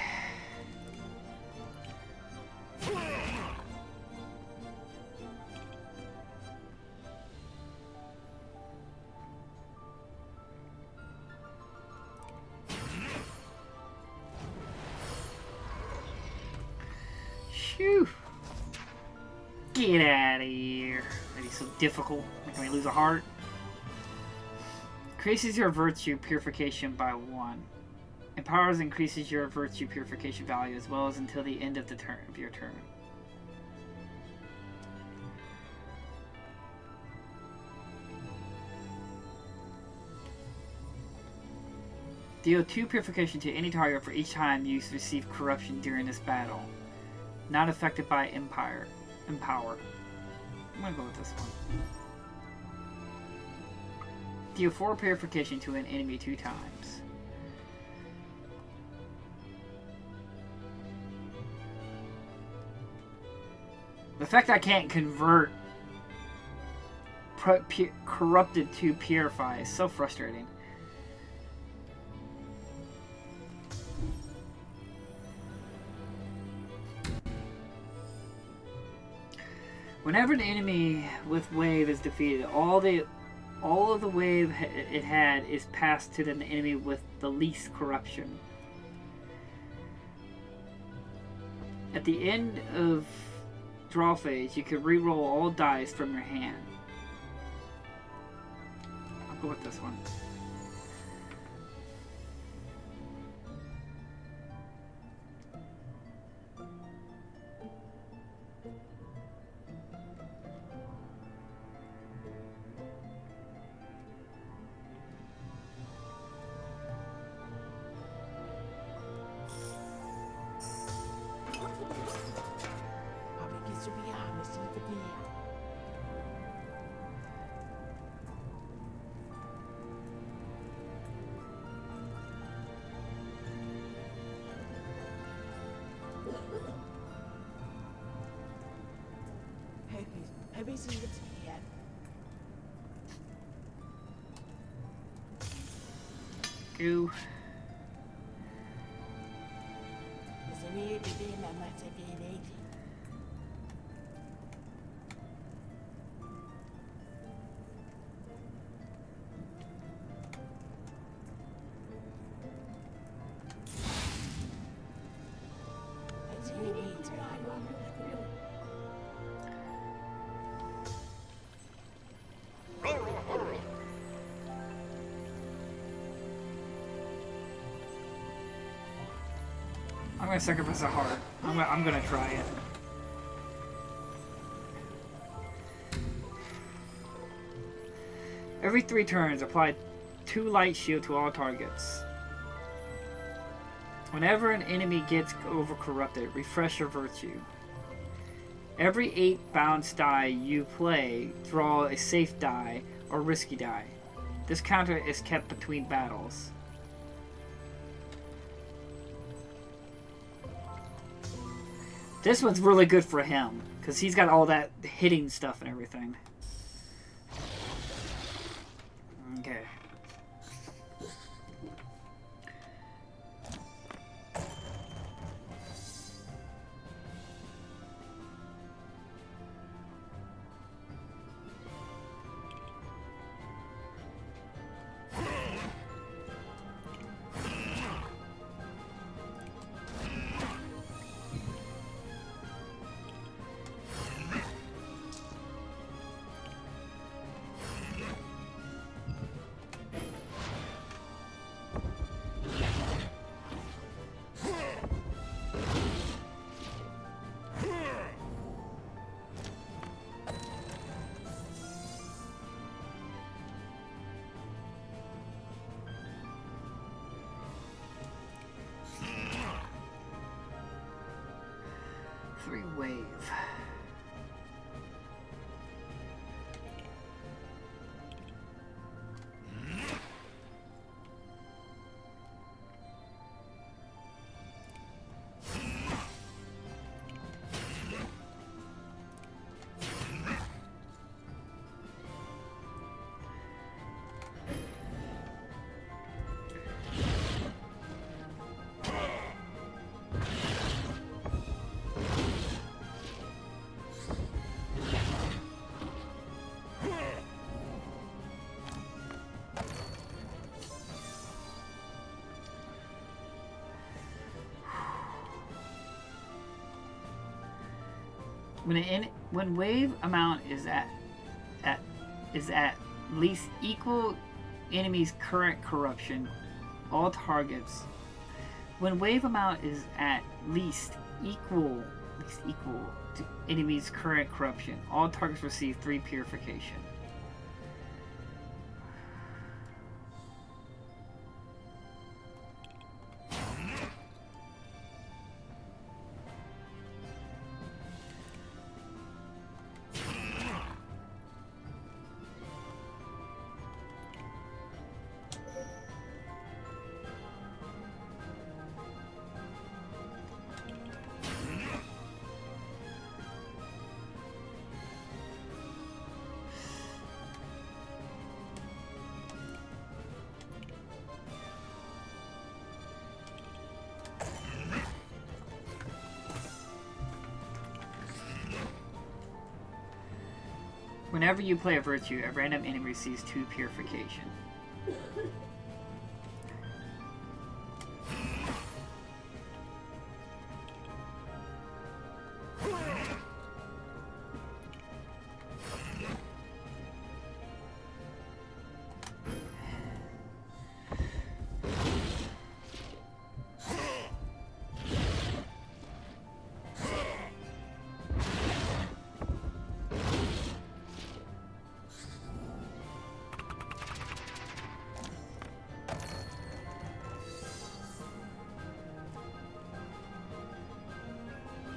Phew! Get out of here. That is so difficult. Making me lose a heart. Increases your virtue purification by 1. Empowers increases your virtue purification value as well as until the end of the turn of your turn. Deal 2 purification to any target for each time you receive corruption during this battle. Not affected by Empower. I'm gonna go with this one. Deal 4 purification to an enemy 2 times. The fact I can't convert corrupted to purify is so frustrating. Whenever an enemy with wave is defeated, all of the wave it had is passed to the enemy with the least corruption. At the end of draw phase, you can re-roll all dice from your hand. I'll go with this one. Goo. I'm gonna sacrifice a heart. I'm gonna try it. Every 3 turns, apply 2 light shield to all targets. Whenever an enemy gets over-corrupted, refresh your virtue. Every 8 bounce die you play, draw a safe die or risky die. This counter is kept between battles. This one's really good for him, because he's got all that hitting stuff and everything. Okay. Wave. When wave amount is at least equal enemy's current corruption, all targets. When wave amount is at least equal to enemy's current corruption, all targets receive 3 purification. Whenever you play a virtue, a random enemy receives 2 purification.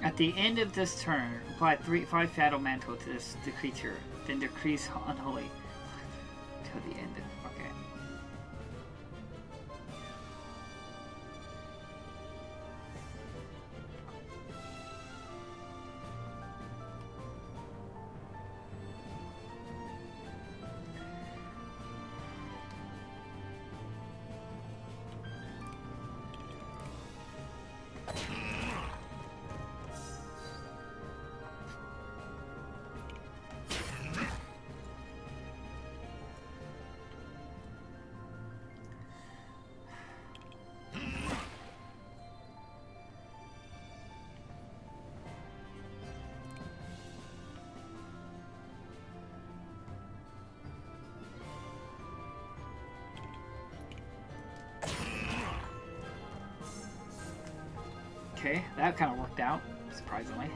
At the end of this turn, apply 5 Shadow Mantle to the creature, then decrease Unholy till the end of. Okay. Okay, that kind of worked out, surprisingly.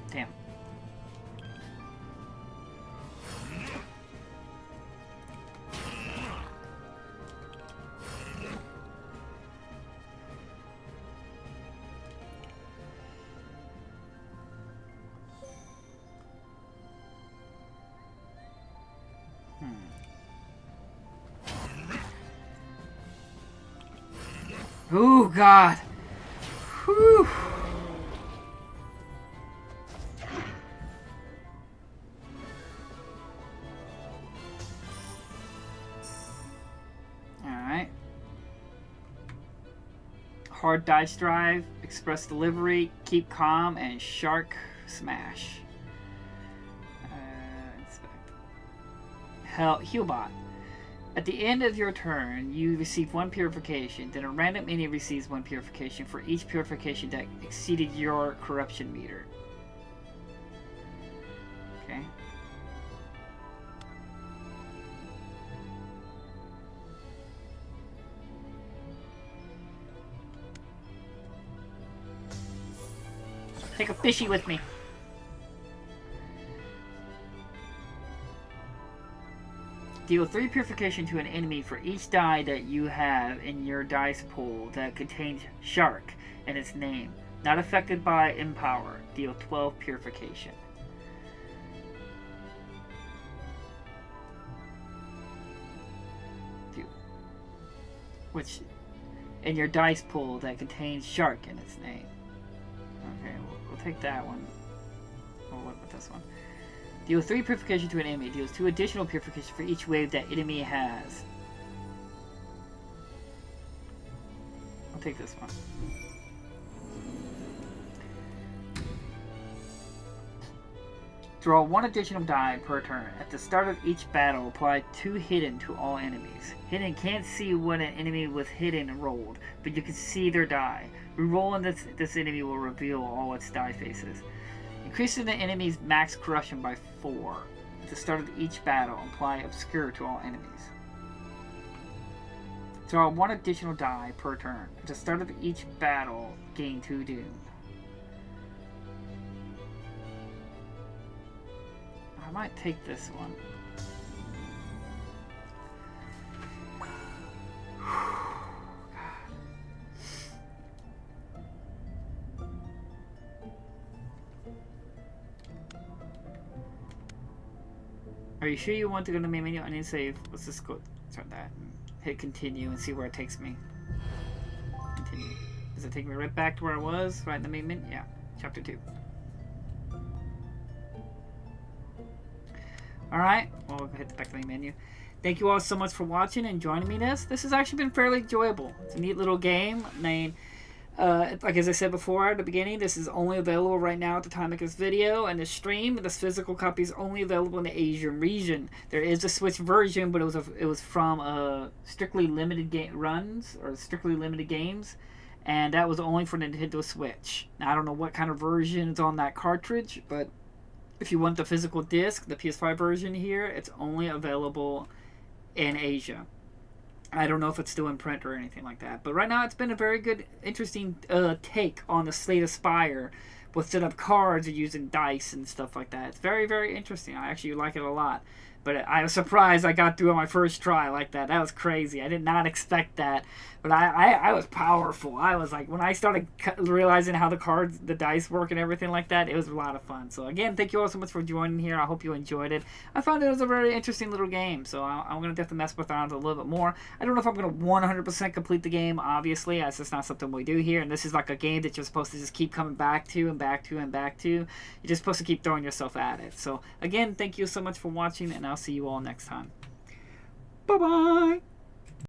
Damn. Oh God. Whew. Alright. Hard dice drive, express delivery, keep calm, and shark smash. Healbot. At the end of your turn, you receive 1 purification, then a random enemy receives 1 purification for each purification that exceeded your corruption meter. Okay. Take a fishy with me. Deal 3 purification to an enemy for each die that you have in your dice pool that contains shark in its name. Not affected by empower. Deal 12 purification. Which, in your dice pool that contains shark in its name. Okay, we'll take that one. Or what about this one? Deal 3 purification to an enemy. Deals 2 additional purification for each wave that enemy has. I'll take this one. Draw 1 additional die per turn. At the start of each battle, apply 2 hidden to all enemies. Hidden can't see when an enemy was hidden rolled, but you can see their die. Rerolling this enemy will reveal all its die faces. Increasing the enemy's max corruption by 4. At the start of each battle, apply obscure to all enemies. Draw 1 additional die per turn. At the start of each battle, gain 2 doom. I might take this one. Are you sure you want to go to the main menu? I need to save. Let's just go start that. And hit continue and see where it takes me. Continue. Does it take me right back to where I was? Right in the main menu? Yeah. Chapter 2. Alright. Well, we'll hit the back to the main menu. Thank you all so much for watching and joining me in this. This has actually been fairly enjoyable. It's a neat little game. I mean, like as I said before at the beginning, this is only available right now at the time of this video and the stream. This physical copy is only available in the Asian region. There is a Switch version, but it was from strictly limited runs or strictly limited games, and that was only for Nintendo Switch. Now, I don't know what kind of version is on that cartridge, but if you want the physical disc, the PS5 version here, it's only available in Asia. I don't know if it's still in print or anything like that. But right now it's been a very good, interesting take on the Slate Aspire with set up cards and using dice and stuff like that. It's very, very interesting. I actually like it a lot. But I was surprised I got through on my first try like that. That was crazy. I did not expect that. But I was powerful. I was like, when I started realizing how the dice work and everything like that, it was a lot of fun. So again, thank you all so much for joining here. I hope you enjoyed it. I found it was a very interesting little game. So I'm going to have to mess with it a little bit more. I don't know if I'm going to 100% complete the game, obviously. That's just not something we do here. And this is like a game that you're supposed to just keep coming back to and back to and back to. You're just supposed to keep throwing yourself at it. So again, thank you so much for watching, and I'll see you all next time. Bye-bye!